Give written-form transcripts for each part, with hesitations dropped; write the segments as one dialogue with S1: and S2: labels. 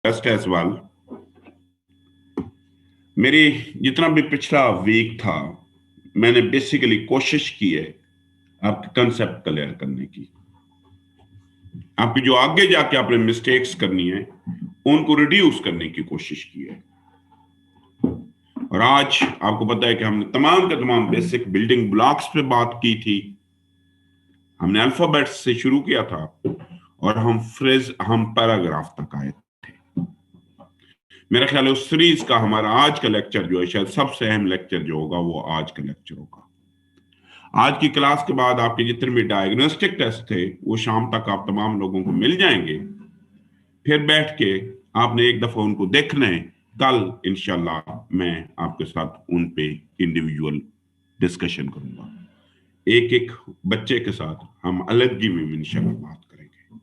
S1: best as well. मेरी जितना भी पिछला वीक था, मैंने बेसिकली कोशिश की है आपके कंसेप्ट क्लियर करने की। आपकी जो आगे जाके आपने मिस्टेक्स करनी है उनको रिड्यूस करने की कोशिश की है। और आज आपको पता है कि हमने तमाम के तमाम बेसिक बिल्डिंग ब्लॉक्स पे बात की थी। हमने अल्फाबेट्स से शुरू किया था और हम पैराग्राफ तक आए थे। मेरा ख्याल है उस सीरीज का हमारा आज का लेक्चर जो है शायद सबसे अहम लेक्चर जो होगा वो आज का लेक्चर होगा। आज की क्लास के बाद आपके जितने भी डायग्नोस्टिक टेस्ट थे वो शाम तक आप तमाम लोगों को मिल जाएंगे। फिर बैठ के आपने एक दफा उनको देखना है। कल इंशाल्लाह मैं आपके साथ उन पे इंडिविजुअल डिस्कशन करूंगा। एक एक बच्चे के साथ हम अलग में इंशाल्लाह बात करेंगे।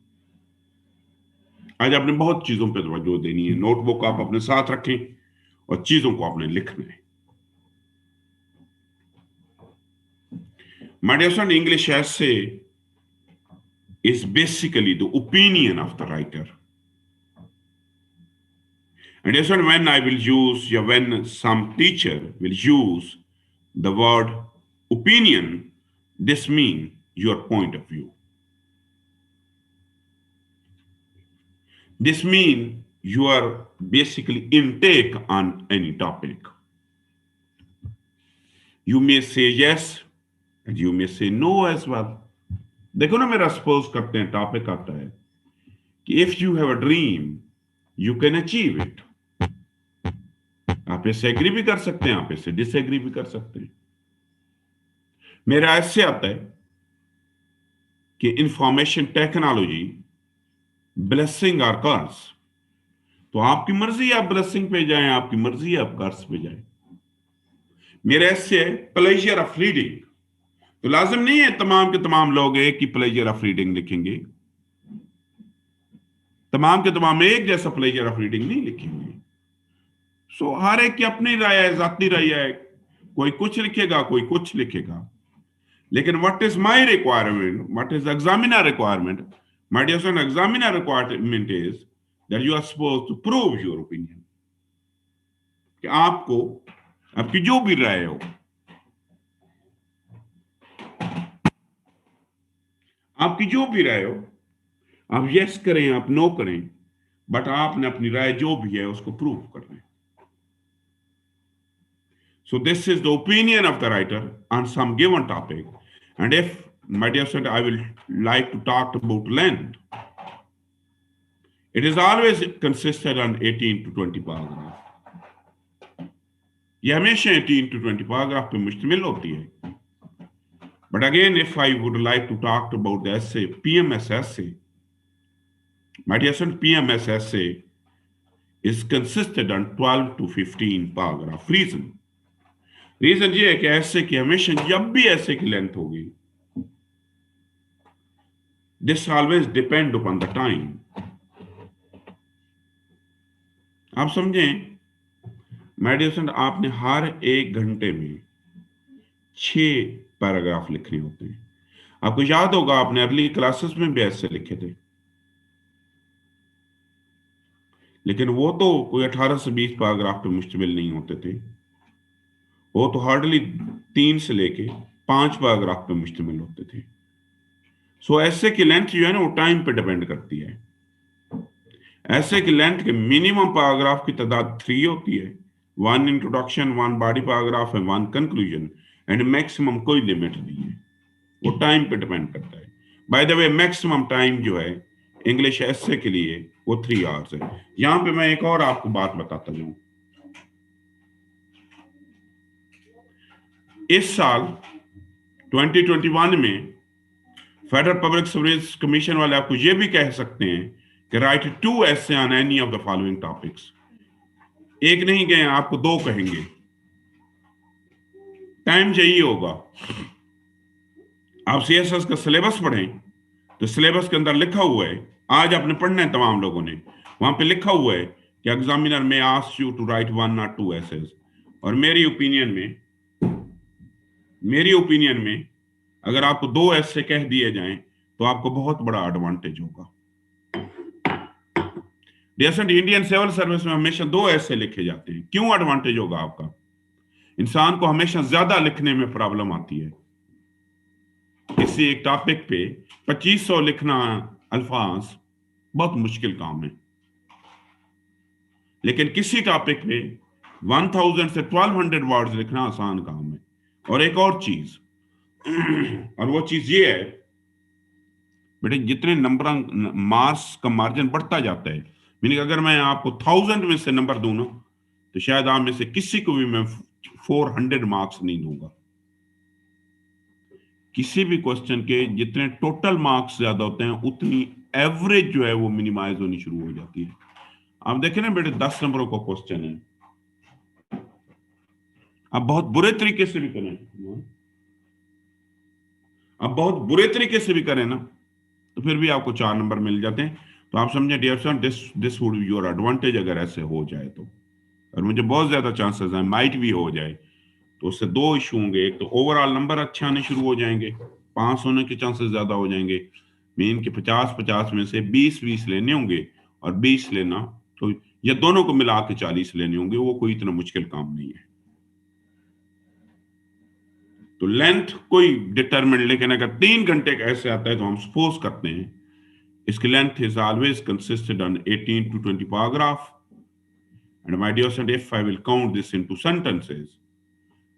S1: आज आपने बहुत चीजों पर तवज्जो देनी है। नोटबुक आप अपने साथ रखें और चीजों को आपने लिखना है। My dear son, English essay is basically the opinion of the writer. And dear son, when I will use, or when some teacher will use the word opinion, this means your point of view. This means your basically intake on any topic. You may say yes, and you may say no as well. देखो ना, मेरा suppose करते हैं topic आता है कि if you have a dream you can achieve it. आप इससे एग्री भी कर सकते हैं, आप इससे डिसएग्री भी कर सकते हैं। मेरा ऐसे आता है कि इंफॉर्मेशन टेक्नोलॉजी ब्लेसिंग और कर्स। तो आपकी मर्जी आप ब्लेसिंग पे जाएं, आपकी मर्जी आप कर्स पे जाएं। मेरे ऐसे प्लेजर ऑफ रीडिंग, तो लाजिम नहीं है तमाम के तमाम लोग एक ही प्लेजर ऑफ रीडिंग लिखेंगे। तमाम के तमाम एक जैसा प्लेजर ऑफ रीडिंग नहीं लिखेंगे। सो हर एक की अपनी राय है, जाती राय है। कोई कुछ लिखेगा, कोई कुछ लिखेगा। लेकिन what is my requirement, what is examiner requirement? My dear son, examiner requirement is that you are suppose to prove your opinion. कि आपको आपकी जो भी राय हो, आपकी जो भी राय हो, आप यस करें, आप नो करें, बट आपने अपनी राय जो भी है उसको प्रूव करना है। So this is the opinion of the writer on some given topic. And if, my dear friend, I will like to talk about length, it is always consisted on 18 to 20 paragraph. ये हमेशा 18 to 20 paragraph पे मुश्तमिल होती है। But again, if I would like to talk about the essay, PMS essay, my dear friend, PMS essay is consisted on 12 to 15 paragraph. Reason ये है कि ऐसे की हमेशा जब भी ऐसे की लेंथ होगी, this always depend upon the time. आप समझें, मेडिसन आपने हर एक घंटे में 6 पैराग्राफ लिखने होते हैं। आपको याद होगा आपने अर्ली क्लासेस में भी ऐसे लिखे थे, लेकिन वो तो कोई 18 से 20 पैराग्राफ पे मुश्तमिल नहीं होते थे। वो तो हार्डली 3 से लेके 5 पैराग्राफ पे मुश्तमिल होते थे। सो ऐसे की लेंथ जो है ना वो टाइम पे डिपेंड करती है। ऐसे की लेंथ के मिनिमम पैराग्राफ की तादाद 3 होती है। 1 इंट्रोडक्शन, 1 बॉडी पैराग्राफ है, 1 कंक्लूजन, एंड मैक्सिमम कोई लिमिट नहीं है। वो टाइम पे डिपेंड करता है। By the way, maximum time जो है इंग्लिश ऐसे के लिए वो 3 आवर्स है। यहां पे मैं एक और आपको बात बताता हूं। इस साल 2021 में फेडरल पब्लिक सर्विस कमीशन वाले आपको ये भी कह सकते हैं कि right 2 essay on any of the following topics. एक नहीं गए, आपको 2 कहेंगे। टाइम चाहिए होगा। आप सीएसएस का सिलेबस पढ़ें तो सिलेबस के अंदर लिखा हुआ है, आज आपने पढ़ना है तमाम लोगों ने, वहां पे लिखा हुआ है कि एग्जामिनर में ask you to write 1 or 2 essays। और मेरी ओपिनियन में अगर आपको 2 ऐसे कह दिए जाएं तो आपको बहुत बड़ा एडवांटेज होगा। डियर इंडियन सिविल सर्विस में हमेशा 2 ऐसे लिखे जाते हैं। क्यों एडवांटेज होगा आपका? इंसान को हमेशा ज्यादा लिखने में प्रॉब्लम आती है। किसी एक टॉपिक पे 2500 लिखना अल्फाज बहुत मुश्किल काम है, लेकिन किसी टॉपिक पे 1000 से 1200 वर्ड्स लिखना आसान काम है। और एक और चीज और वो चीज ये है बेटे, जितने नंबर मार्क्स का मार्जिन बढ़ता जाता है, मीनिंग अगर मैं आपको 1000 में से नंबर दूं ना, तो शायद आप में से किसी को भी मैं 400 मार्क्स नहीं दूंगा। किसी भी क्वेश्चन के जितने टोटल मार्क्स ज्यादा होते हैं, उतनी एवरेज जो है वो मिनिमाइज होनी शुरू हो जाती है। आप देखें ना बेटे, 10 नंबरों का क्वेश्चन है, आप बहुत बुरे तरीके से भी करें, आप बहुत बुरे तरीके से भी करें ना, तो फिर भी आपको 4 नंबर मिल जाते हैं। तो आप समझे dear student, this would be your advantage अगर ऐसे हो जाए तो। और मुझे बहुत ज्यादा चांसेस हैं माइट भी हो जाए, तो उससे 2 इशू होंगे। एक तो ओवरऑल नंबर अच्छे आने शुरू हो जाएंगे, पास होने के चांसेस ज्यादा हो जाएंगे। मीन के 50-50 में से 20-20 लेने होंगे, और 20 लेना तो ये दोनों को मिला के 40 लेने होंगे। वो कोई इतना मुश्किल काम नहीं है। तो लेंथ कोई डिटरमिन, लेकिन अगर 3 घंटे का ऐसे आता है तो हम सपोज करते हैं इसकी length is always consisted on 18 to 20 paragraph. And my dear son, if I will count this into sentences,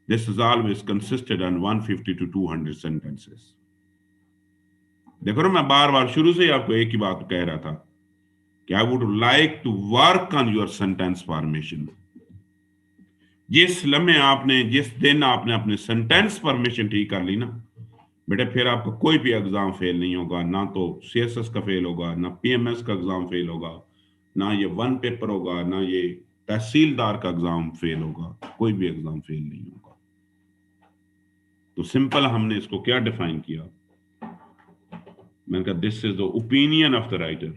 S1: this is always consisted on 150 to 200 sentences. देखो ना, मैं बार बार शुरू से ही आपको एक ही बात कह रहा था कि I would like to work on your sentence formation. जिस दिन आपने अपने सेंटेंस फॉर्मेशन ठीक कर ली ना बेटा, फिर आपका कोई भी एग्जाम फेल नहीं होगा। ना तो सीएसएस का फेल होगा, ना पीएमएस का एग्जाम फेल होगा, ना ये वन पेपर होगा, ना ये तहसीलदार का एग्जाम फेल होगा। कोई भी एग्जाम फेल नहीं होगा। तो सिंपल हमने इसको क्या डिफाइन किया? मैंने कहा this is the opinion of the writer.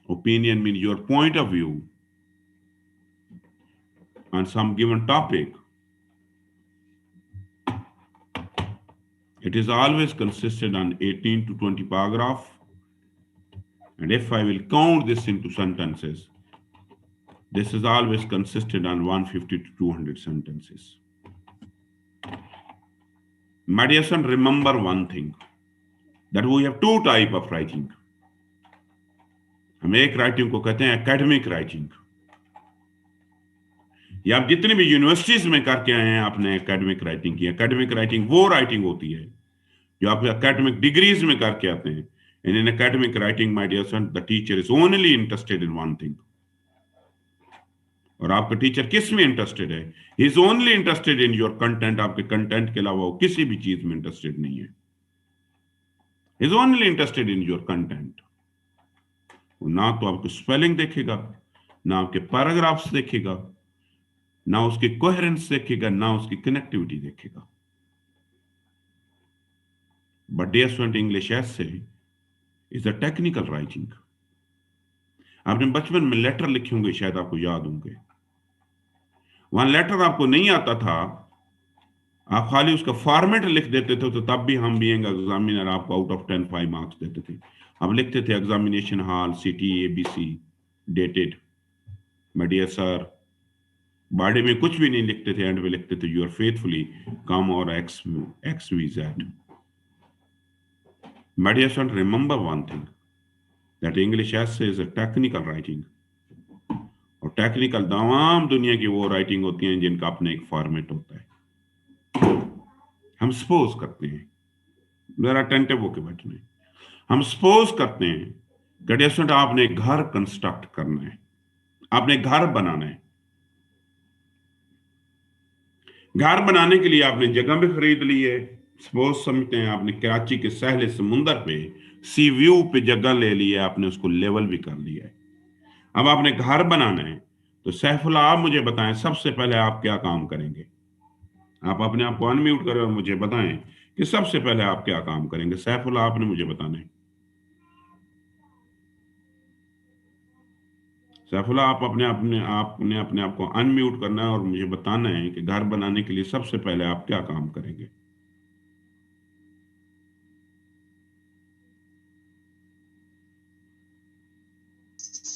S1: Opinion mean your point of view on some given topic. It is always consisted on 18 to 20 paragraph. And if I will count this into sentences, this is always consisted on 150 to 200 sentences. My dear son, remember one thing, that we have 2 type of writing. हम एक writing को कहते हैं academic writing. ये आप जितनी भी universities में करके आए हैं आपने एकेडमिक राइटिंग की। एकेडमिक राइटिंग वो राइटिंग होती है जो आप एकेडमिक डिग्रीज में करके आते हैं। And in academic writing, my dear son, the teacher is only interested in one thing. और आपका टीचर किस में इंटरेस्टेड है? He is only interested in your content. आपके कंटेंट के अलावा वो किसी भी चीज में इंटरेस्टेड नहीं है। Is only interested in your content. वो ना तो आपकी स्पेलिंग देखेगा, ना आपके पैराग्राफ्स देखेगा, ना उसकी कोहेरेंस देखेगा, ना उसकी कनेक्टिविटी देखेगा। But dear student, English essay is a technical writing. आपने बचपन में लेटर लिखे होंगे, शायद आपको याद होंगे। वहां लेटर आपको नहीं आता था, आप खाली उसका फॉर्मेट लिख देते थे, तो तब भी हम बीइंग एग्जामिनर आपको आउट ऑफ 10 5 मार्क्स देते थे। अब लिखते थे examination hall city ABC dated. My dear sir, body में कुछ भी नहीं लिखते थे, एंड में लिखते थे यूर फेथफुली कम और XYZ। My dear son, remember one thing, that English essay is a technical writing. और टेक्निकल तमाम दुनिया की वो राइटिंग होती हैं जिनका अपना एक फॉर्मेट होता है। हम सपोज करते हैं, जरा अटेंटिव होके बैठना है। हम सपोज करते हैं कि डियर स्टूडेंट, आपने एक घर कंस्ट्रक्ट करना है, आपने घर बनाना है। घर बनाने के लिए आपने जगह भी खरीद ली है। सपोज समझते हैं आपने कराची के सहले समुंदर पे सी व्यू पे जगह ले ली है, आपने उसको लेवल भी कर लिया है। अब आपने घर बनाना है, तो सैफुल्लाह आप मुझे बताएं सबसे पहले आप क्या काम करेंगे? आप अपने आप को अनम्यूट करें और मुझे बताएं कि सबसे पहले आप क्या काम करेंगे। सैफुल्लाह, आपने मुझे बताना है। सैफुल्लाह, आप अपने आप को अनम्यूट करना है और मुझे बताना है कि घर बनाने के लिए सबसे पहले आप क्या काम करेंगे।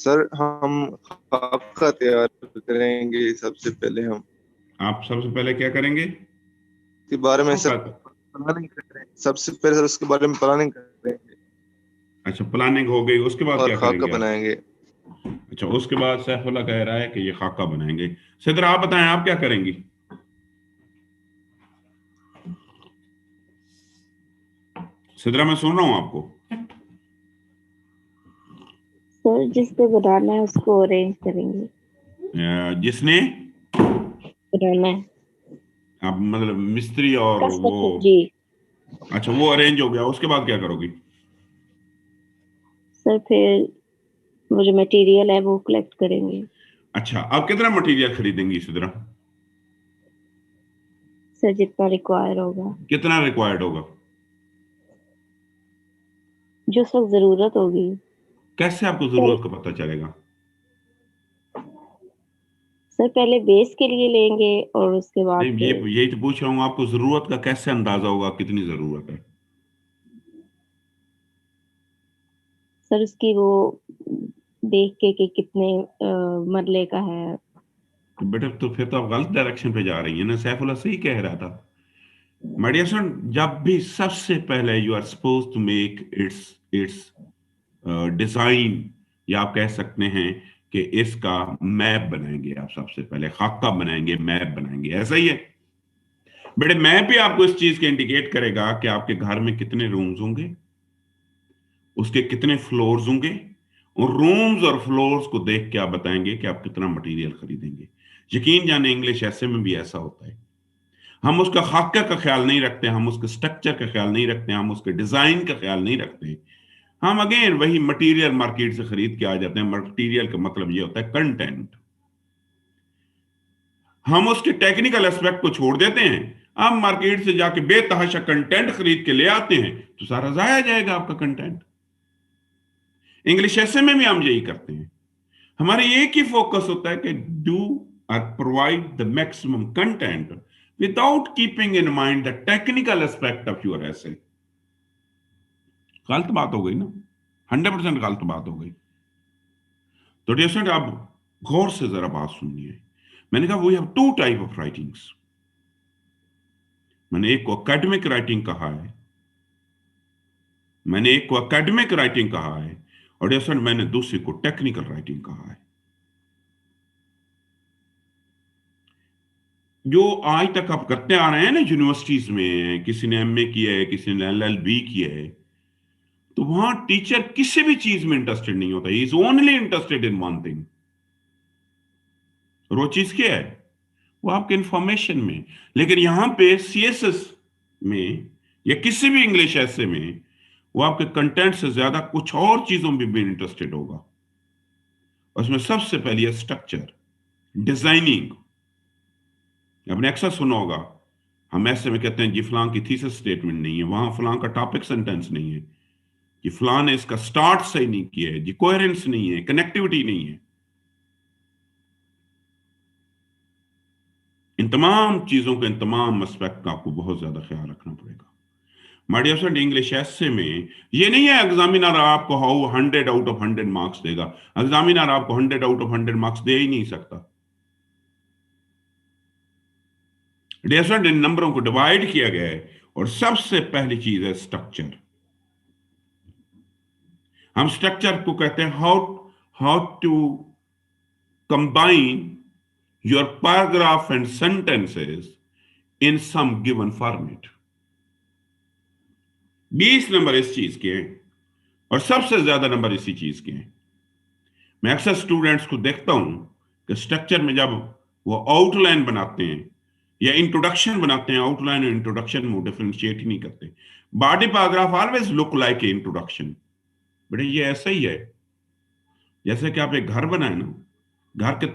S2: सर हम खाका तैयार करेंगे सबसे पहले। हम
S1: आप सबसे पहले क्या करेंगे?
S2: के बारे में सर
S1: खाका।
S2: प्लानिंग करें, सबसे पहले सर उसके बारे में प्लानिंग करेंगे
S1: अच्छा, प्लानिंग हो गई, उसके बाद
S2: और
S1: क्या
S2: खाका
S1: करेंगे आप?
S2: बनाएंगे।
S1: अच्छा, उसके बाद सैफुल्ला कह रहा है कि ये खाका बनाएंगे। सिद्रा, आप बताएं, आप क्या करेंगी? सिद्रा, मैं सुन रहा हूं आपको।
S3: सर जिसको बनाना है उसको अरेंज करेंगे।
S1: जिसने,
S3: बनाना है
S1: आप मतलब मिस्त्री और वो।
S3: कसम जी।
S1: अच्छा, वो अरेंज हो गया, उसके बाद क्या करोगी?
S3: सर फिर वो जो मटेरियल है वो कलेक्ट करेंगे।
S1: अच्छा, आप कितना मटेरियल खरीदेंगी सिद्रा?
S3: सर जितना रिक्वायर होगा,
S1: कितना रिक्वायर्ड होगा?
S3: जो उस वक्त जरूरत होगी।
S1: कैसे आपको
S3: पहले
S1: जरूरत का पता चलेगा?
S3: सर पहले बेस के लिए लेंगे और उसके बाद
S1: नहीं, ये
S3: फिर
S1: यही तो पूछ रहा हूँ, आपको जरूरत का कैसे अंदाजा होगा, कितनी जरूरत है?
S3: सर उसकी वो देख के कि कितने मरले का है।
S1: तो बेटा, तो फिर तो आप गलत डायरेक्शन पे जा रही है ना। सैफुल्ला सही कह रहा था। माय सन, जब भी सबसे पहले you are suppose to make its its design, या आप कह सकते हैं कि इसका मैप बनाएंगे। आप सबसे पहले खाका बनाएंगे, मैप बनाएंगे, ऐसा ही है बेटे। मैप भी आपको इस चीज के इंडिकेट करेगा कि आपके घर में कितने रूम्स होंगे, उसके कितने फ्लोर्स होंगे, और रूम्स और फ्लोर्स को देख के आप बताएंगे कि आप कितना मटेरियल खरीदेंगे। यकीन जाने इंग्लिश ऐसे में भी ऐसा होता है। हम उसका खाका का ख्याल नहीं रखते, हम उसके स्ट्रक्चर का ख्याल नहीं रखते, हम उसके डिजाइन का ख्याल नहीं रखते। हम अगेन वही मटेरियल मार्केट से खरीद के आ जाते हैं। मटेरियल का मतलब ये होता है कंटेंट। हम उसके टेक्निकल एस्पेक्ट को छोड़ देते हैं। आप मार्केट से जाके बेतहाशा कंटेंट खरीद के ले आते हैं तो सारा जाया जाएगा आपका कंटेंट। इंग्लिश ऐसे में भी हम यही करते हैं। हमारे एक ही फोकस होता है कि डू और provide the maximum content without keeping in mind the technical aspect of your एसे। गलत बात हो गई ना, 100% गलत बात हो गई। तो डियर स्टूडेंट, आप गौर से जरा बात सुनिए। मैंने कहा we have two type of writings. मैंने एक को एकेडमिक राइटिंग कहा है, मैंने एक को एकेडमिक राइटिंग कहा है, और डियर स्टूडेंट मैंने दूसरे को टेक्निकल राइटिंग कहा है। जो आज तक आप करते आ रहे हैं ना यूनिवर्सिटीज में, किसी ने एमए किया है, किसी ने एलएलबी किया है, तो वहां टीचर किसी भी चीज में इंटरेस्टेड नहीं होता। He is only interested in one thing. और वो चीज क्या है? वो आपके इंफॉर्मेशन में। लेकिन यहां पे सीएसएस में या किसी भी इंग्लिश ऐसे में वो आपके कंटेंट से ज्यादा कुछ और चीजों में भी इंटरेस्टेड होगा। उसमें सबसे पहली है स्ट्रक्चर, डिजाइनिंग। आपने अक्सर सुना होगा, हम ऐसे में कहते हैं जी फलां की थीसिस स्टेटमेंट नहीं है, वहां फलां का टॉपिक सेंटेंस नहीं है, कि फलां ने इसका स्टार्ट सही नहीं किया है जी, कोहेरेंस नहीं है, कनेक्टिविटी नहीं है। इन तमाम चीजों का, इन तमाम एस्पेक्ट का आपको बहुत ज्यादा ख्याल रखना पड़ेगा। माय डियर फ्रेंड, इंग्लिश ऐसे में ये नहीं है एग्जामिनर आपको हाउ 100 आउट ऑफ 100 मार्क्स देगा। एग्जामिनर आपको 100 आउट ऑफ 100 मार्क्स दे ही नहीं सकता। डियर फ्रेंड, इन नंबरों को डिवाइड किया गया है, और सबसे पहली चीज है स्ट्रक्चर। हम स्ट्रक्चर को कहते हैं how how to combine your paragraph and sentences in some given format. 20 number इस चीज के हैं, और सबसे ज्यादा नंबर इसी चीज के हैं। मैं अक्सर स्टूडेंट्स को देखता हूं कि स्ट्रक्चर में जब वो आउटलाइन बनाते हैं या इंट्रोडक्शन बनाते हैं, आउटलाइन और इंट्रोडक्शन में वो डिफरेंशिएट ही नहीं करते। Body paragraph always look like a introduction. बेटे, ये ऐसा ही है जैसे कि आप एक घर बनाए ना, घर के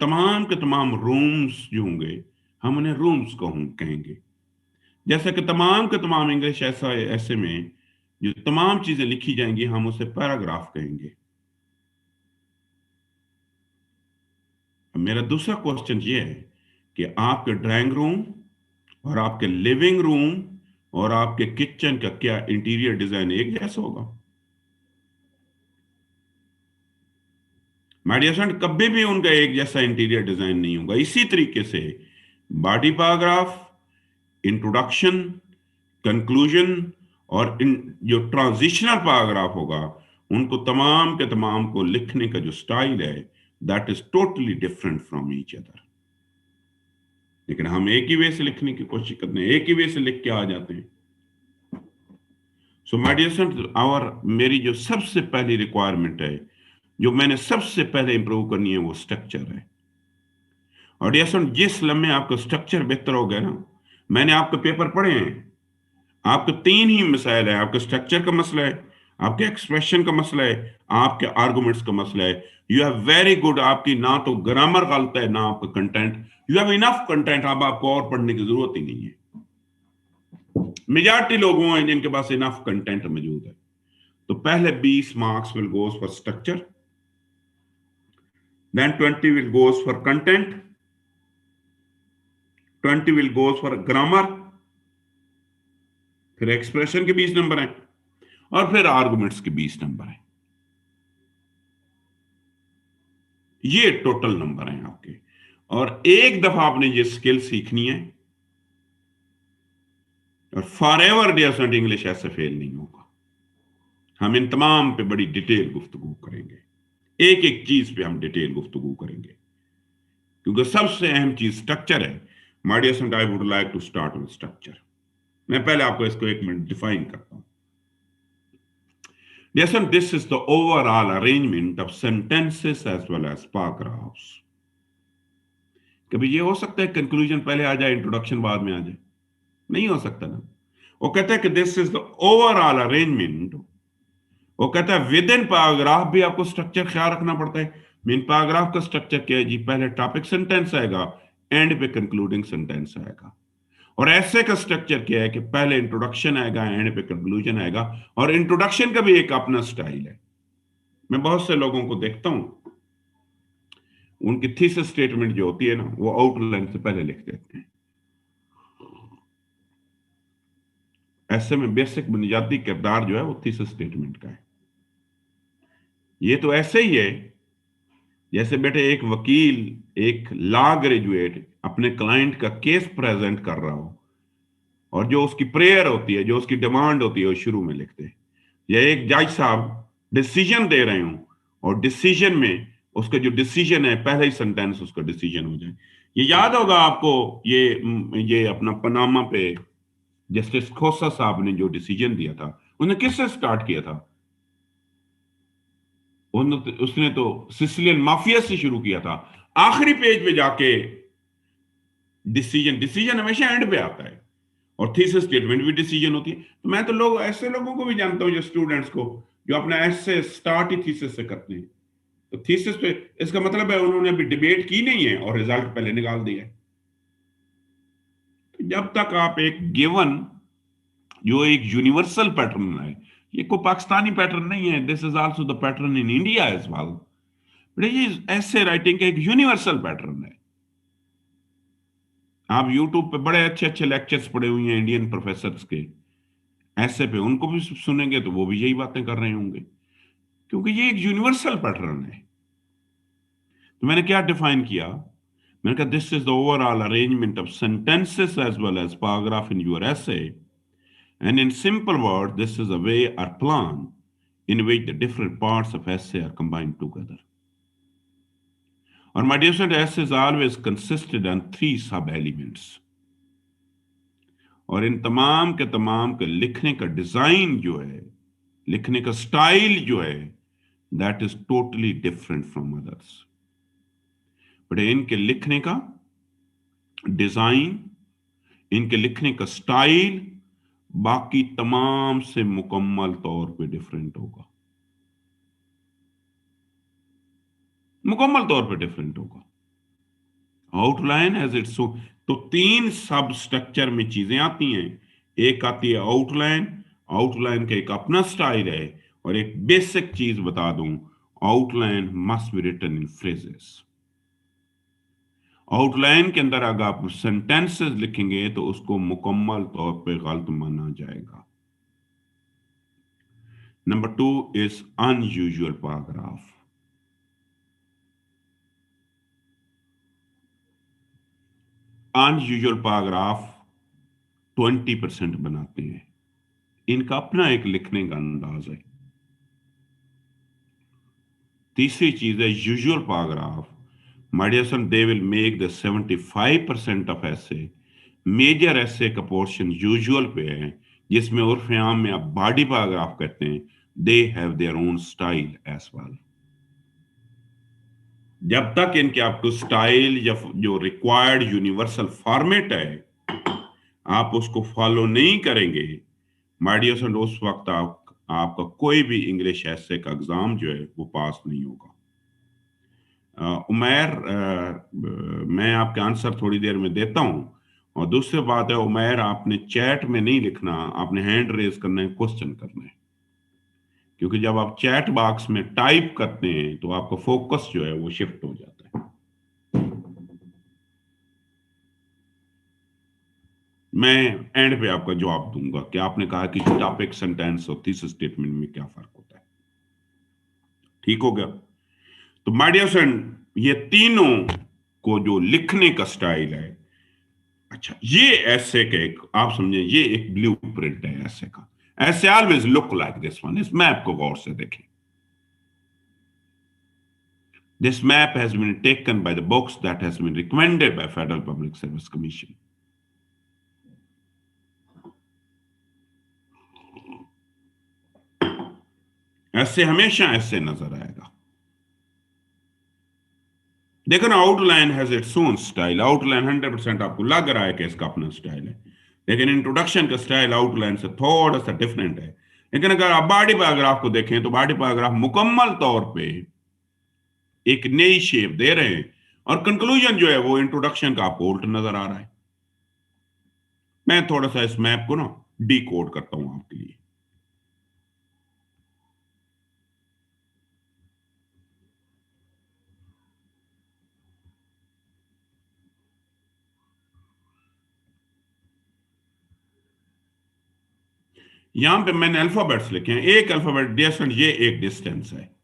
S1: तमाम रूम्स जो होंगे, हम उन्हें रूम्स कहेंगे। जैसे कि के तमाम इंग्लिश ऐसा ऐसे में जो तमाम चीजें लिखी जाएंगी, हम उसे पैराग्राफ कहेंगे। अब मेरा दूसरा क्वेश्चन ये है कि आपके ड्राइंग रूम और आपके लिविंग रूम और आपके किचन का क्या इंटीरियर डिजाइन एक जैसा होगा? माय डियर स्टूडेंट, कभी भी उनका एक जैसा इंटीरियर डिजाइन नहीं होगा। इसी तरीके से बॉडी पैराग्राफ, इंट्रोडक्शन, कंक्लूजन और जो ट्रांजिशनल पैराग्राफ होगा, उनको तमाम के तमाम को लिखने का जो स्टाइल है, that is totally different from each other. लेकिन हम एक ही वे से लिखने की कोशिश करते हैं, एक ही वे से लिख के आ जाते हैं। सो माय डियर स्टूडेंट, मेरी जो सबसे पहली रिक्वायरमेंट है, जो मैंने सबसे पहले इंप्रूव करनी है, वो स्ट्रक्चर है। और डियर स्टूडेंट, जिस लम्हे आपका स्ट्रक्चर बेहतर हो गया ना, मैंने आपके पेपर पढ़े हैं, आपके तीन ही मसाइल है। आपके स्ट्रक्चर का मसला है, आपके एक्सप्रेशन का मसला है, आपके आर्गुमेंट्स का मसला है। यू हैव वेरी गुड, आपकी ना तो ग्रामर गलत है ना आपका content. You have enough content, अब आपको और पढ़ने की जरूरत ही नहीं है। मेजॉरिटी लोग वो हैं जिनके पास इनफ कंटेंट मौजूद है। तो पहले 20 marks will goes for structure, then 20 will goes for content, 20 will goes for grammar, फिर एक्सप्रेशन के 20 नंबर हैं, और फिर आर्गुमेंट्स के 20 नंबर हैं। ये टोटल नंबर हैं आपके। और एक दफा आपने ये स्किल सीखनी है, और forever dear student, English essay fail नहीं होगा। हम इन तमाम पे बड़ी डिटेल गुफ्तगू करेंगे, एक एक चीज पे हम डिटेल गुफ्तगू करेंगे, क्योंकि सबसे अहम चीज स्ट्रक्चर है। My dear student, I would like to start with structure. मैं पहले आपको इसको एक मिनट डिफाइन करता हूं। Yes, and this is the overall arrangement of sentences as well as paragraphs. कभी ये हो सकता है कंक्लूजन पहले आ जाए, इंट्रोडक्शन बाद में आ जाए? नहीं हो सकता ना। वो कहता है कि this is the overall arrangement. वो कहता है विद इन पैराग्राफ भी आपको स्ट्रक्चर ख्याल रखना पड़ता है। मीन पैराग्राफ का स्ट्रक्चर क्या है जी? पहले टॉपिक सेंटेंस आएगा, एंड पे कंक्लूडिंग सेंटेंस आएगा। और ऐसे का स्ट्रक्चर क्या है कि पहले इंट्रोडक्शन आएगा, एंड पे कंक्लूजन आएगा। और इंट्रोडक्शन का भी एक अपना स्टाइल है। मैं बहुत से लोगों को देखता हूं, उनकी थीसिस स्टेटमेंट जो होती है ना, वो आउटलाइन से पहले लिख देते हैं। ऐसे में बेसिक बुनियादी किरदार जो है वो थीसिस स्टेटमेंट का है। ये तो ऐसे ही है जैसे बेटे एक वकील, एक लॉ ग्रेजुएट अपने क्लाइंट का केस प्रेजेंट कर रहा हो, और जो उसकी प्रेयर होती है, जो उसकी डिमांड होती है, वो शुरू में लिखते हैं। या एक जज साहब डिसीजन दे रहे हो, और डिसीजन में उसका जो डिसीजन है, पहले ही सेंटेंस उसका डिसीजन हो जाए। ये याद होगा आपको, ये अपना पनामा पे जस्टिस खोसा साहब ने जो डिसीजन दिया था, उन्होंने किससे स्टार्ट किया था? उसने तो सिसिलियन माफिया से शुरू किया था। आखिरी पेज पे जाके डिसीजन हमेशा एंड पे आता है, और थीसिस स्टेटमेंट भी डिसीजन होती है। तो मैं तो ऐसे लोगों को भी जानता हूं, जो स्टूडेंट्स को, जो अपना ऐसे स्टार्ट ही थीसिस से करते हैं। तो थीसिस पे इसका मतलब है उन्होंने अभी डिबेट की नहीं है और रिजल्ट पहले निकाल दिया है। तो जब तक आप एक गिवन, जो एक यूनिवर्सल पैटर्न है, ये कोई पाकिस्तानी पैटर्न नहीं है, this is also the pattern in India as well, ये ऐसे राइटिंग का एक यूनिवर्सल पैटर्न है। आप यूट्यूब पे बड़े अच्छे अच्छे लेक्चर्स पड़े हुए हैं इंडियन प्रोफेसर्स के, ऐसे पे उनको भी सुनेंगे तो वो भी यही बातें कर रहे होंगे, क्योंकि ये एक यूनिवर्सल पैटर्न है। तो मैंने क्या डिफाइन किया? मैंने कहा this is the overall arrangement of sentences as well as paragraph in your essay, and in simple word this is a way or plan in which the different parts of essay are combined together. Or my dear student, essay is always consisted on 3 sub-elements. और इन तमाम के लिखने का design जो है, लिखने का style जो है, that is totally different from others. But इनके लिखने का डिजाइन, इनके लिखने का स्टाइल बाकी तमाम से मुकम्मल तौर पे डिफरेंट होगा, मुकम्मल तौर पे डिफरेंट होगा। आउटलाइन एज इट्स, तो 3 सब स्ट्रक्चर में चीजें आती हैं। एक आती है आउटलाइन, आउटलाइन का एक अपना स्टाइल है। और एक बेसिक चीज बता दूं, outline must be written in phrases. Outline के अंदर अगर आप सेंटेंसेस लिखेंगे तो उसको मुकम्मल तौर पे गलत माना जाएगा। Number 2 is unusual paragraph. Unusual paragraph 20% बनाते हैं। इनका अपना एक लिखने का अंदाज है। तीसरी चीज है usual paragraph. My dear son, they will make the 75% of essay. Major essay का पोर्शन यूजुअल पे है, जिसमें उर्फ आम में आप बॉडी पैराग्राफ कहते हैं। They have their own style as well. जब तक इनके आपको स्टाइल या जो रिक्वायर्ड यूनिवर्सल फॉर्मेट है आप उसको फॉलो नहीं करेंगे, माय डियर सन, उस वक्त आपका कोई भी इंग्लिश ऐसे का एग्जाम जो है वो पास नहीं होगा। उमैर, मैं आपके आंसर थोड़ी देर में देता हूं। और दूसरी बात है उमैर, आपने चैट में नहीं लिखना, आपने हैंड रेज करना है, क्वेश्चन करना है। क्योंकि जब आप चैट बॉक्स में टाइप करते हैं तो आपका फोकस जो है वो शिफ्ट हो जाता है। मैं एंड पे आपका जवाब दूंगा कि आपने कहा कि टॉपिक, सेंटेंस और थीसिस स्टेटमेंट में क्या फर्क होता है। ठीक हो गया? तो माय डियर फ्रेंड, ये तीनों को जो लिखने का स्टाइल है, अच्छा, ये ऐसे का एक आप समझे, ये एक ब्लू प्रिंट है ऐसे का। Essay always look like this one. इस मैप को गौर से देखें। This map has been taken by the books that has been recommended by Federal Public Service Commission. Essay हमेशा ऐसे नजर आएगा। देखो ना, outline has its own style. Outline 100% आपको लग रहा है कि इसका अपना स्टाइल है, लेकिन इंट्रोडक्शन का स्टाइल आउटलाइन से थोड़ा सा डिफरेंट है। लेकिन अगर आप बॉडी पैराग्राफ को देखें तो बॉडी पैराग्राफ मुकम्मल तौर पे एक नई शेप दे रहे हैं, और कंक्लूजन जो है वो इंट्रोडक्शन का आपको उल्ट नजर आ रहा है। मैं थोड़ा सा इस मैप को ना डी कोड करता हूं आपके लिए। यहां पे मैंने अल्फाबेट्स लिखे हैं। एक अल्फाबेट डिस्टेंस, ये एक डिस्टेंस है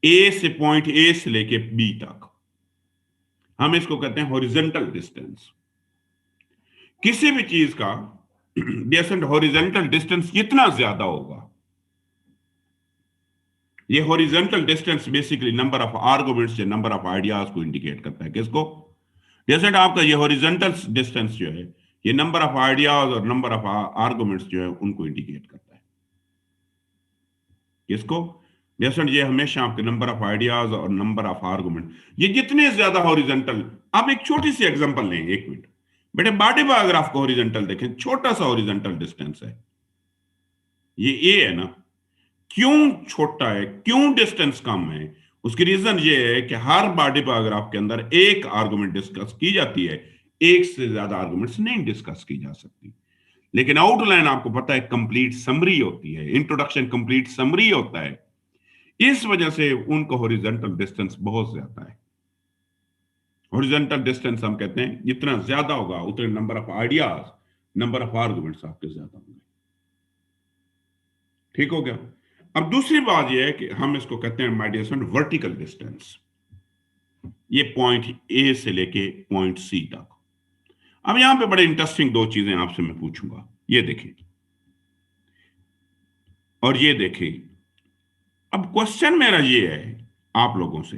S1: ए से, पॉइंट ए से लेके बी तक। हम इसको कहते हैं हॉरिजॉन्टल डिस्टेंस। किसी भी चीज का डिस्टेंस, हॉरिजॉन्टल डिस्टेंस जितना ज्यादा होगा, ये horizontal distance basically number of arguments या नंबर ऑफ आइडियाज को इंडिकेट करता है। किसको? जैसे आपका ये हॉरिजॉन्टल डिस्टेंस जो है, ये नंबर ऑफ आइडियाज और नंबर ऑफ आर्गुमेंट्स जो है उनको इंडिकेट करता है। किसको? जैसे ये हमेशा आपके नंबर ऑफ आइडियाज और नंबर ऑफ आर्गुमेंट, ये जितने ज्यादा हॉरिजॉन्टल। आप एक छोटी सी एग्जांपल लें, एक मिनट बेटे। बॉडी पैराग्राफ को हॉरिजॉन्टल देखें, छोटा सा हॉरिजॉन्टल डिस्टेंस है, ये ए है ना। क्यों छोटा है, क्यों डिस्टेंस कम है? उसकी रीजन ये है कि हर बॉडी पैराग्राफ के अंदर एक आर्गुमेंट डिस्कस की जाती है, एक से ज्यादा आर्गुमेंट्स नहीं डिस्कस की जा सकती। लेकिन आउटलाइन आपको पता है कंप्लीट समरी होती है, इंट्रोडक्शन कंप्लीट समरी होता है। इस वजह से उनका हॉरिजॉन्टल डिस्टेंस बहुत ज्यादा है। हॉरिजॉन्टल डिस्टेंस हम कहते हैं जितना ज्यादा होगा उतने number of ideas, number of arguments आपके ज्यादा होंगे। ठीक हो गया? अब दूसरी बात यह है कि हम इसको कहते हैं my dear friend vertical distance. ये पॉइंट ए से लेके पॉइंट सी तक। अब यहां पे बड़े इंटरेस्टिंग दो चीजें आपसे मैं पूछूंगा। ये देखिए और ये देखिए। अब क्वेश्चन मेरा ये है आप लोगों से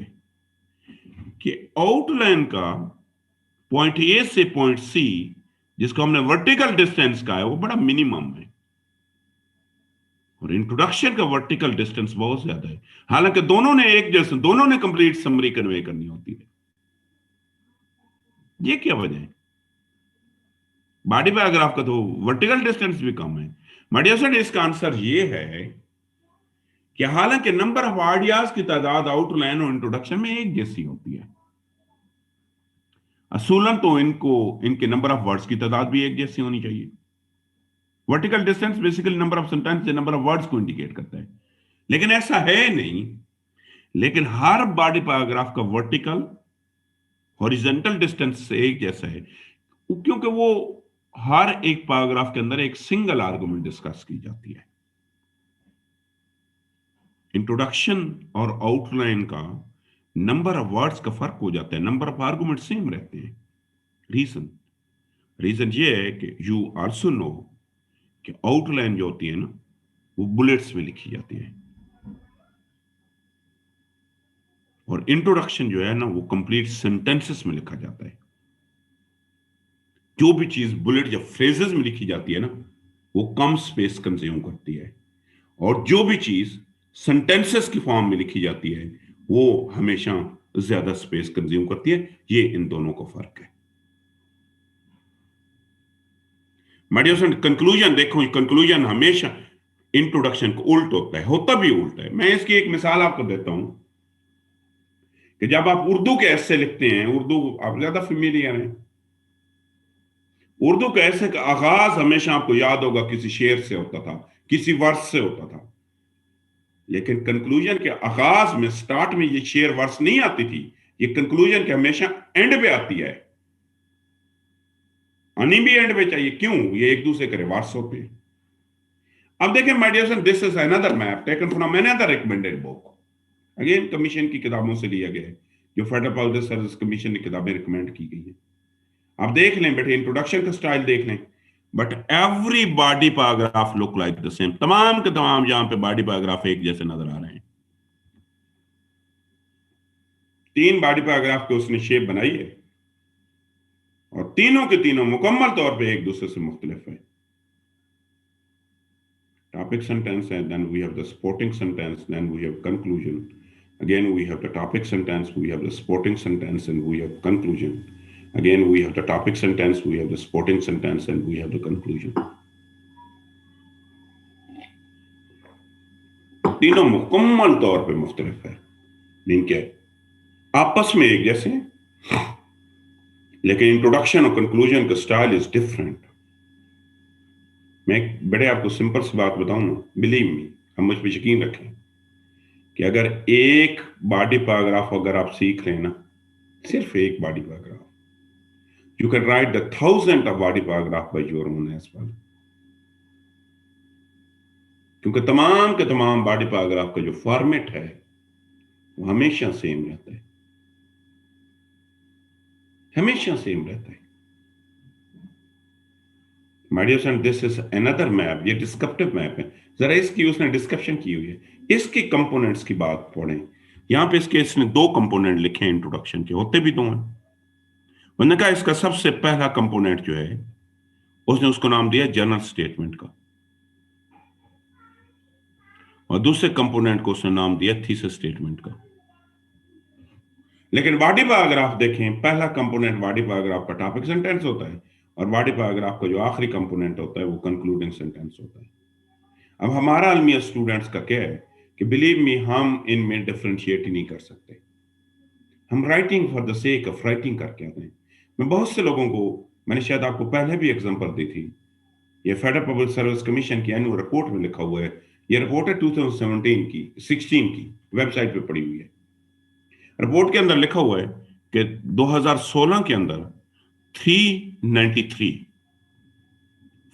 S1: कि आउटलाइन का पॉइंट ए से पॉइंट सी, जिसको हमने वर्टिकल डिस्टेंस का है, वो बड़ा मिनिमम है, और इंट्रोडक्शन का वर्टिकल डिस्टेंस बहुत ज्यादा है। हालांकि दोनों ने एक जैसे, दोनों ने कंप्लीट समरी कन्वे करनी होती है। ये क्या वजह है? बॉडी पैराग्राफ का तो वर्टिकल डिस्टेंस भी कम है। माय डियर, इसका आंसर ये है कि हालांकि नंबर ऑफ आइडियाज की तादाद आउटलाइन और इंट्रोडक्शन में एक जैसी होती है, असूलन तो इनके नंबर ऑफ वर्ड्स की तादाद भी एक जैसी होनी चाहिए। Vertical distance basically number of sentence या नंबर ऑफ वर्ड्स को इंडिकेट करता है, लेकिन ऐसा है नहीं। लेकिन हर बॉडी पैराग्राफ का वर्टिकल हॉरिजॉन्टल डिस्टेंस से एक जैसा है, क्योंकि वो हर एक पैराग्राफ के अंदर एक सिंगल आर्गुमेंट डिस्कस की जाती है। इंट्रोडक्शन और आउटलाइन का नंबर ऑफ वर्ड्स का फर्क हो जाता है, नंबर ऑफ आर्गुमेंट सेम रहते हैं। रीजन रीजन ये है कि यू आल्सो नो कि आउटलाइन जो होती है ना वो बुलेट्स में लिखी जाती है, और इंट्रोडक्शन जो है ना वो कंप्लीट सेंटेंसेस में लिखा जाता है। जो भी चीज बुलेट या फ्रेजेस में लिखी जाती है ना वो कम स्पेस कंज्यूम करती है, और जो भी चीज सेंटेंसेस की फॉर्म में लिखी जाती है वो हमेशा ज्यादा स्पेस कंज्यूम करती है। ये इन दोनों का फर्क है। माय डियर फ्रेंड, कंक्लूजन देखो, कंक्लूजन हमेशा इंट्रोडक्शन को उल्ट होता भी उल्टा है। मैं इसकी एक मिसाल आपको देता हूं कि जब आप उर्दू के ऐसे लिखते हैं, उर्दू आप ज्यादा फेमिलियर हैं, उर्दू के ऐसे का आगाज हमेशा आपको याद होगा किसी शेर से होता था, किसी वर्स से होता था, लेकिन कंक्लूजन के आगाज में, स्टार्ट में ये शेर वर्स नहीं आती थी, ये कंक्लूजन के हमेशा एंड पे आती है। आनी भी एंड पे चाहिए, क्यों? ये एक दूसरे के रिवर्स होते हैं। अब देखें my dear friend, this is another map taken from another recommended book, again commission की किताबों से लिया गया है, जो फेडरल पब्लिक सर्विस कमीशन की किताबें रिकमेंड की गई है। आप देख लें बेटे, इंट्रोडक्शन का स्टाइल देख लें, but every body paragraph look like the same. तमाम के तमाम जहां पे बॉडी पैराग्राफ एक जैसे नजर आ रहे हैं। 3 बॉडी पैराग्राफ के उसने शेप बनाई है, और तीनों के तीनों मुकम्मल तौर पे एक दूसरे से मुख्तलिफ है। टॉपिक सेंटेंस है, then we have the supporting sentence, then we have conclusion, again we have the topic sentence, we have the supporting sentence, and we have conclusion. Again we have the topic sentence, we have the supporting sentence, and we have the conclusion. तीनों मुकम्मल तौर पे मुख्तलिफ है, mean क्या आपस में एक जैसे हैं, लेकिन इंट्रोडक्शन और कंक्लूजन का स्टाइल इज डिफरेंट। मैं बड़े आपको सिंपल सी बात बताऊं ना, बिलीव मी, हम मुझ पर यकीन रखें कि अगर एक बॉडी पैराग्राफ अगर आप सीख लें ना, सिर्फ एक body paragraph, you can write the 1000 of body paragraph by your own as well, क्योंकि तमाम के तमाम बॉडी पैराग्राफ का जो फॉर्मेट है वो हमेशा सेम रहता है, हमेशा सेम रहता है। My dear friend, this is another map, ये डिस्क्रिप्टिव मैप है। जरा इसकी उसने डिस्क्रिप्शन की हुई है, इसके कंपोनेंट्स की बात पढ़ें। यहां पे इसने 2 कंपोनेंट लिखे हैं इंट्रोडक्शन के, होते भी 2 हैं। उन्होंने कहा इसका सबसे पहला कंपोनेंट जो है उसने उसको नाम दिया जनरल स्टेटमेंट का, और दूसरे कंपोनेंट को उसने नाम दिया थीसिस स्टेटमेंट का। लेकिन बॉडी पैराग्राफ देखें, पहला कंपोनेंट बॉडी पैराग्राफ का टॉपिक सेंटेंस होता है, और बॉडी पैराग्राफ का जो आखिरी कंपोनेंट होता है वो कंक्लूडिंग सेंटेंस होता है। अब हमारा अलमिया स्टूडेंट्स का क्या है कि बिलीव मी, हम इनमें डिफरेंशिएट ही नहीं कर सकते। हम writing for the sake of writing करके आते हैं। मैं बहुत से लोगों को, मैंने शायद आपको पहले भी एग्जांपल दी थी, ये फेडरल पब्लिक सर्विस कमीशन की एनुअल रिपोर्ट में लिखा हुआ है। ये रिपोर्ट है 2017 की, 16 की, वेबसाइट पे पड़ी हुई है। रिपोर्ट के अंदर लिखा हुआ है कि 2016 के अंदर 393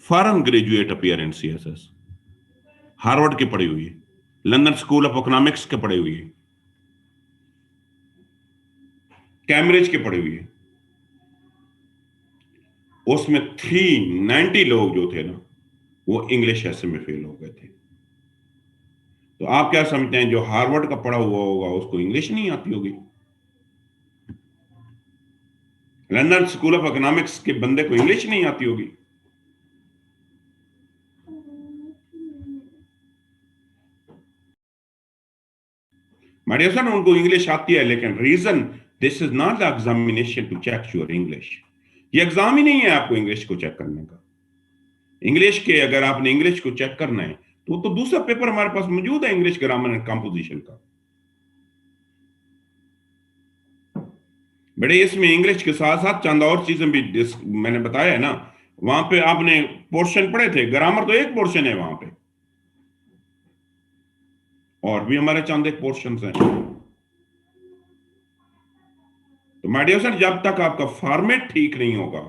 S1: foreign graduate appear in CSS, Harvard के पढ़ी हुई है, लंदन स्कूल ऑफ इकोनॉमिक्स के पढ़ी हुई है, कैम्ब्रिज के पढ़ी हुई है। उसमें 390 लोग जो थे ना वो इंग्लिश ऐसे में फेल हो गए थे। तो आप क्या समझते हैं, जो हार्वर्ड का पढ़ा हुआ होगा उसको इंग्लिश नहीं आती होगी? लंदन स्कूल ऑफ इकोनॉमिक्स के बंदे को इंग्लिश नहीं आती होगी? माय डियर फ्रेंड, उनको इंग्लिश आती है, लेकिन reason, this is not the examination to check your English. ये एग्जाम ही नहीं है आपको इंग्लिश को चेक करने का। इंग्लिश के अगर आपने इंग्लिश को चेक करना है तो दूसरा पेपर हमारे पास मौजूद है, इंग्लिश ग्रामर एंड कंपोजिशन का। बड़े इसमें इंग्लिश के साथ साथ चंद और चीजें भी मैंने बताया है ना। वहां पे आपने पोर्शन पढ़े थे, ग्रामर तो एक पोर्शन है वहां पे, और भी हमारे चंद एक पोर्शन हैं। तो माय डियर सर, जब तक आपका फॉर्मेट ठीक नहीं होगा,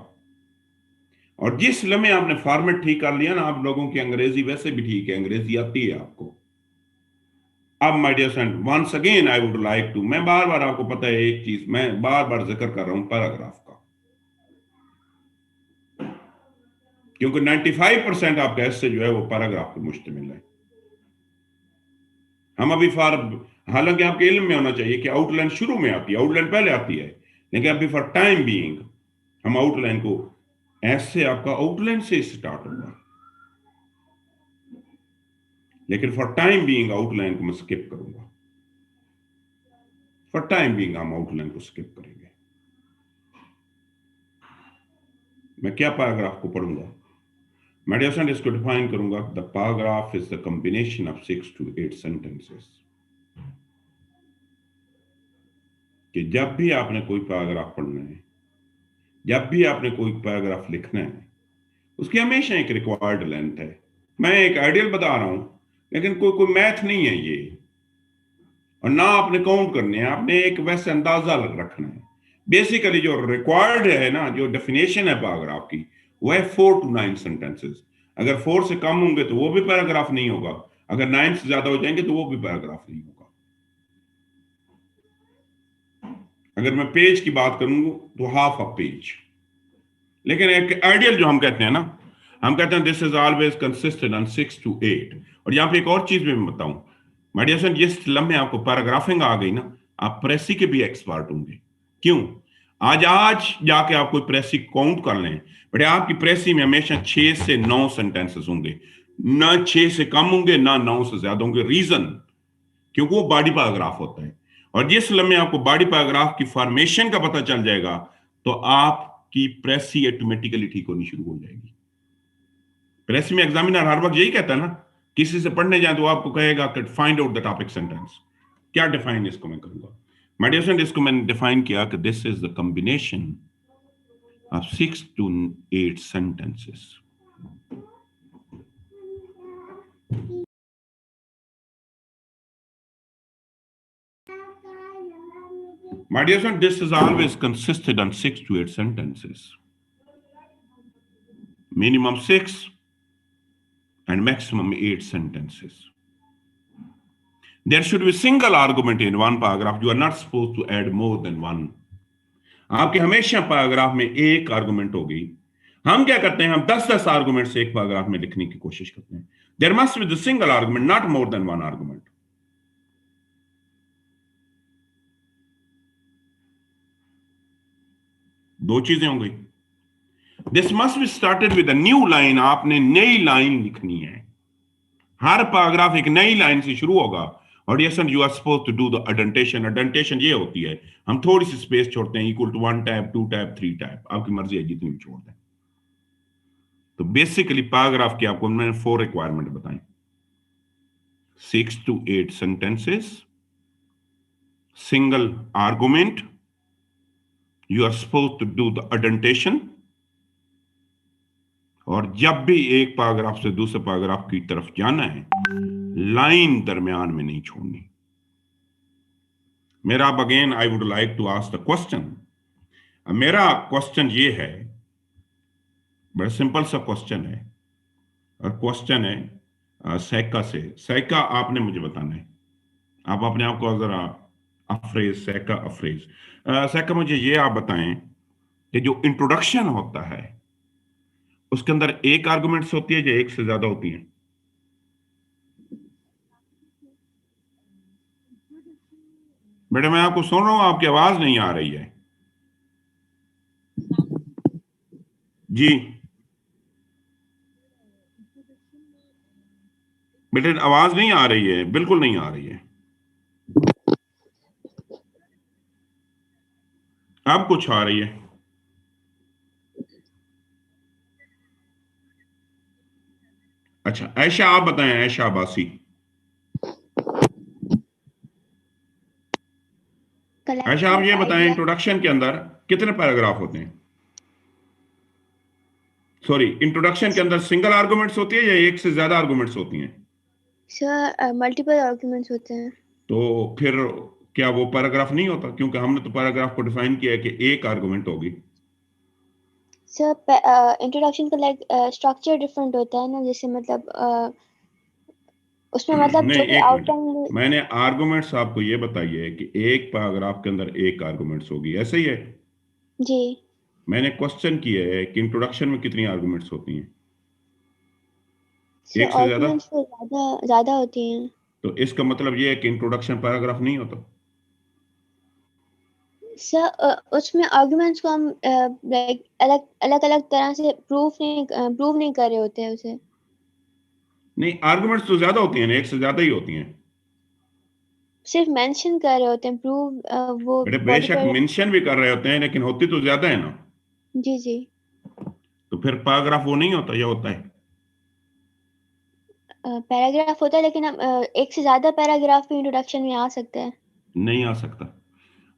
S1: और जिस लम्हे आपने फॉर्मेट ठीक कर लिया ना, आप लोगों की अंग्रेजी वैसे भी ठीक है, अंग्रेजी आती है आपको। अब my dear friend, once again I would like to, मैं बार बार, आपको पता है एक चीज मैं बार बार जिक्र कर रहा हूं पैराग्राफ का। क्योंकि 95% आपका ऐसे जो है वो पैराग्राफ पे मुश्तमिल है। हम अभी हालांकि आपके इल्म में होना चाहिए कि आउटलाइन शुरू में आती है, आउटलाइन पहले आती है, लेकिन अभी फॉर टाइम बीइंग हम आउटलाइन को ऐसे आपका आउटलाइन से स्टार्ट होगा, लेकिन फॉर टाइम बीइंग आउटलाइन को मैं स्किप करूंगा। फॉर टाइम बीइंग हम आउटलाइन को स्किप करेंगे। मैं क्या पैराग्राफ को पढ़ूंगा? मैं डियर इसको डिफाइन करूंगा, the paragraph is the combination of 6 to 8 sentences. कि जब भी आपने कोई पैराग्राफ पढ़ना है, जब भी आपने कोई पैराग्राफ लिखना है, उसकी हमेशा एक रिक्वायर्ड लेंथ है। मैं एक आइडियल बता रहा हूं, लेकिन कोई मैथ नहीं है ये, और ना आपने काउंट करने हैं, आपने एक वैसे अंदाजा रखना है। बेसिकली जो रिक्वायर्ड है ना, जो डेफिनेशन है पैराग्राफ की, वो है 4 to 9 सेंटेंसेस। अगर 4 से कम होंगे तो वो भी पैराग्राफ नहीं होगा, अगर 9 से ज्यादा हो जाएंगे तो वो भी पैराग्राफ नहीं होगा। अगर मैं पेज की बात करूंगा तो हाफ अ पेज। लेकिन एक आइडियल जो हम कहते हैं ना, हम कहते हैं this is always consisted on 6 to 8। और यहां पे एक और चीज भी मैं बताऊं, माय डियर फ्रेंड, जिस लम्हे आपको पैराग्राफिंग आ गई ना, आप प्रेसी के भी एक्सपर्ट होंगे। क्यों? आज जाके आप कोई प्रेसी काउंट कर लें, बट आपकी प्रेसी में हमेशा 6 से 9 सेंटेंसेस होंगे, ना 6 से कम होंगे ना 9 से ज्यादा होंगे। रीजन, क्योंकि वो बॉडी पैराग्राफ होता है। और जिस लम्हे आपको बॉडी पैराग्राफ की फॉर्मेशन का पता चल जाएगा, तो आपकी प्रेसी ऑटोमेटिकली ठीक होनी शुरू हो जाएगी। प्रेसी में एग्जामिनर हर वक्त यही कहता है ना, किसी से पढ़ने जाए तो आपको कहेगा कि find out the topic sentence. क्या डिफाइन इसको मैं करूंगा? माय डियर फ्रेंड, इसको मैंने डिफाइन किया कि this is the combination of 6 to 8 sentences। My dear friend, this is always consisted on 6 to 8 sentences. Minimum 6 and maximum 8 sentences. There should be a single argument in one paragraph. You are not supposed to add more than one. आपके हमेशा paragraph में एक argument होगी। हम क्या करते हैं, हम 10-10 आर्गुमेंट से एक पैराग्राफ में लिखने की कोशिश करते हैं। There must be the single argument, not more than one argument. दो चीजें हो गई। This must be started with a new line. आपने नई लाइन लिखनी है। हर पैराग्राफ एक नई लाइन से शुरू होगा। और yes, you are suppose to do the indentation. Indentation ये होती है, हम थोड़ी सी स्पेस छोड़ते हैं, equal to 1 tab, 2 tab, 3 tab, आपकी मर्जी है जितनी भी छोड़ दें। तो बेसिकली पैराग्राफ की आपको मैंने 4 रिक्वायरमेंट बताई, 6 to 8 sentences, single argument, you are supposed to do the indentation, और जब भी एक पैराग्राफ से दूसरे पैराग्राफ की तरफ जाना है, लाइन दरमियान में नहीं छोड़नी। मेरा अब again I would like to ask the question. मेरा क्वेश्चन ये है, बड़ा सिंपल सा क्वेश्चन है, और क्वेश्चन है सैका से। सैका आपने मुझे बताना है, आप अपने आप को जरा अफ्रेज, सैका अफ्रेज। सैका मुझे ये आप बताएं कि जो इंट्रोडक्शन होता है उसके अंदर एक आर्गुमेंट्स होती है या एक से ज्यादा होती है? बेटा मैं आपको सुन रहा हूं, आपकी आवाज नहीं आ रही है जी। बेटे आवाज नहीं आ रही है, बिल्कुल नहीं आ रही है। अब कुछ आ रही है। अच्छा ऐशा आप बताएं, ऐशा अब्बासी। ऐशा आप ये बताएं, इंट्रोडक्शन के अंदर कितने पैराग्राफ होते हैं? सॉरी, इंट्रोडक्शन के अंदर सिंगल आर्गुमेंट्स होती है या एक से ज्यादा आर्गुमेंट्स होती हैं?
S4: सर मल्टीपल आर्गुमेंट्स होते हैं।
S1: तो फिर क्या वो पैराग्राफ नहीं होता? क्योंकि हमने तो पैराग्राफ को डिफाइन किया है कि एक आर्गुमेंट होगी।
S4: सर इंट्रोडक्शन का लाइक स्ट्रक्चर डिफरेंट होता है ना, जैसे मतलब उसमें मतलब
S1: नहीं,
S4: जो भी
S1: एक
S4: आउटलाइन
S1: मिनट, मैंने आर्गुमेंट्स आपको ये बताइए कि एक पैराग्राफ के अंदर एक आर्गुमेंट्स होगी, ऐसे ही है?
S4: जी।
S1: मैंने क्वेश्चन किया है कि इंट्रोडक्शन में कितनी आर्गुमेंट्स होती हैं?
S4: सर
S1: एक से ज्यादा?
S4: आर्गुमेंट्स तो ज्यादा ज्यादा होती हैं।
S1: तो इसका मतलब ये है कि इंट्रोडक्शन पैराग्राफ नहीं होता।
S4: सर उसमें आर्गुमेंट्स को हम लाइक अलग अलग अलग तरह से प्रूव नहीं कर रहे होते हैं उसे।
S1: नहीं, आर्गुमेंट्स तो ज्यादा होती हैं ना, एक से ज्यादा ही होती हैं।
S4: सिर्फ मेंशन कर रहे होते हैं, प्रूव वो
S1: बेटे
S4: बॉडी
S1: बेशक
S4: पर।
S1: मेंशन भी कर रहे होते हैं, लेकिन होती तो ज्यादा है ना।
S4: जी जी।
S1: तो फिर पैराग्राफ वो नहीं होता, या होता है?
S4: पैराग्राफ होता है, लेकिन हम एक से ज्यादा पैराग्राफ भी इंट्रोडक्शन में आ सकते हैं।
S1: नहीं आ सकता।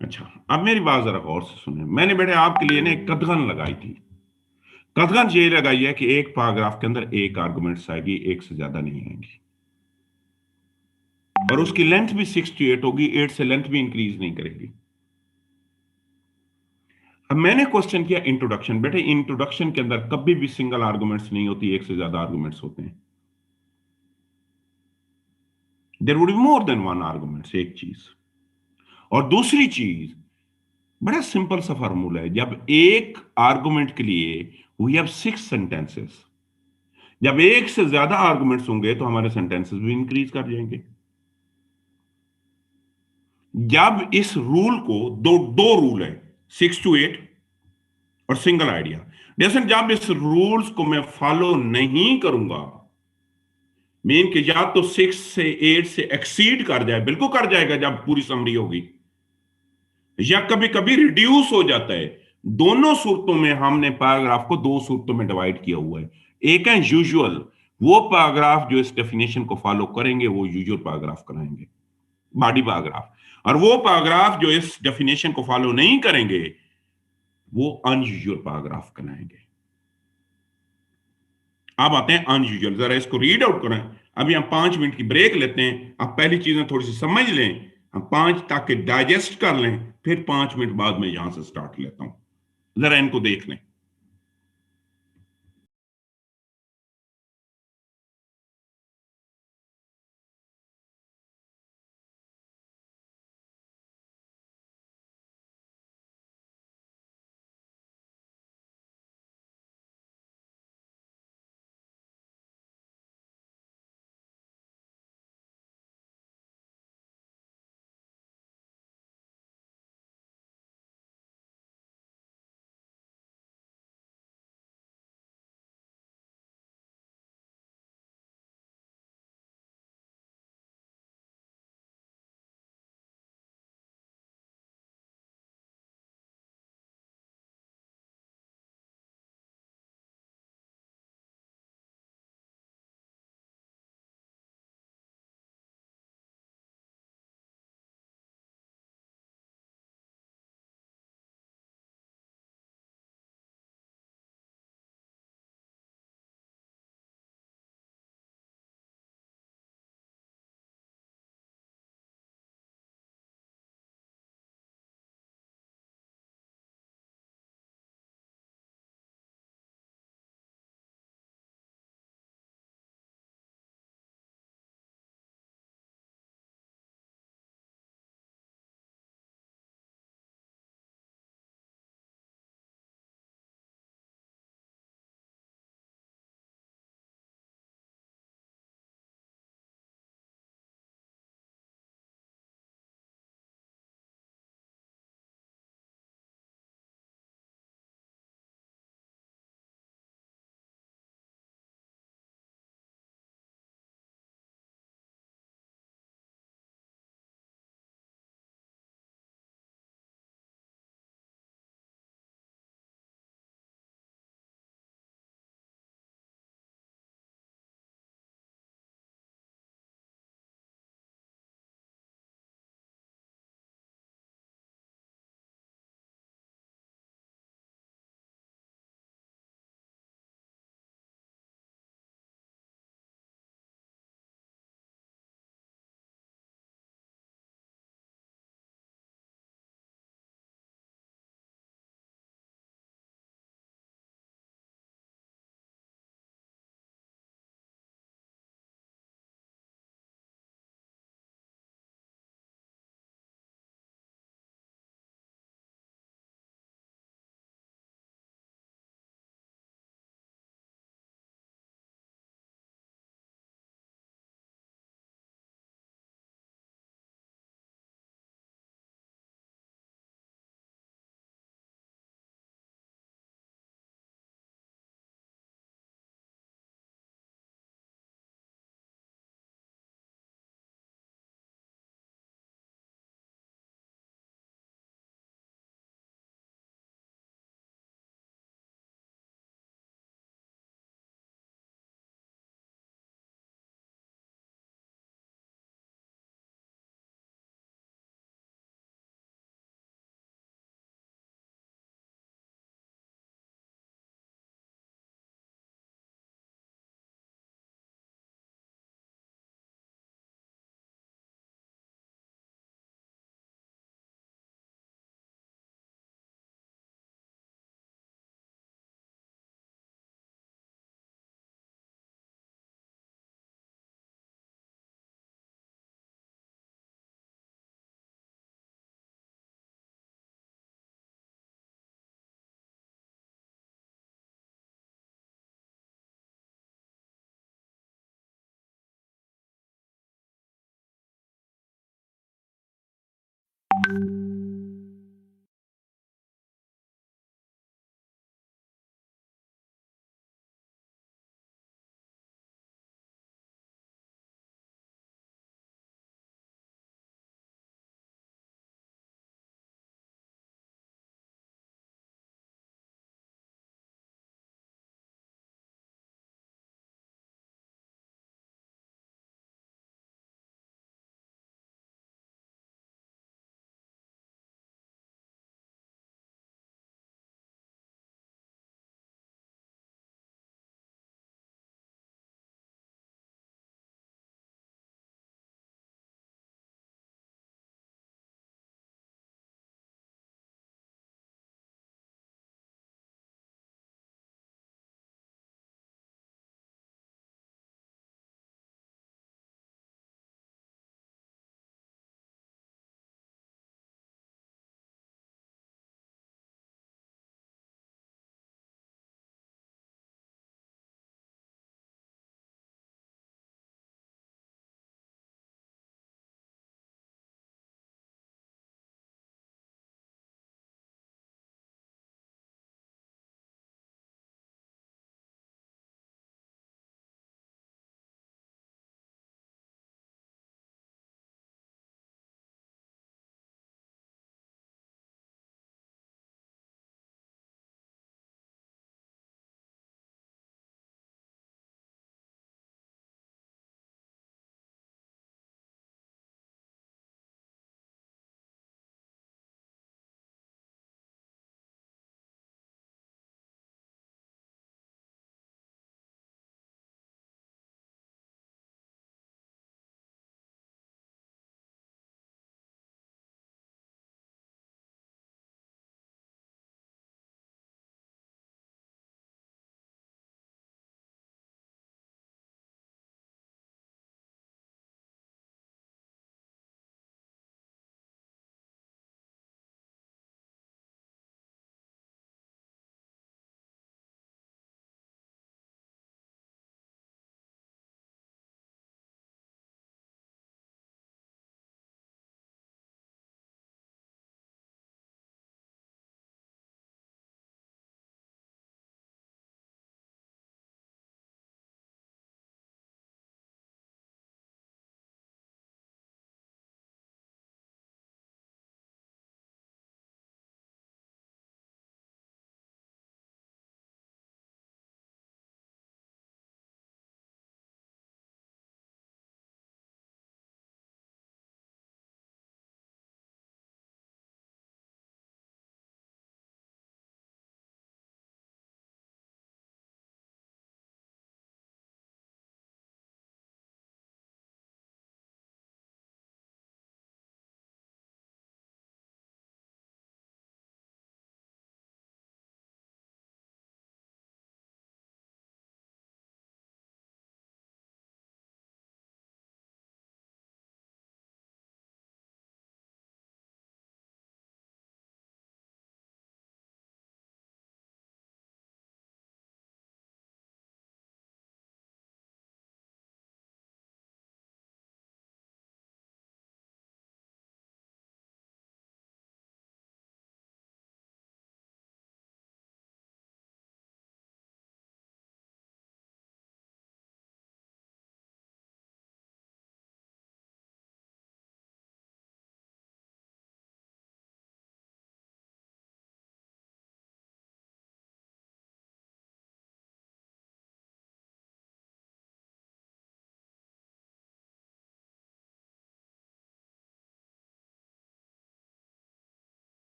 S1: अच्छा, अब मेरी बात जरा गौर से सुने। मैंने बेटे आपके लिए ना एक कथगन लगाई थी। कथगन ये लगाई है कि एक पैराग्राफ के अंदर एक आर्गुमेंट्स आएगी, एक से ज्यादा नहीं आएंगी, और उसकी लेंथ भी 6 to 8 होगी, 8 से लेंथ भी इंक्रीज नहीं करेगी। अब मैंने क्वेश्चन किया इंट्रोडक्शन। बेटे इंट्रोडक्शन के अंदर कभी भी सिंगल आर्गुमेंट्स नहीं होती, एक से ज्यादा आर्गुमेंट्स होते हैं। There would be more than one arguments, एक चीज। और दूसरी चीज, बड़ा सिंपल सा फार्मूला है। जब एक आर्गुमेंट के लिए वी हैव 6 सेंटेंसेस, जब एक से ज्यादा आर्गुमेंट्स होंगे तो हमारे सेंटेंसेस भी इंक्रीज कर जाएंगे। जब इस रूल को, दो दो रूल है, 6 to 8 और सिंगल आइडिया। जैसे जब इस रूल्स को मैं फॉलो नहीं करूंगा, मीन कि या तो 6 से 8 से एक्सीड कर जाए, बिल्कुल कर जाएगा जब पूरी समरी होगी, या कभी कभी रिड्यूस हो जाता है। दोनों सूरतों में हमने पैराग्राफ को दो सूरतों में डिवाइड किया हुआ है। एक है यूजुअल, वो पैराग्राफ जो इस डेफिनेशन को फॉलो करेंगे वो यूजुअल पैराग्राफ कराएंगे, बॉडी पैराग्राफ। और वो पैराग्राफ जो इस डेफिनेशन को फॉलो नहीं करेंगे वो अनयूजुअल पैराग्राफ कराएंगे। अब आते हैं अनयूजुअल, जरा इसको रीड आउट करें। अभी हम 5 मिनट की ब्रेक लेते हैं। आप पहली चीजें थोड़ी सी समझ लें, हम पांच ताकि डाइजेस्ट कर लें, फिर 5 मिनट बाद में यहां से स्टार्ट लेता हूं। जरा इनको देख लें।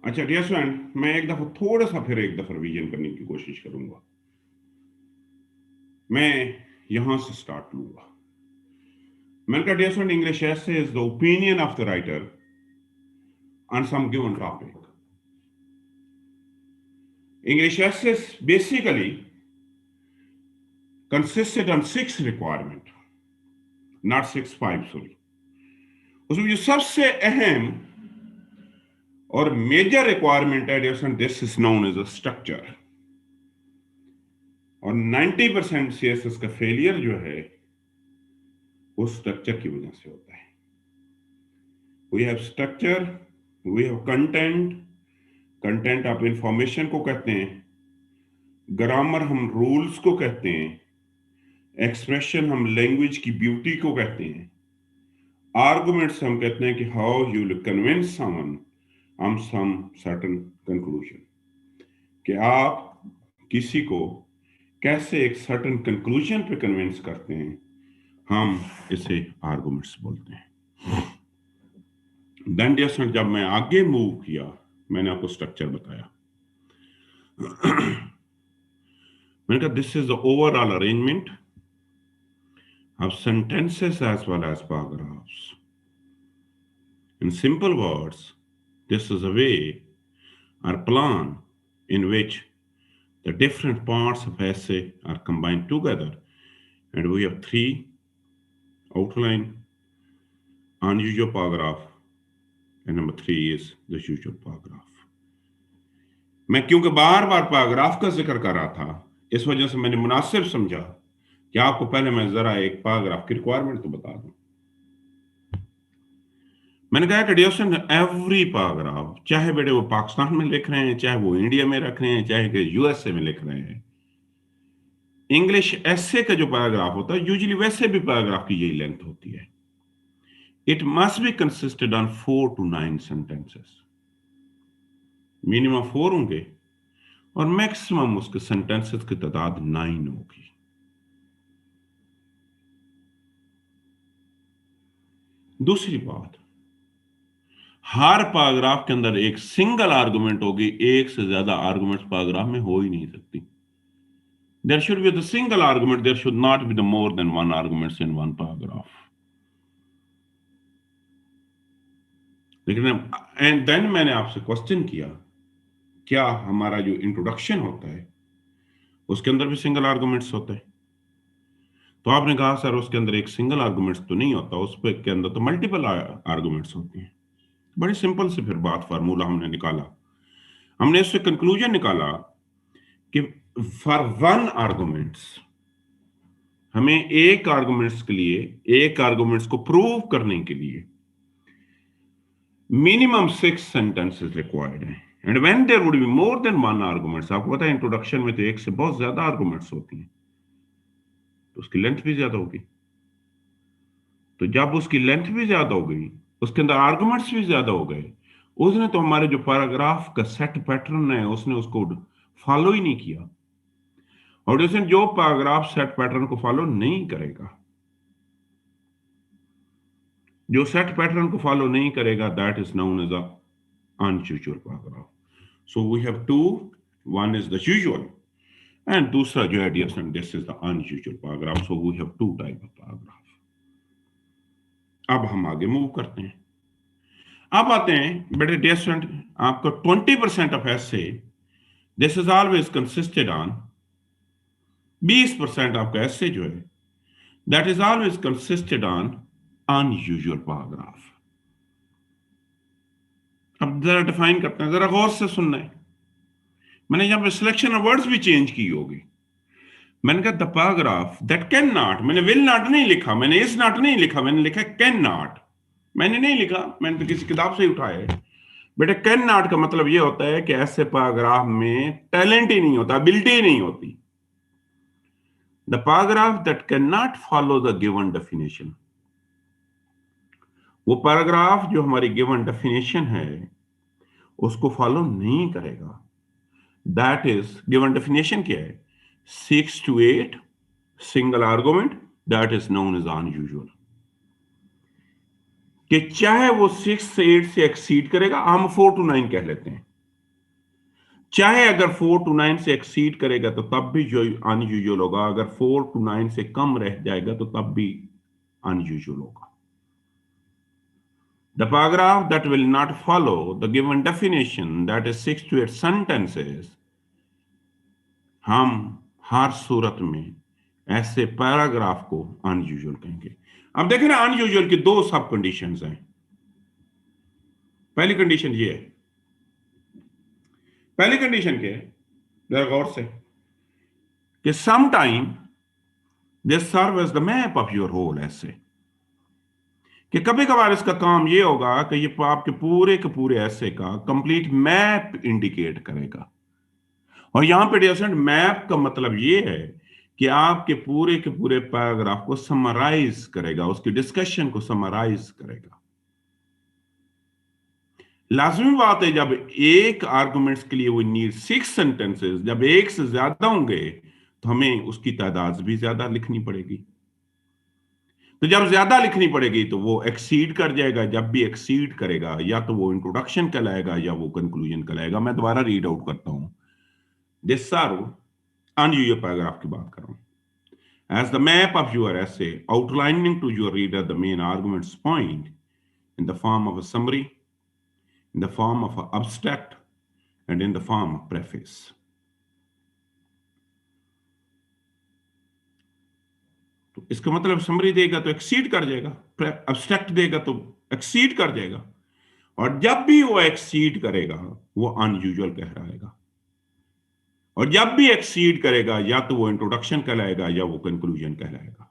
S1: अच्छा डियर स्टूडेंट, मैं एक दफा थोड़ा सा फिर एक दफा रिवीजन करने की कोशिश करूंगा। मैं यहां से स्टार्ट लूंगा। मैंने कहा dear student, English essay is the opinion of the writer on some given topic. English essays basically consisted on 6 requirement, not 6, 5, sorry। उसमें जो सबसे अहम और मेजर रिक्वायरमेंट है this is known as a structure. और 90% सीएसएस का failure जो है वो स्ट्रक्चर की वजह से होता है। We have structure, we have content. Content आप इंफॉर्मेशन को कहते हैं, ग्रामर हम रूल्स को कहते हैं, एक्सप्रेशन हम लैंग्वेज की ब्यूटी को कहते हैं, आर्गुमेंट्स हम कहते हैं कि how you will convince someone on some certain conclusion, कि आप किसी को कैसे एक सर्टेन कंक्लूजन पे कन्विंस करते हैं, हम इसे आर्गुमेंट्स बोलते हैं। देन डियर, जब मैं आगे मूव किया मैंने आपको स्ट्रक्चर बताया। मैंने कहा this is the overall arrangement of sentences as well as paragraphs. In simple words, this is a way or plan in which the different parts of essay are combined together, and we have 3: outline, unusual paragraph, and number 3 is the usual paragraph. मैं क्योंकि बार बार paragraph का जिक्र कर रहा था, इस वजह से मैंने मुनासिब समझा कि आपको पहले मैं जरा एक पैराग्राफ की रिक्वायरमेंट तो बता दूं। मैंने कहा कि डियर एवरी पैराग्राफ, चाहे बेटे वो पाकिस्तान में लिख रहे हैं, चाहे वो इंडिया में रख रहे हैं, चाहे कि यूएसए में लिख रहे हैं, इंग्लिश एसे का जो पैराग्राफ होता है यूजुअली वैसे भी पैराग्राफ की यही लेंथ होती है। It must be consisted on 4 to 9 sentences. Minimum 4 होंगे और मैक्सिमम उसके सेंटेंसेस की तादाद 9 होगी। दूसरी बात, हर पैराग्राफ के अंदर एक सिंगल आर्गुमेंट होगी, एक से ज्यादा आर्गुमेंट्स पैराग्राफ में हो ही नहीं सकती। There should be the single argument, there should not be the more than 1 arguments in 1 paragraph. लेकिन एंड देन मैंने आपसे क्वेश्चन किया, क्या हमारा जो इंट्रोडक्शन होता है उसके अंदर भी सिंगल आर्गुमेंट्स होते हैं? तो आपने कहा सर उसके अंदर एक सिंगल आर्गुमेंट्स तो नहीं होता, उस पे के अंदर तो मल्टीपल आर्गुमेंट्स होते हैं। बड़ी सिंपल से फिर बात, फार्मूला हमने निकाला। हमने इससे कंक्लूजन निकाला कि फॉर 1 आर्गुमेंट्स, हमें एक आर्गुमेंट्स के लिए, एक आर्गुमेंट्स को प्रूव करने के लिए मिनिमम 6 सेंटेंसेस रिक्वायर्ड हैं। And when there would be more than 1 arguments, आपको पता है इंट्रोडक्शन में तो एक से बहुत ज्यादा आर्गुमेंट्स होती हैं, तो उसकी लेंथ भी ज्यादा होगी। तो जब उसकी लेंथ भी ज्यादा हो गई, उसके अंदर आर्गुमेंट्स भी ज्यादा हो गए, उसने तो हमारे जो पैराग्राफ का सेट पैटर्न है उसने उसको फॉलो ही नहीं किया। और जैसे जो पैराग्राफ सेट पैटर्न को फॉलो नहीं करेगा, जो सेट पैटर्न को फॉलो नहीं करेगा, that is known as unusual paragraph. So we have 2, 1 is the usual and दूसरा जो है dear student, this is the unusual paragraph. So we have 2 type of paragraph. अब हम आगे मूव करते हैं। अब आते हैं बेटे डियर स्टूडेंट, आपको 20% of essay this is always consisted on, 20% आपका एसे जो है that is always consisted on unusual paragraph. अब जरा डिफाइन करते हैं, जरा गौर से सुनना है। मैंने यहां पे सिलेक्शन ऑफ वर्ड्स भी चेंज की होगी। मैंने कहा the paragraph that can not, मैंने विल नॉट नहीं लिखा, मैंने इज नॉट नहीं लिखा, मैंने लिखा कैन नॉट। मैंने नहीं लिखा, मैंने तो किसी किताब से ही उठाया है। बेटा कैन नॉट का मतलब यह होता है कि ऐसे पैराग्राफ में टैलेंट ही नहीं होता, एबिलिटी ही नहीं होती। The paragraph that can not follow the given definition, वो पैराग्राफ जो हमारी गिवन डेफिनेशन है उसको फॉलो नहीं करेगा। दैट इज, गिवन डेफिनेशन क्या है? 6 to 8 single argument, that is known as unusual. कि चाहे वो 6 से 8 से एक्सीड करेगा, हम 4 to 9 कह लेते हैं, चाहे अगर 4 to 9 से एक्सीड करेगा तो तब भी जो अनयूजुअल होगा, अगर 4 to 9 से कम रह जाएगा तो तब भी अनयूजुअल होगा। The paragraph that will not follow the given definition, that is 6 to 8 sentences, हम हर सूरत में ऐसे पैराग्राफ को अनयूजुअल कहेंगे। अब देखें ना, अनयूजुअल की दो सब कंडीशंस हैं। पहली कंडीशन ये है, पहली कंडीशन क्या है, जरा गौर से, कि some time they serve as the map of your whole essay, कि कभी कभार इसका काम ये होगा कि ये आपके पूरे के पूरे ऐसे का कंप्लीट मैप इंडिकेट करेगा। और यहां पे डियर मैप का मतलब ये है कि आपके पूरे के पूरे पैराग्राफ को समराइज करेगा, उसकी डिस्कशन को समराइज करेगा। लाजमी बात है, जब एक आर्गुमेंट्स के लिए वो नीड 6 सेंटेंसेस, जब एक से ज्यादा होंगे तो हमें उसकी तादाद भी ज्यादा लिखनी पड़ेगी। तो जब ज्यादा लिखनी पड़ेगी तो वो एक्सीड कर जाएगा। जब भी एक्सीड करेगा या तो वो इंट्रोडक्शन कहलाएगा या वो कंक्लूजन कहलाएगा। मैं दोबारा रीड आउट करता हूं। दिस सारो अनयूजुअल पैराग्राफ की बात कर रहा हूं। As the map of your essay, outlining to your reader the main argument's point in the form of a summary, in the form of an abstract, and in the form of preface. तो इसका मतलब summary देगा तो exceed कर जाएगा, abstract देगा तो exceed कर जाएगा, और जब भी वो एक्सीड करेगा वो अनयूजुअल कहलाएगा, और जब भी एक्सीड करेगा या तो वो इंट्रोडक्शन कहलाएगा या वो कंक्लूजन कहलाएगा।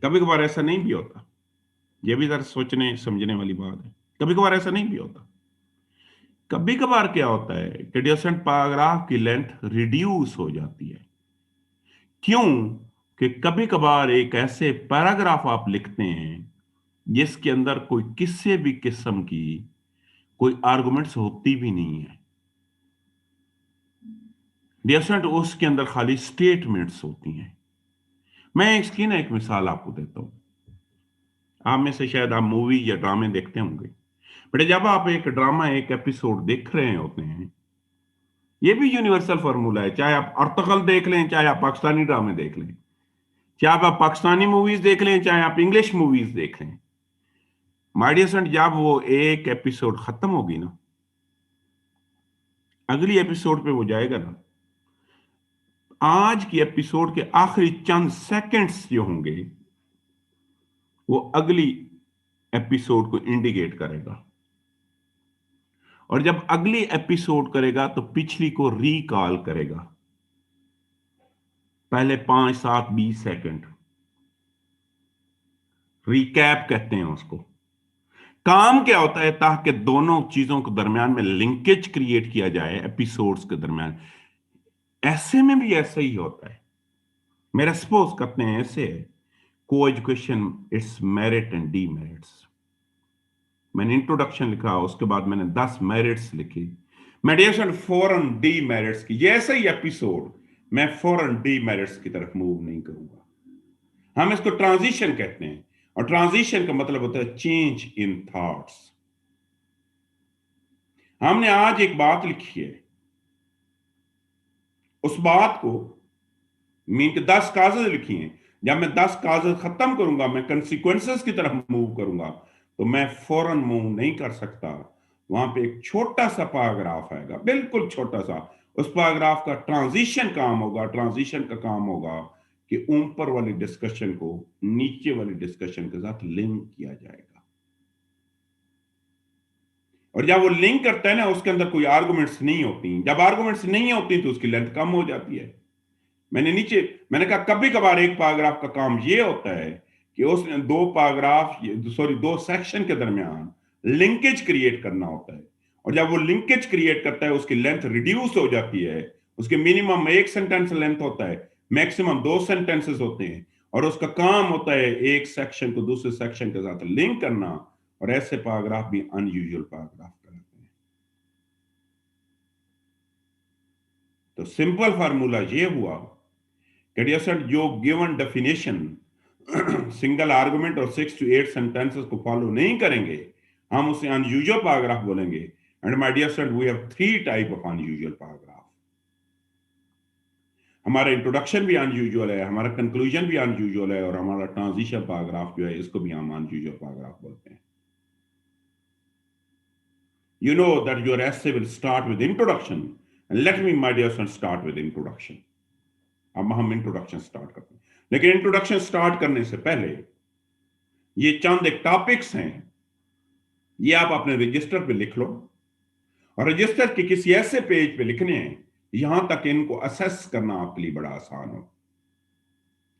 S1: कभी कभार ऐसा नहीं भी होता, ये भी जरा सोचने समझने वाली बात है। कभी कभार ऐसा नहीं भी होता। कभी कभार क्या होता है कि डिसेंट पैराग्राफ की लेंथ रिड्यूस हो जाती है। क्यों? कि कभी कभार एक ऐसे पैराग्राफ आप लिखते हैं जिसके अंदर कोई किसी भी किस्म की कोई आर्गुमेंट्स होती भी नहीं है। डिसेंट उसके अंदर खाली स्टेटमेंट्स होती हैं। मैं इसकी ना एक मिसाल आपको देता हूं। आप में से शायद आप मूवी या ड्रामे देखते होंगे, बट जब आप एक ड्रामा एक एपिसोड देख रहे होते हैं, ये भी यूनिवर्सल फॉर्मूला है, चाहे आप अर्तगल देख लें, चाहे आप पाकिस्तानी ड्रामे देख लें, चाहे आप पाकिस्तानी मूवीज देख लें, चाहे आप इंग्लिश मूवीज देख लें। माय डियर फ्रेंड, जब वो एक एपिसोड खत्म होगी ना, अगली एपिसोड पे वो जाएगा ना, आज की एपिसोड के आखिरी चंद सेकंड्स जो होंगे वो अगली एपिसोड को इंडिकेट करेगा, और जब अगली एपिसोड करेगा तो पिछली को रिकॉल करेगा। पहले 5, 7, 20 सेकंड रिकैप कहते हैं उसको। काम क्या होता है? ताकि दोनों चीजों के दरमियान में लिंकेज क्रिएट किया जाए एपिसोड्स के दरमियान। ऐसे में भी ऐसा ही होता है। मेरा सपोज करते हैं ऐसे है, को education it's merit and demerits. मैंने इंट्रोडक्शन लिखा, उसके बाद मैंने 10 मेरिट्स लिखी। मेडिएशन फॉरन डीमेरिट्स की, जैसे ही एपिसोड मैं फॉरन डीमेरिट्स की तरफ मूव नहीं करूंगा। हम इसको ट्रांजिशन कहते हैं, और ट्रांजिशन का मतलब होता है चेंज इन थॉट्स। हमने आज एक बात लिखी है, उस बात को मीन के 10 कागज लिखी हैं। जब मैं 10 कागज खत्म करूंगा, मैं कंसिक्वेंसेस की तरफ मूव करूंगा, तो मैं फौरन मूव नहीं कर सकता। वहां पे एक छोटा सा पैराग्राफ आएगा, बिल्कुल छोटा सा। उस पैराग्राफ का ट्रांजिशन काम होगा। ट्रांजिशन का काम होगा कि ऊपर वाली डिस्कशन को नीचे वाली डिस्कशन के साथ लिंक किया जाएगा, और जब वो लिंक करता है ना, उसके अंदर कोई आर्गुमेंट्स नहीं होती। जब आर्गुमेंट्स नहीं होती तो उसकी लेंथ कम हो जाती है। मैंने कहा कभी कभार एक पैराग्राफ का काम ये होता है कि उसने दो सेक्शन के दरमियान लिंकेज क्रिएट करना होता है, और जब वो लिंकेज क्रिएट करता है उसकी लेंथ रिड्यूस हो जाती है। उसके मिनिमम 1 सेंटेंस लेंथ होता है, मैक्सिमम 2 सेंटेंसेस होते हैं, और उसका काम होता है एक सेक्शन को दूसरे सेक्शन के साथ लिंक करना, और ऐसे पैराग्राफ भी अनयूजुअल पैराग्राफ कहलाते हैं। तो सिंपल फार्मूला ये हुआ कि जो गिवन डेफिनेशन सिंगल आर्गुमेंट और 6 to 8 सेंटेंसेस को फॉलो नहीं करेंगे, हम उसे अनयूजुअल पैराग्राफ बोलेंगे। And my dear friend, we have 3 type of unusual paragraph. हमारा इंट्रोडक्शन भी अनयूजुअल है, हमारा कंक्लूजन भी अनयूजुअल है, और हमारा ट्रांजिशन पैराग्राफ जो है इसको भी हम अनयूजुअल पैराग्राफ बोलते हैं. You know that your essay will start with introduction, and let me, my dear friends, start with introduction. अब हम इंट्रोडक्शन स्टार्ट करते हैं, लेकिन इंट्रोडक्शन स्टार्ट करने से पहले ये चंद एक टॉपिक्स हैं, ये आप अपने रजिस्टर पे लिख लो, और रजिस्टर के किसी ऐसे पेज पे लिखने हैं यहां तक इनको असेस करना आपके लिए बड़ा आसान हो.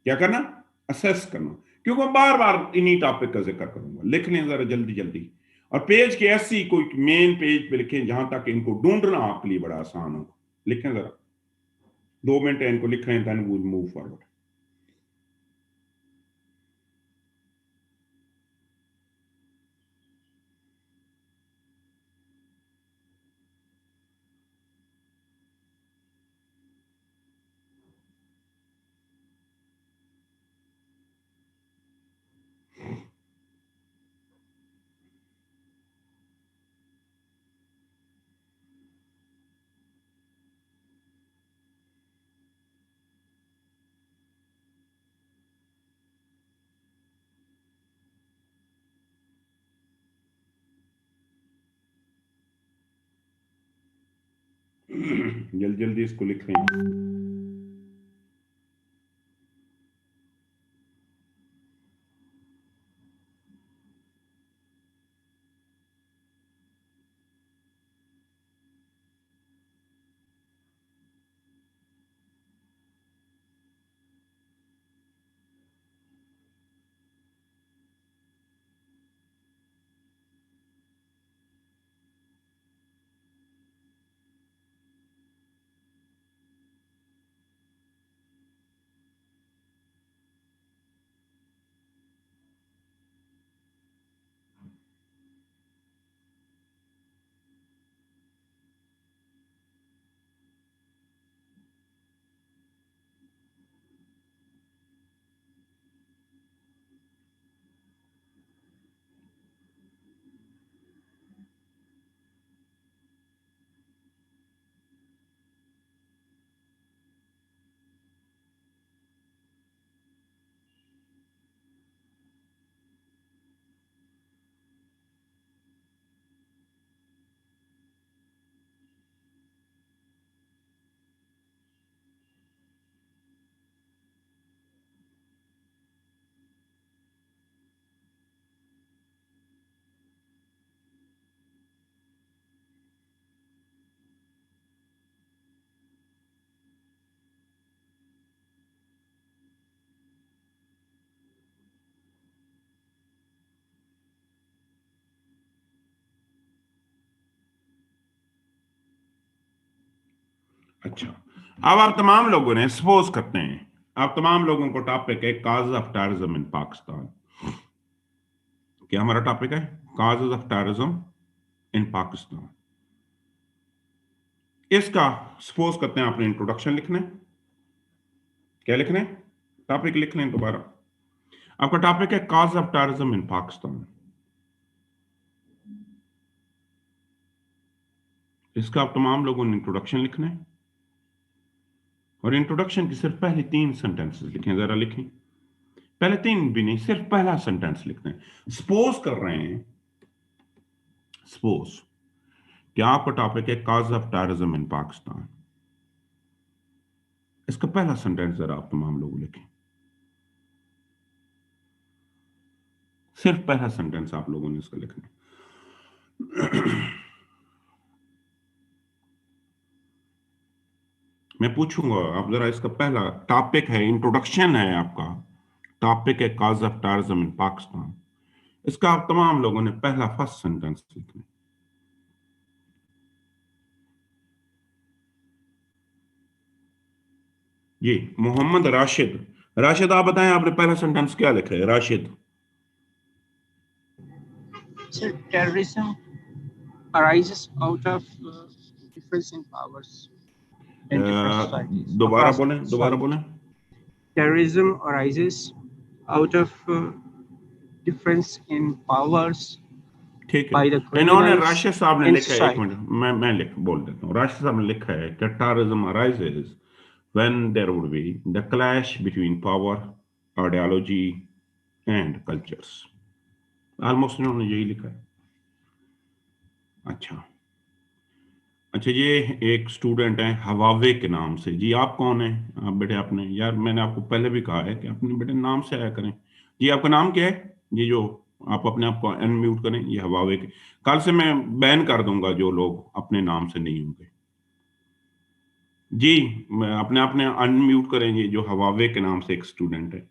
S1: क्या करना? असेस करना, क्योंकि मैं बार बार इन्हीं टॉपिक का जिक्र करूंगा. लिख लें जरा जल्दी जल्दी, और पेज के ऐसी कोई मेन पेज पे लिखें जहां तक इनको ढूंढना आपके लिए बड़ा आसान हो. लिखें जरा, 2 मिनट इनको लिख रहे हैं, then we will move forward. जल्दी जल्दी इसको लिख रहे हैं. अच्छा, अब आप तमाम लोगों ने, सपोज करते हैं आप तमाम लोगों को टॉपिक है causes of terrorism in Pakistan. क्या हमारा टॉपिक है? Causes of terrorism in Pakistan. इसका सपोज करते हैं आपने इंट्रोडक्शन लिखना है. क्या लिखना है? टॉपिक लिख लें दोबारा. आपका टॉपिक है causes of terrorism in Pakistan. इसका आप तमाम लोगों ने इंट्रोडक्शन लिखना है, और इंट्रोडक्शन की सिर्फ पहली 3 सेंटेंसेस लिखें. जरा लिखें, पहले 3 भी नहीं, सिर्फ पहला सेंटेंस लिखते हैं. सपोज कर रहे हैं, सपोज क्या आपका टॉपिक है cause of terrorism in Pakistan. इसका पहला सेंटेंस जरा आप तमाम लोग लिखें. सिर्फ पहला सेंटेंस आप लोगों ने इसका लिखना है. मैं पूछूंगा, आप जरा इसका पहला टॉपिक है, इंट्रोडक्शन है आपका, टॉपिक है cause of terrorism in Pakistan. इसका आप तमाम लोगों ने पहला फर्स्ट सेंटेंस लिखना है. जी, मोहम्मद राशिद. राशिद, आप बताएं आपने पहला सेंटेंस क्या लिखा है? Rashid.
S5: Sir, terrorism arises out of difference in powers in different societies.
S1: दोबारा बोलें, दोबारा बोलें.
S5: Terrorism arises out of difference in powers
S1: ठीक
S5: by
S1: है।
S5: the
S1: इन्होंने
S5: criminals
S1: राशिद साहब ने
S5: in
S1: लिखा है, एक
S5: society.
S1: मिनट मैं लिख बोल देता हूँ। राशिद साहब ने लिखा है कि terrorism arises when there would be the clash between power, ideology and cultures. Almost इन्होंने यही लिखा है। अच्छा अच्छा, ये एक स्टूडेंट है हवावे के नाम से। जी आप कौन है? आप बेटे आपने, यार मैंने आपको पहले भी कहा है कि अपने बेटे नाम से आया करें। जी आपका नाम क्या है? ये जो आप अपने आप को अनम्यूट करें, ये हवावे के। कल से मैं बैन कर दूंगा जो लोग अपने नाम से नहीं होंगे। जी मैं अपने आप ने अनम्यूट करेंगे, जो हवावे के नाम से एक स्टूडेंट है।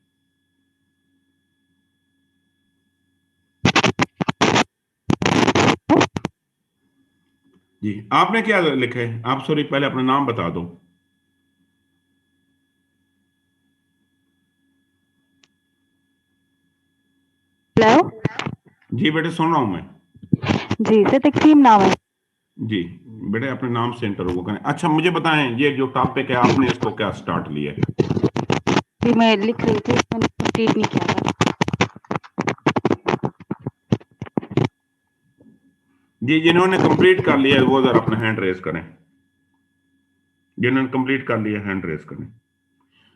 S1: जी आपने क्या लिखा है? आप सॉरी पहले अपना नाम बता दो।
S6: हेलो
S1: जी बेटे सुन रहा हूं मैं।
S6: जी, से तकसीम नाम है।
S1: जी बेटे अपने नाम से इंटरव्यू करें। अच्छा मुझे बताएं, ये जो टॉपिक है आपने इसको क्या स्टार्ट लिया है?
S6: जी मैं लिख रही थी, मैंने कंप्लीट नहीं किया था।
S1: जी जिन्होंने कंप्लीट कर लिया है वो जरा अपना हैंड रेज करें। जिन्होंने कंप्लीट कर लिया हैंड रेज करें।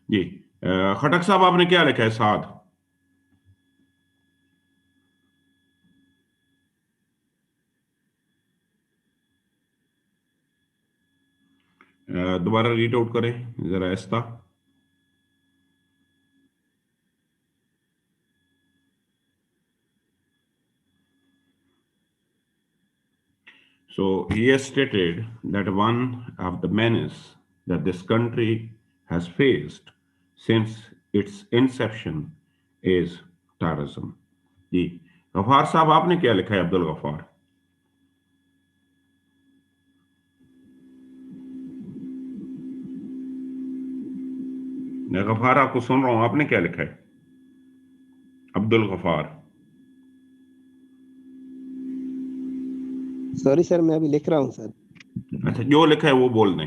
S1: जी खटक साहब आपने क्या लिखा है? साध। दोबारा रीड आउट करें जरा ऐसा। So he has stated that one of the menace that this country has faced since its inception is terrorism. जी गफार साहब आपने क्या लिखा है? अब्दुल गफार। मैं गफार आपको सुन रहा हूं, आपने क्या लिखा है? अब्दुल गफार।
S7: सॉरी सर, मैं अभी लिख रहा हूँ सर।
S1: अच्छा जो लिखा है वो बोल दें।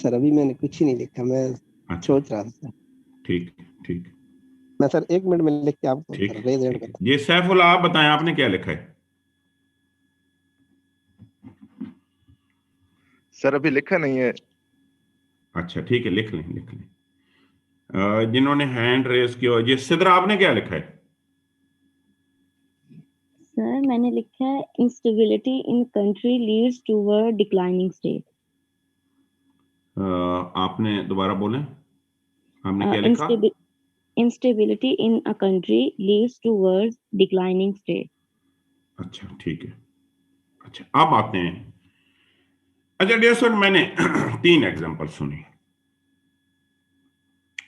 S7: सर अभी मैंने कुछ ही नहीं लिखा, मैं
S1: अच्छा
S7: सोच रहा था सर।
S1: ठीक ठीक
S7: मैं सर 1 मिनट में लिख के आपको
S1: ठीक
S7: सर रेज एंड
S1: ठीक है।
S7: करता
S1: ये सैफुल्लाह आप बताएं आपने क्या लिखा है?
S2: सर अभी लिखा नहीं है।
S1: अच्छा ठीक है, लिख लें लिख लें। जिन्होंने हैंड रेस किया, ये सिद्रा आपने क्या लिखा है?
S3: सर मैंने लिखा है instability in country leads toward declining state.
S1: आपने दोबारा बोलें, आपने क्या लिखा?
S3: instability in a country leads towards declining state.
S1: अच्छा ठीक है। अच्छा अब आते हैं। अच्छा डियर स्टूडेंट, मैंने 3 एग्जांपल सुनी।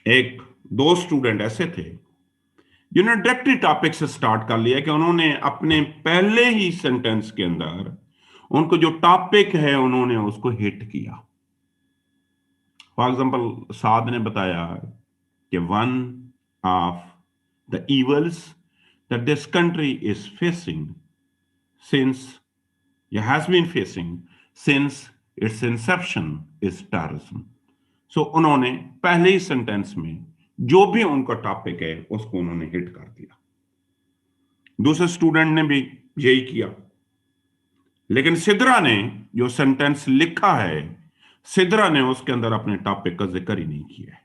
S1: एक 2 स्टूडेंट ऐसे थे जिन्होंने डायरेक्टली टॉपिक से स्टार्ट कर लिया कि उन्होंने अपने पहले ही सेंटेंस के अंदर उनको जो टॉपिक है उन्होंने उसको हिट किया। फॉर एग्जाम्पल साद ने बताया कि one of the evils that this country is facing since it has been facing since its inception is terrorism. So उन्होंने पहले ही सेंटेंस में जो भी उनका टॉपिक है उसको उन्होंने हिट कर दिया। दूसरे स्टूडेंट ने भी यही किया, लेकिन सिद्रा ने जो सेंटेंस लिखा है, सिद्रा ने उसके अंदर अपने टॉपिक का जिक्र ही नहीं किया है।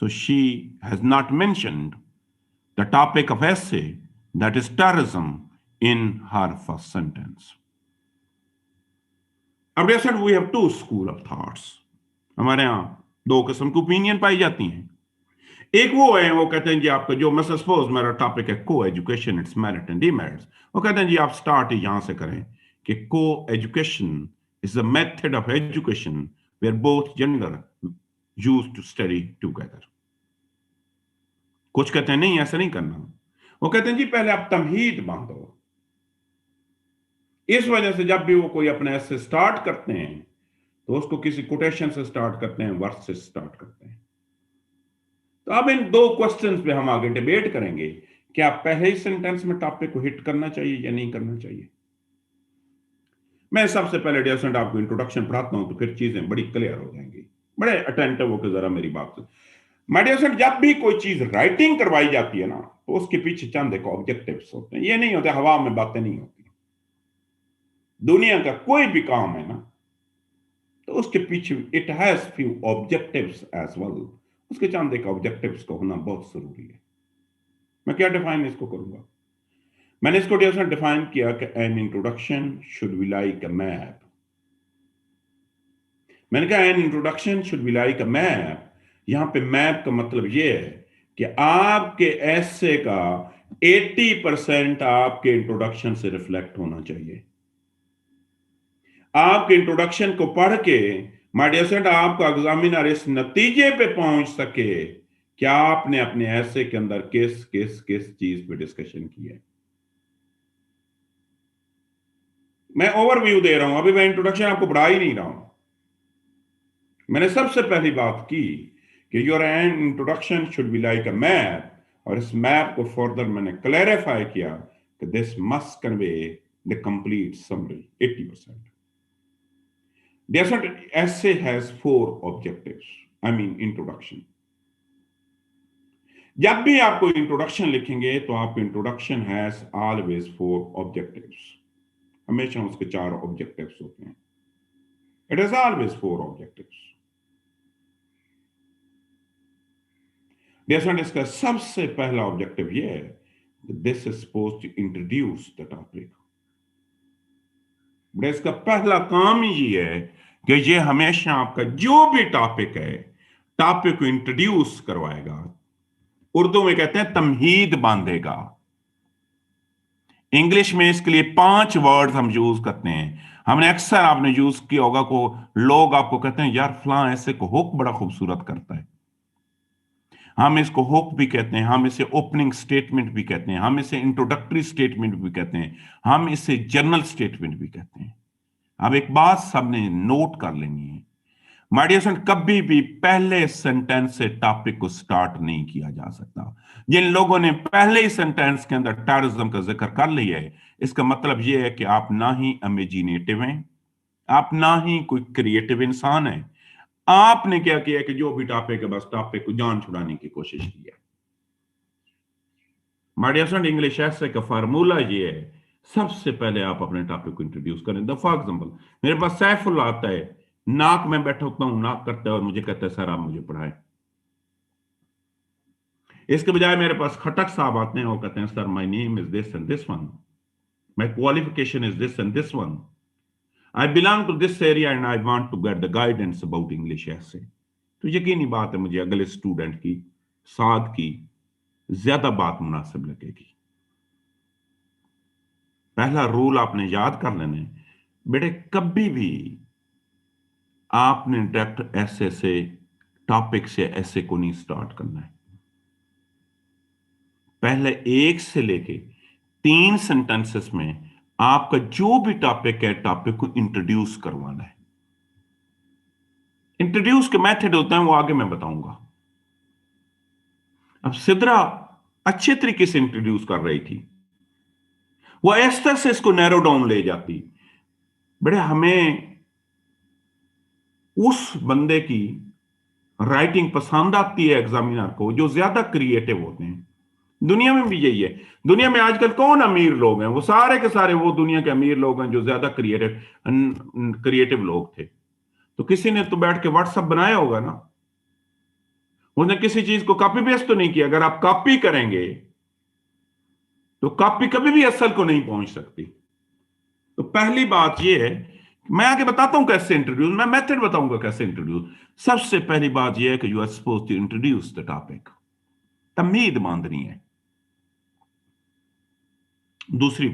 S1: So she has not mentioned the topic of essay, that is terrorism, in her first sentence. अब जैसे we have 2 school of thoughts. हमारे यहाँ 2 किस्म की ओपिनियन पाई जाती हैं। एक वो है, वो कहते हैं जी आपका जो मैं सपोज मेरा टॉपिक है को education, it's merit and demerits, वो कहते हैं जी आप स्टार्ट यहां से करें कि coeducation is the method of education where both gender used to study together. कुछ कहते हैं नहीं ऐसा नहीं करना, वो कहते हैं जी पहले आप तमहीद बांधो। इस वजह से जब भी वो कोई अपने ऐसे स्टार्ट करते हैं तो उसको किसी कोटेशन से स्टार्ट करते हैं, वर्ड से स्टार्ट करते हैं। तो अब इन 2 क्वेश्चंस पे हम आगे डिबेट करेंगे, क्या पहले ही सेंटेंस में टॉपिक को हिट करना चाहिए या नहीं करना चाहिए। मैं सबसे पहले डियर स्टूडेंट आपको इंट्रोडक्शन पढ़ाता हूं, तो फिर चीजें बड़ी क्लियर हो जाएंगी। बड़े अटेंटिव होकर जरा मेरी बात से। माय डियर स्टूडेंट, जब भी कोई चीज राइटिंग करवाई जाती है ना, तो उसके पीछे चंद एक ऑब्जेक्टिव्स होते हैं। ये नहीं होते हवा में बातें नहीं होती। दुनिया का कोई भी काम है ना, तो उसके पीछे it has few objectives as well. उसके चंद एक ऑब्जेक्टिव्स को होना बहुत जरूरी है। मैं क्या डिफाइन इसको करूंगा? मैंने इसको डिफाइन किया कि an introduction should be like a map. मैंने कहा an introduction should be like a map. यहां पे मैप का मतलब ये है कि आपके ऐसे का 80% आपके इंट्रोडक्शन से रिफ्लेक्ट होना चाहिए। आपके इंट्रोडक्शन को पढ़ के माय डियर स्टूडेंट आपका एग्जामिनर इस नतीजे पे पहुंच सके कि आपने अपने ऐसे के अंदर किस किस किस चीज पे डिस्कशन किया है। मैं ओवरव्यू दे रहा हूं, अभी मैं इंट्रोडक्शन आपको बढ़ा ही नहीं रहा हूं। मैंने सबसे पहली बात की कि your an introduction should be like a map, और इस मैप को फर्दर मैंने क्लैरिफाई किया कि this must convey the complete summary 80%। Dear essay has 4 objectives. I mean introduction. जब भी आपको इंट्रोडक्शन लिखेंगे तो आप इंट्रोडक्शन हैज ऑलवेज 4 ऑब्जेक्टिव्स। हमेशा उसके 4 ऑब्जेक्टिव्स होते हैं। It is always 4 objectives. Dear इसका सबसे पहला ऑब्जेक्टिव ये है कि this is supposed to introduce the topic. इसका पहला काम ही ये है कि ये हमेशा आपका जो भी टॉपिक है, टॉपिक को इंट्रोड्यूस करवाएगा। उर्दू में कहते हैं तमहीद बांधेगा। इंग्लिश में इसके लिए 5 वर्ड हम यूज करते हैं। हमने अक्सर आपने यूज किया होगा को लोग आपको कहते हैं यार फलां ऐसे को हुक बड़ा खूबसूरत करता है। हम इसको हुक भी कहते हैं, हम इसे ओपनिंग स्टेटमेंट भी कहते हैं, हम इसे इंट्रोडक्टरी स्टेटमेंट भी कहते हैं, हम इसे जनरल स्टेटमेंट भी कहते हैं। अब एक बात सबने नोट कर लेनी है, माय डियर फ्रेंड, कभी भी पहले सेंटेंस से टॉपिक को स्टार्ट नहीं किया जा सकता। जिन लोगों ने पहले ही सेंटेंस के अंदर टेररिज्म का जिक्र कर लिया है, इसका मतलब यह है कि आप ना ही इमेजिनेटिव हैं, आप ना ही कोई क्रिएटिव इंसान है। आपने क्या किया कि जो भी टॉपिक है बस टॉपिक को जान छुड़ाने की कोशिश की है। माय डियर फ्रेंड, इंग्लिश ऐसे का फार्मूला ये है, सबसे पहले आप अपने टॉपिक को इंट्रोड्यूस करें। फॉर एग्जांपल मेरे पास सैफुल आता है, नाक में बैठा होता हूं, नाक करता है और मुझे कहता है सर आप मुझे पढ़ाएं। इसके बजाय मेरे पास खटक साहब आते हैं और कहते हैं sir my name is this and this one, my qualification is this and this one, I belong to this area and I want to get the guidance about English essay. तो यकीनी बात है मुझे अगले स्टूडेंट की साथ की ज्यादा बात मुनासिब लगेगी। पहला रूल आपने याद कर लेना है बेटे, कभी भी आपने डायरेक्ट ऐसे से टॉपिक से ऐसे को नहीं स्टार्ट करना है। पहले 1 से लेके 3 सेंटेंसेस में आपका जो भी टॉपिक है, टॉपिक को इंट्रोड्यूस करवाना है। इंट्रोड्यूस के मेथड होते हैं वो आगे मैं बताऊंगा। अब सिद्रा अच्छे तरीके से इंट्रोड्यूस कर रही थी, वो इस तरह से इसको नैरो डाउन ले जाती। बड़े हमें उस बंदे की राइटिंग पसंद आती है एग्जामिनर को जो ज्यादा क्रिएटिव होते हैं। दुनिया में भी यही है। दुनिया में आजकल कौन अमीर लोग हैं? वो सारे के सारे वो दुनिया के अमीर लोग हैं जो ज्यादा क्रिएटिव लोग थे। तो किसी ने तो बैठ के व्हाट्सएप बनाया होगा ना, उसने किसी चीज को कॉपी पेस्ट तो नहीं किया। अगर आप कॉपी करेंगे तो कॉपी कभी भी असल को नहीं पहुंच सकती। तो पहली बात यह है, मैं आगे बताता हूं कैसे इंट्रोड्यूस, मैं मेथड बताऊंगा कैसे इंट्रोड्यूस। सबसे पहली बात यह है कि you are supposed to introduce the topic, तमीद बांधनी है। दूसरी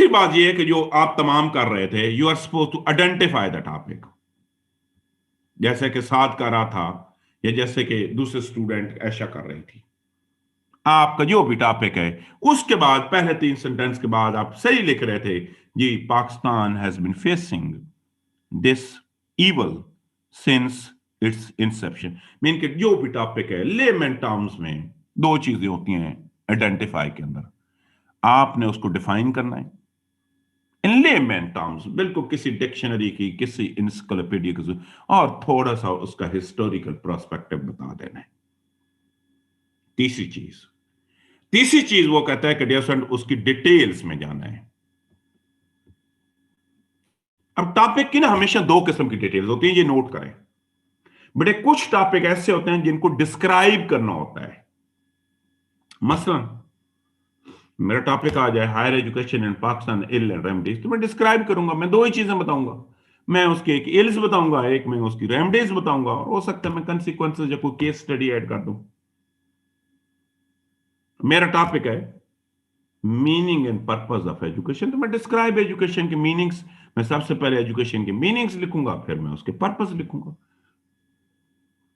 S1: बात यह है कि जो आप तमाम कर रहे थे, you are supposed to identify the topic. जैसे कि साद कर रहा था या जैसे कि दूसरे स्टूडेंट ऐशा कर रही थी, आपका जो भी टॉपिक है उसके बाद पहले 3 सेंटेंस के बाद आप सही लिख रहे थे जी, Pakistan has been facing this evil since its inception. Mean कि जो भी टॉपिक है, लेमन टर्म्स में 2 चीजें होती हैं आइडेंटिफाई के अंदर, आपने उसको डिफाइन करना है इन लेमन टर्म्स, बिल्कुल किसी डिक्शनरी की, किसी इंसाइक्लोपीडिया की, और थोड़ा सा उसका हिस्टोरिकल पर्सपेक्टिव बता देना है। तीसरी चीज वो कहता है कि डियर स्टूडेंट उसकी डिटेल्स में जाना है। अब टॉपिक की ना हमेशा दो किस्म की डिटेल्स होती हैं, ये नोट करें बेटे। कुछ टॉपिक ऐसे होते हैं जिनको डिस्क्राइब करना होता है। मसलन मेरा टॉपिक आ जाए higher education in Pakistan ill and remedies, तो मैं डिस्क्राइब करूंगा, मैं दो ही चीजें बताऊंगा। मैं उसके एक इल्स बताऊंगा, एक मैं उसकी रेमेडीज बताऊंगा, और हो सकता है मैं कंसिक्वेंसेस या कोई केस स्टडी ऐड कर दूं। मेरा टॉपिक है meaning and purpose of education, तो मैं डिस्क्राइब एजुकेशन के मीनिंग्स, मैं सबसे पहले एजुकेशन के मीनिंग्स लिखूंगा, फिर मैं उसके पर्पस लिखूंगा।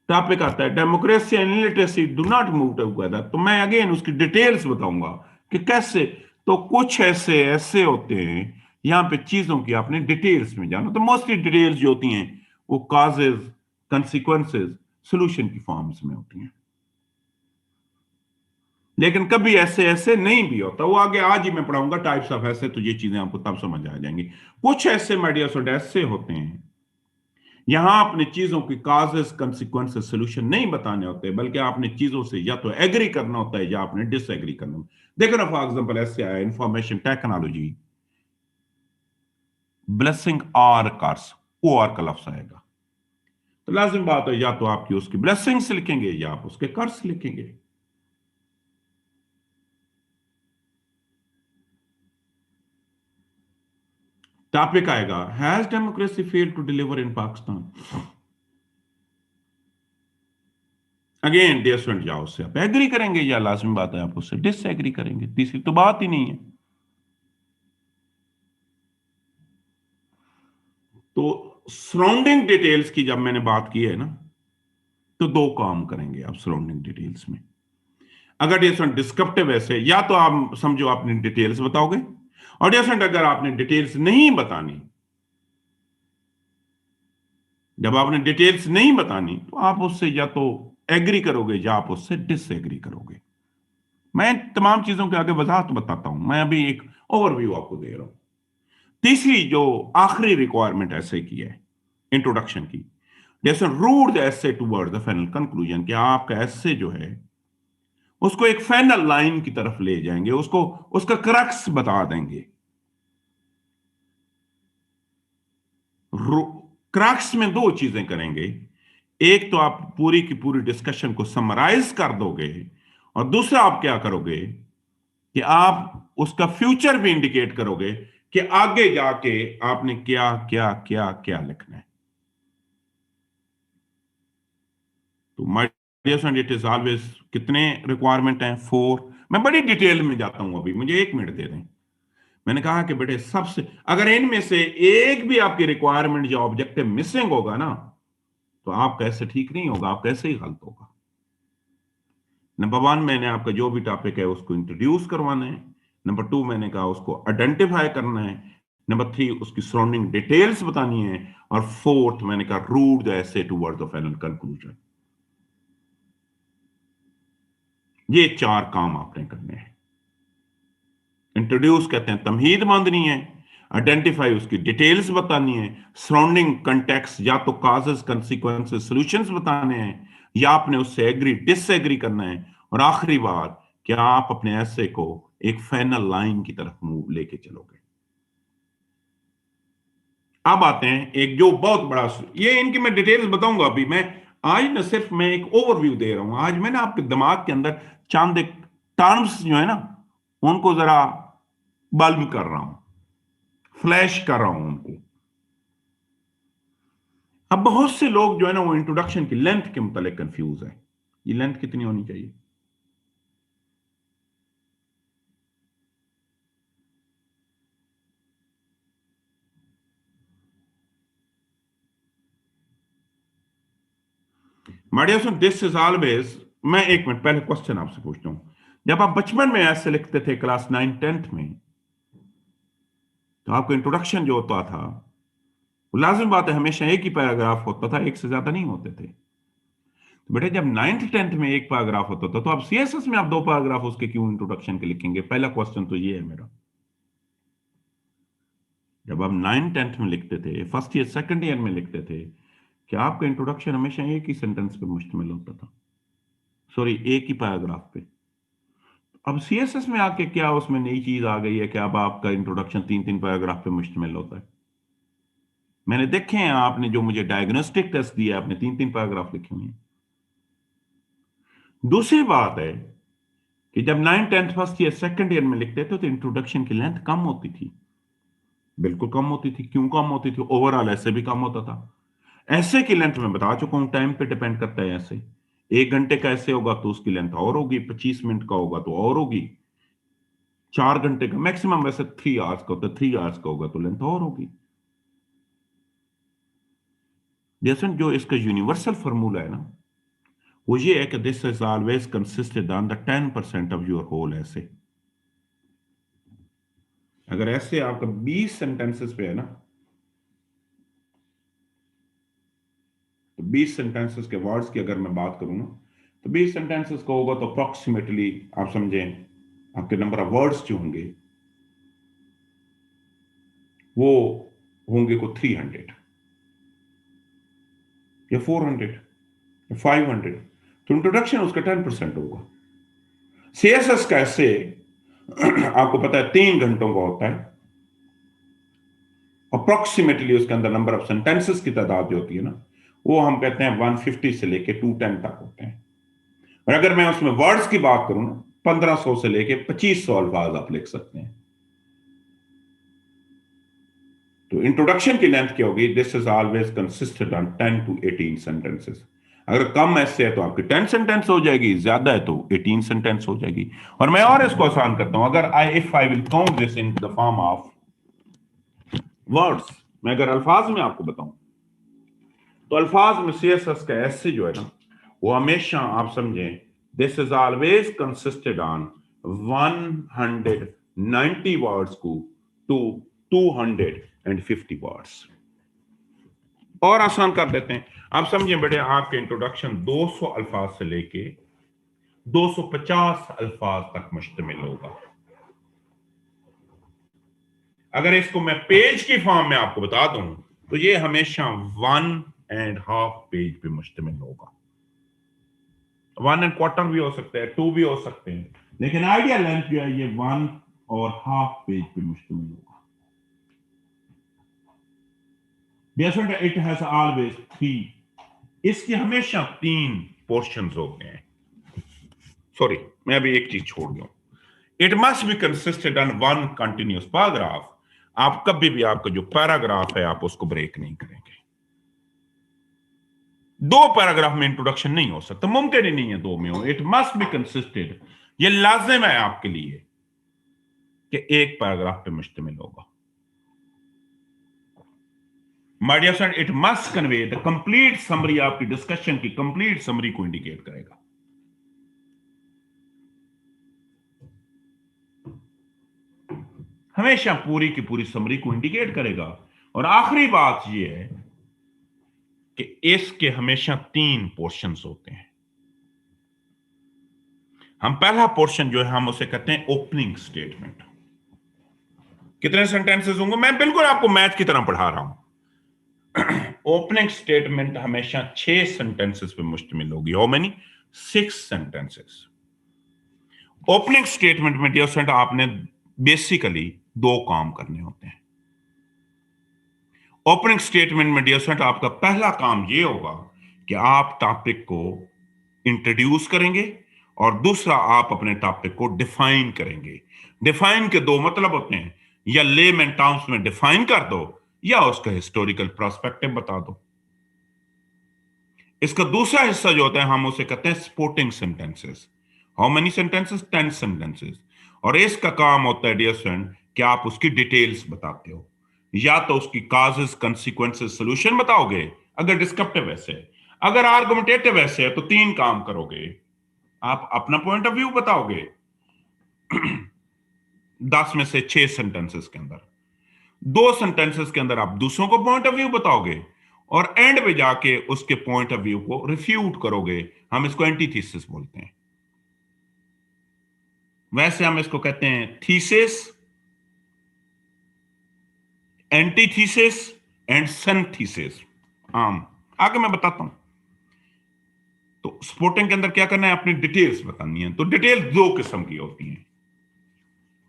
S1: टॉपिक आता है democracy and literacy do not move together, तो मैं अगेन उसकी डिटेल्स बताऊंगा कि कैसे। तो कुछ ऐसे होते हैं यहां पे चीजों की आपने डिटेल्स में जाना। तो मोस्टली डिटेल्स जो होती हैं वो कॉजेज, कंसिक्वेंसेस, सॉल्यूशन की फॉर्म्स में होती हैं, लेकिन कभी ऐसे नहीं भी होता। वो आगे आज ही मैं पढ़ाऊंगा टाइप्स ऑफ ऐसे, तो ये चीजें आपको तब समझ आ जाएंगी। कुछ ऐसे माइडियर ऐसे होते हैं यहां आपने चीजों की कॉजेस, कंसिक्वेंसेस, सॉल्यूशन नहीं बताने होते, बल्कि आपने चीजों से या तो एग्री करना होता है या आपने डिसएग्री करना होता है। देखो ना, फॉर एग्जांपल ऐसे आया इंफॉर्मेशन टेक्नोलॉजी, ब्लेसिंग और कर्स, ओ और का लफ्ज आएगा, तो लाजिम बात है या तो आपकी उसकी ब्लेसिंग्स लिखेंगे या आप उसके कर्स लिखेंगे। टॉपिक आएगा has democracy failed to deliver in Pakistan. Again dear student, जाओ उससे आप एग्री करेंगे या लाजमी बात है आप उससे डिसएग्री करेंगे, तीसरी तो बात ही नहीं है। तो सराउंडिंग डिटेल्स की जब मैंने बात की है ना, तो दो काम करेंगे आप सराउंडिंग डिटेल्स में। अगर डियर स्टूडेंट डिस्क्रिप्टिव ऐसे, या तो आप समझो आपने डिटेल्स बताओगे, और डियर स्टूडेंट अगर आपने डिटेल्स नहीं बतानी, जब आपने डिटेल्स नहीं बतानी, तो आप उससे या तो एग्री करोगे या आप उससे डिसएग्री करोगे। मैं तमाम चीजों के आगे वजाहत बताता हूं, मैं अभी एक ओवरव्यू आपको दे रहा हूं। तीसरी जो आखिरी रिक्वायरमेंट ऐसे की है इंट्रोडक्शन की, जैसे route the essay toward the final conclusion, कि आपका एसे जो है उसको एक फाइनल लाइन की तरफ ले जाएंगे, उसको उसका क्रक्स बता देंगे। क्रक्स में दो चीजें करेंगे, एक तो आप पूरी की पूरी डिस्कशन को समराइज कर दोगे, और दूसरा आप क्या करोगे कि आप उसका फ्यूचर भी इंडिकेट करोगे कि आगे जाके आपने क्या क्या क्या क्या लिखना है। तो my dear friend, it is always, कितने रिक्वायरमेंट हैं? 4। मैं बड़ी डिटेल में जाता हूं, अभी मुझे 1 मिनट दे दें। मैंने कहा कि बेटे सबसे, अगर इनमें से एक भी आपकी रिक्वायरमेंट या ऑब्जेक्टिव मिसिंग होगा ना, तो आप कैसे ठीक नहीं होगा, आप कैसे ही गलत होगा। नंबर 1 मैंने आपका जो भी टॉपिक है उसको इंट्रोड्यूस करवाना है। नंबर 2 मैंने कहा उसको आइडेंटिफाई करना है। नंबर 3 उसकी सराउंडिंग डिटेल्स बतानी है। और 4th मैंने कहा route the essay towards the final conclusion. ये 4 काम आपने करने हैं। इंट्रोड्यूस कहते हैं तमहीद बांधनी है, आइडेंटिफाई उसकी डिटेल्स बतानी है, सराउंडिंग कंटेक्स्ट या तो कॉजेस, कंसिक्वेंसेस, सॉल्यूशंस बताने हैं, या आपने उससे एग्री डिसएग्री करना है, और आखिरी बात कि आप अपने ऐसे को एक फाइनल लाइन की तरफ मूव लेके चलोगे। अब आते हैं एक जो बहुत बड़ा, ये इनकी मैं डिटेल्स बताऊंगा अभी। मैं आज न सिर्फ मैं एक ओवरव्यू दे रहा हूं, आज मैं ना आपके दिमाग के अंदर चंद एक टर्म्स जो है ना उनको जरा बल्ब कर रहा हूं, फ्लैश कर रहा हूं उनको। अब बहुत से लोग जो है ना वो इंट्रोडक्शन की लेंथ के मुतालिक कंफ्यूज है। ये लेंथ कितनी होनी चाहिए? My dear friend, this is always, मैं 1 मिनट पहले क्वेश्चन आपसे पूछता हूं। जब आप बचपन में ऐसे लिखते थे क्लास 9 10th में, तो आपको इंट्रोडक्शन जो होता था, लाजिम बात है हमेशा एक ही पैराग्राफ होता था, एक से ज्यादा नहीं होते थे। तो बेटे जब 9th 10th में एक पैराग्राफ होता था, तो अब सीएसएस में आप 2 पैराग्राफ उसके क्यों इंट्रोडक्शन के लिखेंगे? पहला क्वेश्चन तो ये है मेरा। जब आप 9th 10th में लिखते थे, फर्स्ट ईयर सेकंड ईयर में लिखते थे, क्या आपका इंट्रोडक्शन हमेशा एक ही सेंटेंस पे मुश्तमिल होता था? सॉरी, एक ही पैराग्राफ पे। अब सीएसएस में आके क्या उसमें नई चीज आ गई है कि अब आपका इंट्रोडक्शन 3-3 पैराग्राफ पे मुश्तमिल होता है। मैंने देखे हैं, आपने जो मुझे डायग्नोस्टिक टेस्ट दिया, आपने 3-3 पैराग्राफ लिखे हुए हैं। दूसरी बात है कि जब 9th 10th first year second year में लिखते थे तो इंट्रोडक्शन की लेंथ कम होती थी, बिल्कुल कम होती थी। क्यों कम होती थी? ओवरऑल ऐसे भी कम होता था। ऐसे की लेंथ मैं बता चुका हूं, टाइम पे डिपेंड करता है। ऐसे 1 घंटे का ऐसे होगा तो उसकी लेंथ और होगी, 25 मिनट का होगा तो और होगी, 4 घंटे का मैक्सिमम वैसे 3 आवर्स का होता है, 3 आवर्स का होगा तो लेंथ और होगी। जैसे जो इसका यूनिवर्सल फॉर्मूला है ना, वो ये है कि this is always consisted on the 10% of your whole essay. अगर ऐसे आपका 20 सेंटेंसेस पे है ना, तो 20 सेंटेंसेस के वर्ड्स की अगर मैं बात करूं ना, तो 20 सेंटेंसेस का होगा तो अप्रोक्सीमेटली आप समझें आपके नंबर ऑफ वर्ड्स जो होंगे वो होंगे को 300 या 400 या 500। तो इंट्रोडक्शन उसका 10% होगा। सीएसएस का ऐसे आपको पता है 3 घंटों का होता है। अप्रोक्सीमेटली उसके अंदर नंबर ऑफ सेंटेंसेस की तादाद जो होती है ना, वो हम कहते हैं 150 से लेके 210 तक होते हैं। और अगर मैं उसमें वर्ड्स की बात करूं ना, 1500 से लेके 2500 अल्फाज आप लिख सकते हैं। तो इंट्रोडक्शन की लेंथ क्या होगी? This is always consisted on 10 to 18 sentences. अगर कम ऐसे है तो आपकी 10 सेंटेंस हो जाएगी, ज्यादा है तो 18 सेंटेंस हो जाएगी। और मैं और इसको आसान करता हूं, अगर I will count this in the form of words, मैं अगर अल्फाज में आपको बताऊं तो अल्फाज में सीएसएस का ऐसे जो है ना, वो हमेशा आप समझें this is always consisted on 190 words को टू 250 वर्ड्स। और आसान कर देते हैं, आप समझें बेटे, आपके इंट्रोडक्शन 200 अल्फाज से लेके 250 अल्फाज तक मुश्तमिल होगा। अगर इसको मैं पेज की फॉर्म में आपको बता दूं तो ये हमेशा 1.5 पेज पे मुश्तमिल होगा। 1.25 भी हो सकते हैं, 2 भी हो सकते हैं, लेकिन आइडिया लेंथ जो है ये 1.5 पेज पे मुश्तमिल होगा। इट हैज ऑलवेज 3, इसके हमेशा 3 पोर्शंस होते हैं। सॉरी, मैं अभी एक चीज छोड़ गया। It must be consisted on 1 continuous paragraph. आप कभी भी आपका जो पैराग्राफ है आप उसको ब्रेक नहीं करेंगे। 2 पैराग्राफ में इंट्रोडक्शन नहीं हो सकता, मुमकिन ही नहीं है 2 में हो। इट मस्ट बी कंसिस्टेड, ये लाजिम है आपके लिए कि 1 पैराग्राफ पे मुश्तमिल होगा। My dear friend, it must convey the complete summary, आपकी डिस्कशन की कंप्लीट समरी को इंडिकेट करेगा। हमेशा पूरी की पूरी समरी को इंडिकेट करेगा। और आखिरी बात यह है कि इसके हमेशा 3 पोर्शंस होते हैं। हम पहला पोर्शन जो है हम उसे कहते हैं ओपनिंग स्टेटमेंट। कितने सेंटेंसेस होंगे? मैं बिल्कुल आपको मैथ की तरह पढ़ा रहा हूं। ओपनिंग स्टेटमेंट हमेशा 6 सेंटेंसेस पे मुश्तमिल होगी। How many? 6 sentences. Opening statement में डियर स्टूडेंट आपने बेसिकली 2 काम करने होते हैं। ओपनिंग स्टेटमेंट में डियर स्टूडेंट आपका पहला काम यह होगा कि आप टॉपिक को इंट्रोड्यूस करेंगे और दूसरा आप अपने टॉपिक को डिफाइन करेंगे। डिफाइन के 2 मतलब होते हैं, या लेमैन टर्म्स में डिफाइन कर दो या उसका हिस्टोरिकल पर्सपेक्टिव बता दो। इसका दूसरा हिस्सा जो होता है हम उसे कहते हैं supporting sentences. How many sentences? 10 sentences. और इसका काम होता है डियर फ्रेंड कि आप उसकी डिटेल्स बताते हो, या तो उसकी काजेस, कंसीक्वेंसेस, सॉल्यूशन बताओगे अगर डिस्क्रिप्टिव ऐसे है। अगर आर्गुमेंटेटिव ऐसे है तो 3 काम करोगे। आप अपना पॉइंट ऑफ व्यू बताओगे 10 में से 6 सेंटेंसेस के अंदर, 2 सेंटेंसेस के अंदर आप दूसरों को पॉइंट ऑफ व्यू बताओगे और एंड पे जाके उसके पॉइंट ऑफ व्यू को रिफ्यूट करोगे। हम इसको एंटीथीसिस बोलते हैं। वैसे हम इसको कहते हैं थीसिस, एंटीथीसिस एंड सिंथेसिस। आगे मैं बताता हूं। तो सपोर्टिंग के अंदर क्या करना है, अपनी डिटेल्स बतानी है। तो डिटेल दो किस्म की होती हैं,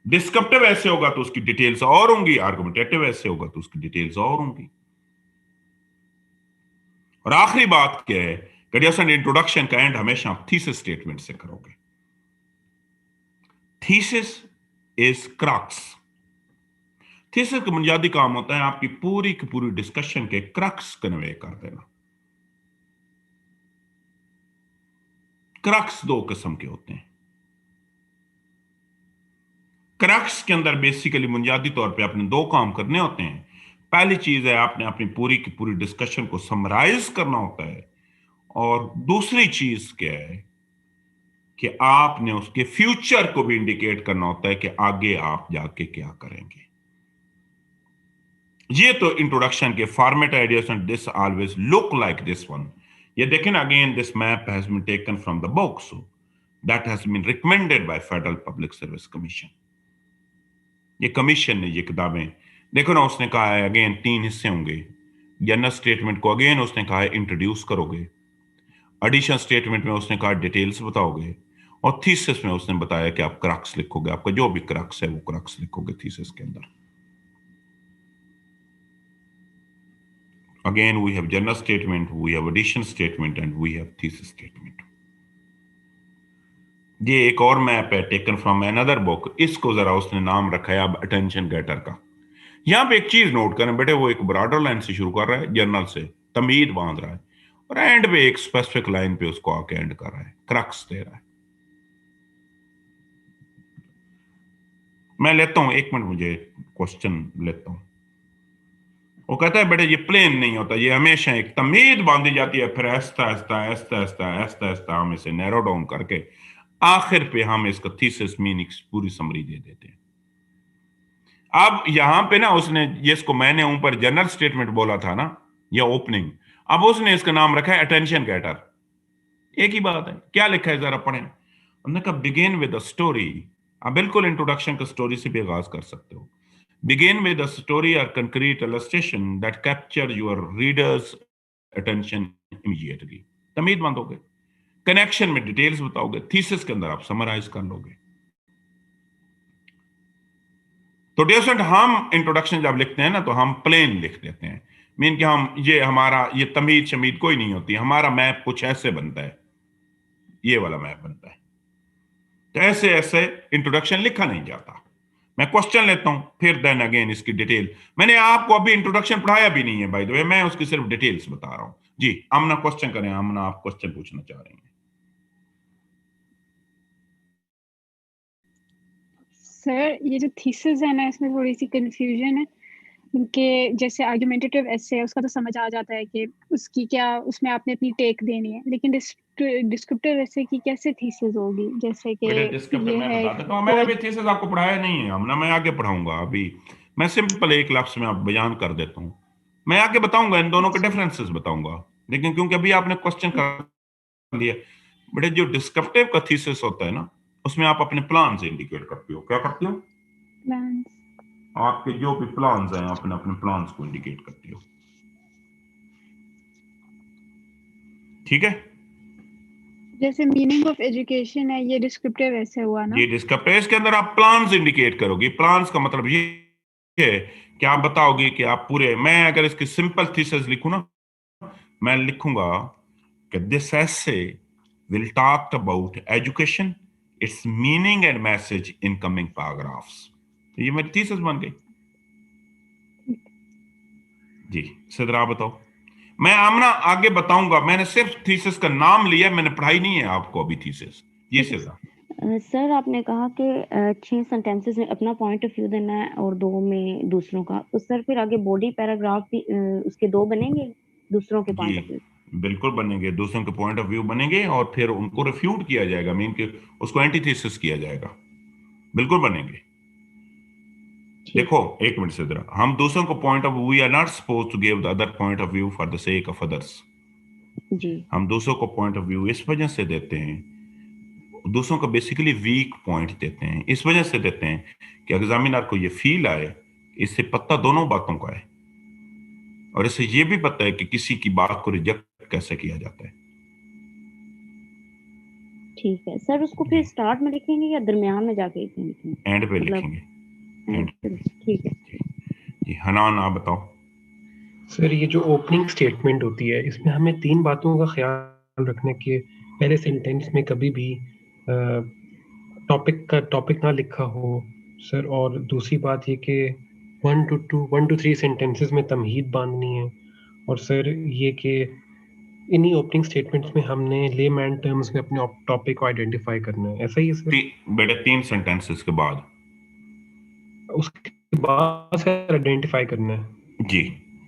S1: डिस्क्रिप्टिव ऐसे होगा तो उसकी डिटेल्स और होंगी, आर्गुमेंटेटिव ऐसे होगा तो उसकी डिटेल्स और होंगी। और आखिरी बात क्या है कि जैसे इंट्रोडक्शन का एंड हमेशा आप थीसिस स्टेटमेंट से करोगे। Thesis is crux. थीसिस का बुनियादी काम होता है आपकी पूरी की पूरी डिस्कशन के क्रक्स कन्वे कर देना। क्रक्स दो किस्म के होते हैं। क्रक्स के अंदर बेसिकली बुनियादी तौर पे आपने दो काम करने होते हैं। पहली चीज है आपने अपनी पूरी की पूरी डिस्कशन को समराइज करना होता है, और दूसरी चीज क्या है कि आपने उसके फ्यूचर को भी इंडिकेट करना होता है कि आगे आप जाके क्या करेंगे। ये तो इंट्रोडक्शन के format ideas and this always look like this one. ये देखें ना, again this map has been taken from the book, so that has been recommended by Federal Public Service Commission. ये कमीशन ने ये किताबें, देखो ना, उसने कहा है अगेन 3 हिस्से होंगे। जनरल स्टेटमेंट को अगेन उसने कहा है इंट्रोड्यूस करोगे, एडिशन स्टेटमेंट में उसने कहा डिटेल्स बताओगे, और थीसिस में उसने बताया कि आप क्रक्स लिखोगे, आपका जो भी क्रक्स है वो क्रक्स लिखोगे थीसिस के अंदर। Again we have general statement, we have addition statement and we have thesis statement. ये एक और मैप है टेकन फ्रॉम अनदर बुक, इसको जरा उसने नाम रखा है अब अटेंशन गेटर का। यहां पे एक चीज नोट करें बेटे, वो एक ब्रॉडर लाइन से शुरू कर रहा है, जर्नल से तमीद बांध रहा है, और एंड पे एक स्पेसिफिक लाइन पे उसको आके एंड कर रहा है, क्रक्स दे रहा है। मैं लेता हूं 1 मिनट, मुझे क्वेश्चन लेता हूं। वो कहता है बेटे ये प्लेन नहीं होता, ये हमेशा एक तमीद बांधी जाती है, फिर ऐसा ऐसा ऐसा ऐसा ऐसा ऐसा हम इसे नैरो डाउन करके आखिर पे हम इसका थीसिस मीनिंग पूरी समरी दे देते हैं। अब यहां पे ना उसने, जिसको मैंने ऊपर जनरल स्टेटमेंट बोला था ना, या ओपनिंग, अब उसने इसका नाम रखा है अटेंशन गेटर। एक ही बात है, क्या लिखा है जरा पढ़ें। हमने कहा बिगिन विद द स्टोरी। आप बिल्कुल इंट्रोडक्शन का स्टोरी से भी आगाज कर सकते हो। Begin with the story or concrete illustration that capture your readers attention immediately. तमीद बांधोगे, कनेक्शन में डिटेल्स बताओगे, थीसिस के अंदर आप समराइज कर लोगे। तो डियर स्टूडेंट, हम इंट्रोडक्शन जब लिखते हैं ना तो हम प्लेन लिख देते हैं, मीन कि हम ये हमारा ये तमीद शमीद कोई नहीं होती, हमारा मैप कुछ ऐसे बनता है, ये वाला मैप बनता है। तो ऐसे ऐसे इंट्रोडक्शन लिखा नहीं जाता। मैं क्वेश्चन लेता हूं, फिर देन अगेन इसकी डिटेल। मैंने आपको अभी इंट्रोडक्शन पढ़ाया भी नहीं है बाय द वे, मैं उसकी सिर्फ डिटेल्स बता रहा हूं। जी आमना क्वेश्चन करें, आमना आप क्वेश्चन पूछना चाह रही हैं।
S6: सर ये जो थीसिस है ना, इसमें थोड़ी सी कंफ्यूजन है, क्योंकि जैसे आर्गुमेंटेटिव ऐसे है उसका तो समझ आ जाता है कि उसकी क्या, उसमें आपने अपनी टेक देनी है, लेकिन डिस्क्रिप्टिव ऐसे की कैसे थीसिस होगी, जैसे कि
S1: बेटा डिस्क्रिप्टिव
S6: ये
S1: मैं
S6: है
S1: बता देता हूं, मैंने अभी थीसिस आपको पढ़ाया नहीं है हमने, मैं आगे पढ़ाऊंगा। अभी मैं सिंपल एक लफ्ज में आप बयान कर देता हूं, मैं आगे बताऊंगा, इन दोनों के डिफरेंसेस बताऊंगा, लेकिन क्योंकि अभी आपने क्वेश्चन कर लिया। बेटे जो डिस्क्रिप्टिव का थीसिस होता है ना, उसमें आप अपने प्लान से इंडिकेट करते हो। क्या करते हो?
S6: प्लान्स।
S1: आपके जो भी प्लान्स हैं अपने अपने प्लान्स को इंडिकेट करते हो, ठीक है।
S6: जैसे मीनिंग ऑफ एजुकेशन है, ये डिस्क्रिप्टिव ऐसे हुआ ना।
S1: ये डिस्क्रिप्टिव के अंदर आप प्लान्स इंडिकेट करोगे। प्लान्स का मतलब ये है कि आप बताओगे कि आप पूरे, मैं अगर इसकी सिंपल थीसिस लिखूं ना, मैं लिखूंगा कि this essay will talk about education, its meaning and message in coming paragraphs। ये मेरी थीसिस बन गई। जी सिद्रा आप बताओ। मैं आमना आगे बताऊंगा, मैंने सिर्फ थीसिस का नाम लिया, मैंने पढ़ाई नहीं है आपको अभी थीसिस। ये सिद्रा।
S3: सर आपने कहा कि 6 सेंटेंसेस में अपना पॉइंट ऑफ व्यू देना है और 2 में दूसरों का, तो सर फिर आगे बॉडी पैराग्राफ भी उसके 2 बनेंगे दूसरों के पॉइंट ऑफ व्यू?
S1: बिल्कुल बनेंगे, दूसरों के पॉइंट ऑफ व्यू बनेंगे और फिर उनको रिफ्यूट किया जाएगा, मीन कि उसको एंटीथेसिस किया जाएगा। बिल्कुल बनेंगे। देखो एक मिनट सिद्रा, हम दूसरों को point of view, we are not suppose to give the other point of view for the sake of others.
S3: जी
S1: हम दूसरों को पॉइंट ऑफ व्यू इस वजह से देते हैं, दूसरों को बेसिकली वीक पॉइंट देते हैं, इस वजह से देते हैं कि एग्जामिनर को ये फील आए, इससे पता दोनों बातों का है, और इससे ये भी पता है कि किसी की बात को रिजेक्ट कैसे किया जाता है।
S3: ठीक है सर, उसको फिर स्टार्ट में लिखेंगे या दरमियान में जाके लिखेंगे?
S1: एंड पे
S3: मतलब
S1: लिखेंगे।
S3: end पे, ठीक है।
S1: जी हनान आप बताओ।
S8: सर ये जो ओपनिंग स्टेटमेंट होती है इसमें हमें 3 बातों का ख्याल रखना है कि पहले सेंटेंस में कभी भी टॉपिक ना लिखा हो सर, और दूसरी बात ये कि 1 to 3 सेंटेंसेस में तमहीद बांधनी है, और सर ये कि इन्हीं ओपनिंग स्टेटमेंट्स में हमने लेमैन टर्म्स में अपने टॉपिक को आइडेंटिफाई करना है, ऐसा ही है सर?
S1: बेटे 3 सेंटेंसेस के बाद
S8: उसके बाद सर आइडेंटिफाई करना है।
S1: जी,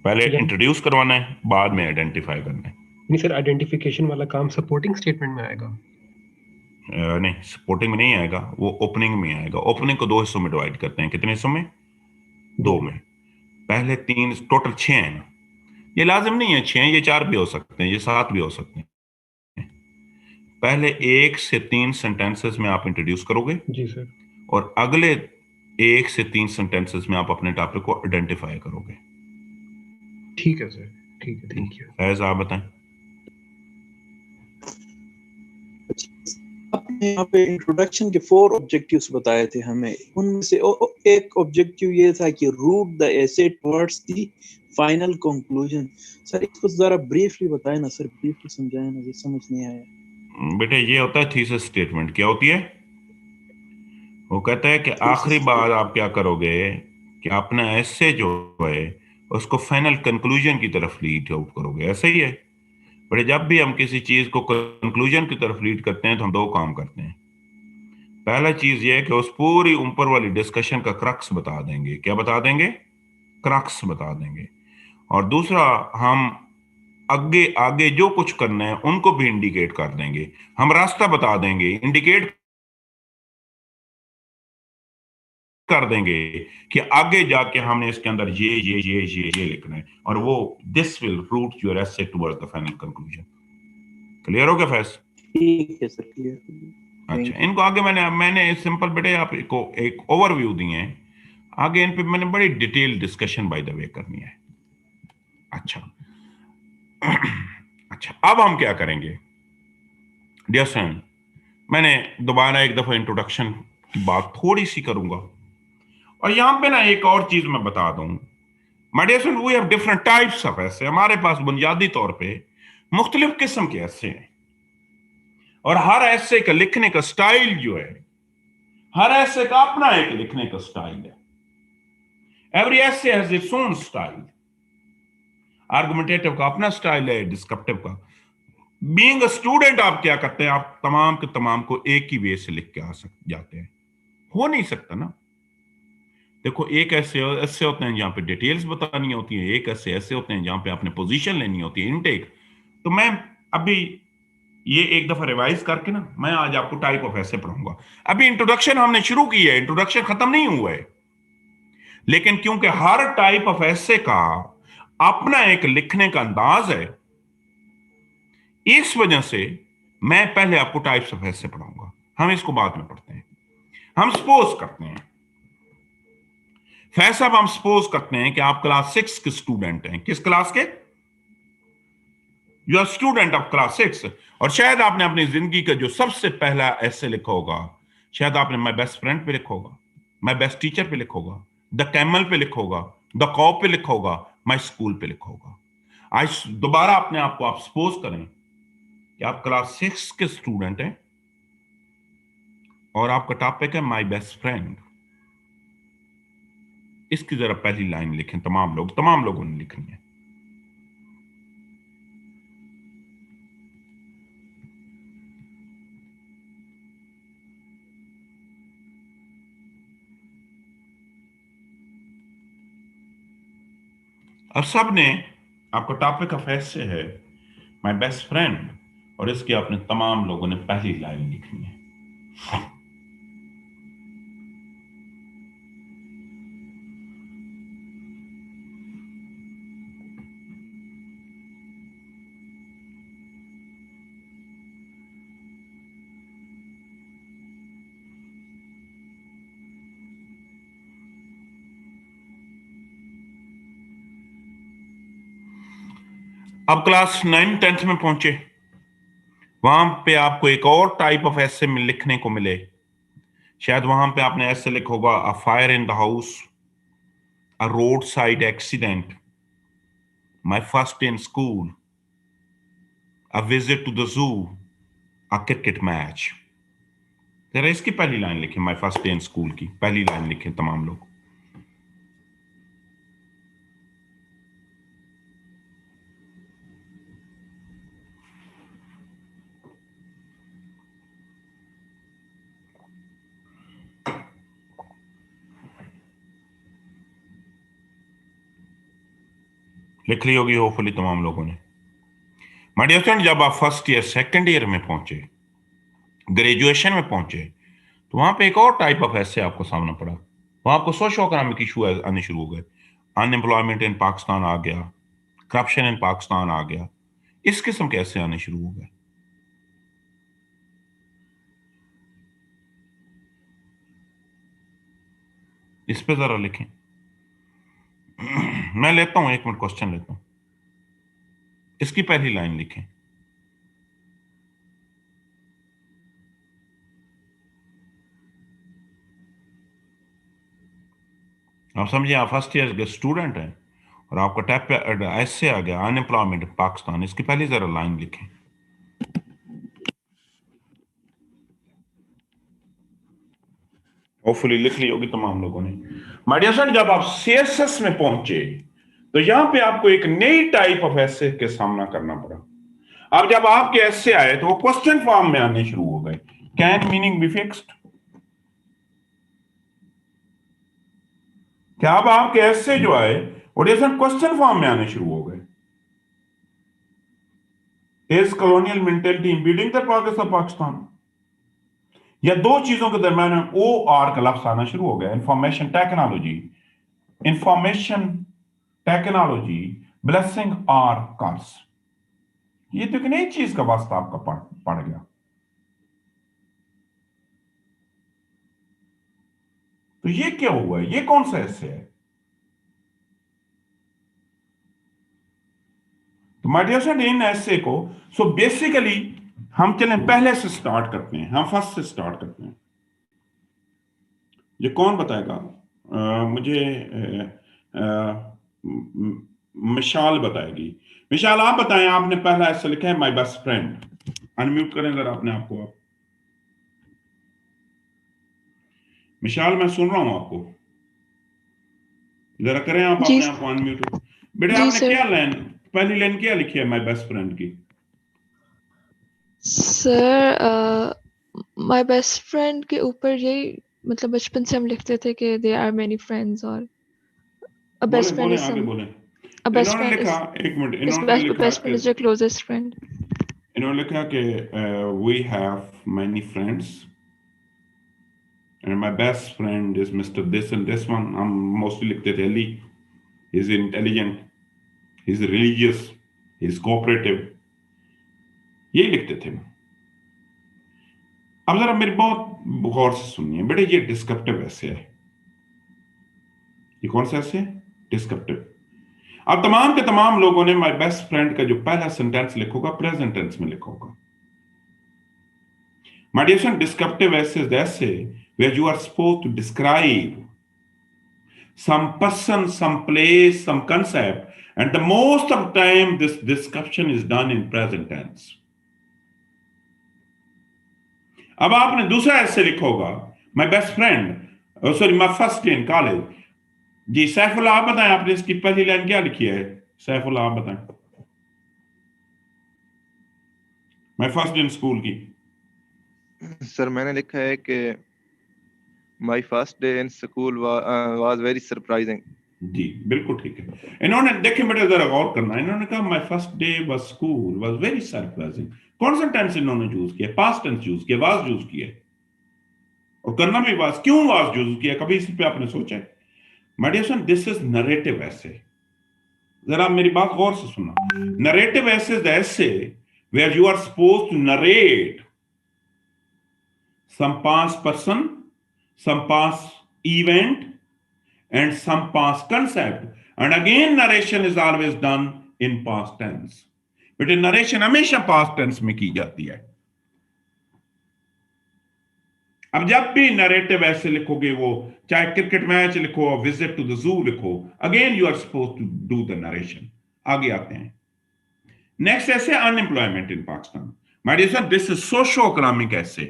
S1: पहले
S8: यानी-
S1: इंट्रोड्यूस करवाना है, बाद में आइडेंटिफाई करना है।
S8: नहीं सर, आइडेंटिफिकेशन वाला काम सपोर्टिंग स्टेटमेंट में आएगा।
S1: नहीं, सपोर्टिंग में नहीं आएगा, वो ओपनिंग में आएगा। ओपनिंग को 2 हिस्सों में डिवाइड करते हैं। कितने हिस्सों में? 2 में। पहले 3, टोटल 6 हैं ना। ये लाजिम नहीं है 6, ये 4 भी हो सकते हैं, ये 7 भी हो सकते हैं। पहले 1 से 3 सेंटेंसेस में आप इंट्रोड्यूस करोगे
S8: जी सर।
S1: और अगले 1 से 3 सेंटेंसेस में आप अपने टॉपिक को आइडेंटिफाई करोगे।
S8: ठीक है सर, ठीक है, थैंक यू।
S1: फैज आप बताएं।
S9: आपने यहाँ पे इंट्रोडक्शन के 4 ऑब्जेक्टिव्स बताए थे हमें, उनमें से एक ऑब्जेक्टिव ये था कि route the essay towards the final conclusion. Sir इसको जरा ब्रीफली बताएं ना सर, ब्रीफली समझाएं ना, ये समझ नहीं आया।
S1: बेटे ये होता है थीसिस स्टेटमेंट। क्या होती है? वो कहता है कि आखिरी बात आप क्या करोगे कि अपना एसे जो है उसको फाइनल कंक्लूजन की तरफ लीड आउट करोगे। ऐसा ही है बड़े, जब भी हम किसी चीज को कंक्लूजन की तरफ लीड करते हैं तो हम 2 काम करते हैं। पहला चीज ये है कि उस पूरी ऊपर वाली डिस्कशन का क्रक्स बता देंगे। क्या बता देंगे? क्रक्स बता देंगे। और दूसरा, हम आगे आगे जो कुछ करना है उनको भी इंडिकेट कर देंगे। हम रास्ता बता देंगे, इंडिकेट कर देंगे कि आगे जाके हमने इसके अंदर ये लिखना है, और वो this will route your essay towards the final conclusion. Clear हो गया फैस?
S9: ठीक है सर, क्लियर।
S1: अच्छा, इनको आगे मैंने सिंपल बेटे आप एक ओवरव्यू दिए हैं, आगे इन पे मैंने बड़ी detail discussion by the way करनी है। अच्छा अच्छा, अब हम क्या करेंगे डियर फ्रेंड, मैंने दोबारा एक दफा इंट्रोडक्शन की बात थोड़ी सी करूंगा, और यहां पे ना एक और चीज मैं बता दूं। My dear friend, we have different types of essay. हमारे पास बुनियादी तौर पे मुख्तलिफ किस्म के ऐसे हैं, और हर ऐसे का लिखने का स्टाइल जो है, हर ऐसे का अपना एक लिखने का स्टाइल है। एवरी ऐसे has its own style. Argumentative का अपना स्टाइल है, डिस्क्रिप्टिव का। बीइंग अ स्टूडेंट आप क्या करते हैं? आप तमाम के तमाम को एक ही वे से लिख के जाते हैं। हो नहीं सकता ना। देखो, एक ऐसे होते हैं जहां पे डिटेल्स बतानी होती है, एक ऐसे होते हैं जहां पे आपने पोजीशन लेनी होती है, इनटेक। तो मैं अभी ये एक दफा रिवाइज करके ना, मैं आज आपको टाइप ऑफ ऐसे पढ़ाऊंगा। अभी इंट्रोडक्शन हमने शुरू की है, इंट्रोडक्शन खत्म नहीं हुआ है, लेकिन क्योंकि हर टाइप ऑफ ऐसे का अपना एक लिखने का अंदाज है, इस वजह से मैं पहले आपको टाइप्स ऑफ ऐसे पढ़ाऊंगा। हम इसको बाद में पढ़ते हैं। हम सपोज करते हैं फैज साहब, हम सपोज करते हैं कि आप क्लास 6 के स्टूडेंट हैं। किस क्लास के? You are student of class 6, और शायद आपने अपनी जिंदगी का जो सबसे पहला ऐसे लिखा होगा, शायद आपने माई बेस्ट फ्रेंड पे लिखा होगा, माई बेस्ट टीचर पे लिखा होगा, द कैमल पे लिखा होगा, द कॉ पे लिखा होगा, माई स्कूल पे लिखा होगा। आज दोबारा अपने आप को आप सपोज करें कि आप क्लास 6 के स्टूडेंट हैं और आपका टॉपिक है माई बेस्ट फ्रेंड। इसकी जरा पहली लाइन लिखें। तमाम लोगों ने लिखनी है। और सब ने, आपका टॉपिक ऑफ ऐसे है माई बेस्ट फ्रेंड, और इसकी आपने तमाम लोगों ने पहली लाइन लिखनी है। अब क्लास 9 10th में पहुंचे, वहां पे आपको एक और टाइप ऑफ ऐसे में लिखने को मिले, शायद वहां पे आपने ऐसे लिखा होगा a fire in the house, a road side accident, my first day in school, a visit to the zoo, a cricket match. जरा इसकी पहली लाइन लिखें, my first day in school की पहली लाइन लिखें तमाम लोग। लिख ली होगी होपफुली तमाम लोगों ने। माय डियर फ्रेंड, जब आप फर्स्ट ईयर सेकंड ईयर में पहुंचे, ग्रेजुएशन में पहुंचे, तो वहां पे एक और टाइप ऑफ ऐसे आपको सामना पड़ा। वहां आपको सोशो इकोनॉमिक इशू आने शुरू हो गए। अनएम्प्लॉयमेंट इन पाकिस्तान आ गया, करप्शन इन पाकिस्तान आ गया, इस किस्म के ऐसे आने शुरू हो गए। इस पे जरा लिखें। मैं लेता हूं, 1 मिनट क्वेश्चन लेता हूं। इसकी पहली लाइन लिखें। आप समझिए, आप फर्स्ट ईयर के स्टूडेंट हैं और आपका टैप ऐसे आ गया अनएम्प्लॉयमेंट पाकिस्तान, इसकी पहली जरा लाइन लिखें। होपफुली लिख ली होगी तमाम लोगों ने। माय डियर फ्रेंड, जब आप सीएसएस में पहुंचे तो यहां पे आपको एक नई टाइप ऑफ ऐसे के सामना करना पड़ा। अब जब आपके ऐसे आए तो वो क्वेश्चन फॉर्म में आने शुरू हो गए। Can meaning be fixed? क्या अब आपके ऐसे जो आए वो क्वेश्चन फॉर्म में आने शुरू हो गए। Is colonial mentality impeding the progress of Pakistan? या दो चीजों के दरमियान ओ आर का लफ्ज आना शुरू हो गया। Information technology, information technology blessing or curse. ये तो एक नई चीज का वास्ता आपका पड़ गया। तो ये क्या हुआ है? ये कौन सा ऐसे है? तो माय डियर फ्रेंड, इन ऐसे को सो बेसिकली हम चलें पहले से स्टार्ट करते हैं, हम फर्स्ट से स्टार्ट करते हैं। ये कौन बताएगा? मुझे मिशाल बताएगी। मिशाल, आप बताएं, आपने पहला ऐसे लिखा है माय बेस्ट फ्रेंड। अनम्यूट करें जरा अपने आप को। आप मिशाल, मैं सुन रहा हूं आपको, जरा करें आप अपने आप को अनम्यूट। बेटे आपने क्या लाइन, पहली लाइन क्या लिखी है माय बेस्ट फ्रेंड की?
S10: सर माय बेस्ट फ्रेंड के ऊपर यही मतलब बचपन से हम लिखते थे कि देयर आर मेनी फ्रेंड्स और अ बेस्ट फ्रेंड इज
S1: आगे बोले।
S10: अ बेस्ट फ्रेंड
S1: लिखा,
S10: इज
S1: एक मिनट, इन्होंने लिखा
S10: best friend is your closest friend.
S1: इन्होंने लिखा कि we have many friends and my best friend is Mr. this and this one. हम मोस्टली लिखते थे Ali, he is intelligent, he is religious, he is cooperative, यही लिखते थे। अब जरा मेरी बहुत गौर से सुनिए बेटे, ये डिस्क्रिप्टिव ऐसे है। ये कौन सा ऐसे? डिस्क्रिप्टिव। अब तमाम के तमाम लोगों ने माय बेस्ट फ्रेंड का जो पहला सेंटेंस लिखोगा प्रेजेंट टेंस में लिखोगा। माय डियर फ्रेंड, डिस्क्रिप्टिव ऐसे is essay where you are supposed to describe some person, some place, some concept, and the most of the time this description is done in present tense. अब आपने दूसरा ऐसे लिखा होगा my best friend, sorry, my first day in college. जी सैफुल्लाह, आप बताएं, आपने इसकी पहली लाइन क्या लिखी है? सैफुल्लाह, आप बताएं my first day in school की।
S2: सर मैंने लिखा है कि My first day in school was very surprising.
S1: जी बिल्कुल ठीक है। इन्होंने देखे बेटे, जरा गौर करना, इन्होंने कहा my first day was school was very surprising। कौन सा टेंस इन्होंने यूज किया? पास्ट टेंस यूज किया, वाज यूज किया, और करना भी वाज। क्यों वाज यूज किया? कभी इस पे आपने सोचा है? My dear friend, this is narrative essay. जरा मेरी बात गौर से सुनना। नरेटिव ऐसे is essay where you are supposed to narrate some past person, some past event, and some past concept, and again narration is always done in past tense। बेटे narration हमेशा past tense में की जाती है। अब जब भी नरेटिव ऐसे लिखोगे, वो चाहे क्रिकेट मैच लिखो और विजिट टू द जू लिखो, again you are suppose to do the narration. आगे आते हैं, next essay unemployment in Pakistan. My dear sir, this is socio economic essay,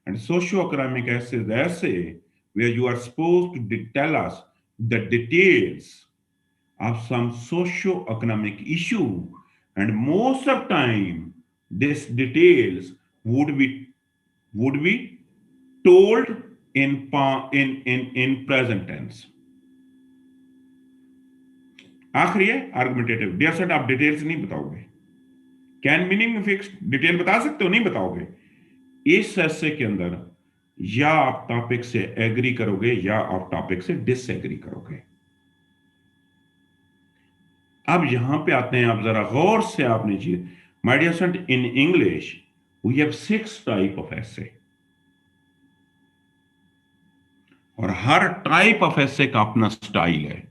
S1: and socio economic essay is essay where you are supposed to tell us the details of some socio-economic issue, and most of time this details would be told in present tense. आखिरी है argumentative. Dear sir, आप details नहीं बताओगे, can meaning fix, detail बता सकते हो, नहीं बताओगे। इस ऐसे के अंदर या आप टॉपिक से एग्री करोगे या आप टॉपिक से डिसएग्री करोगे। अब यहां पे आते हैं, आप जरा गौर से आपने चीज, my dear student, in English we have 6 type of essay, और हर टाइप ऑफ ऐसे का अपना स्टाइल है।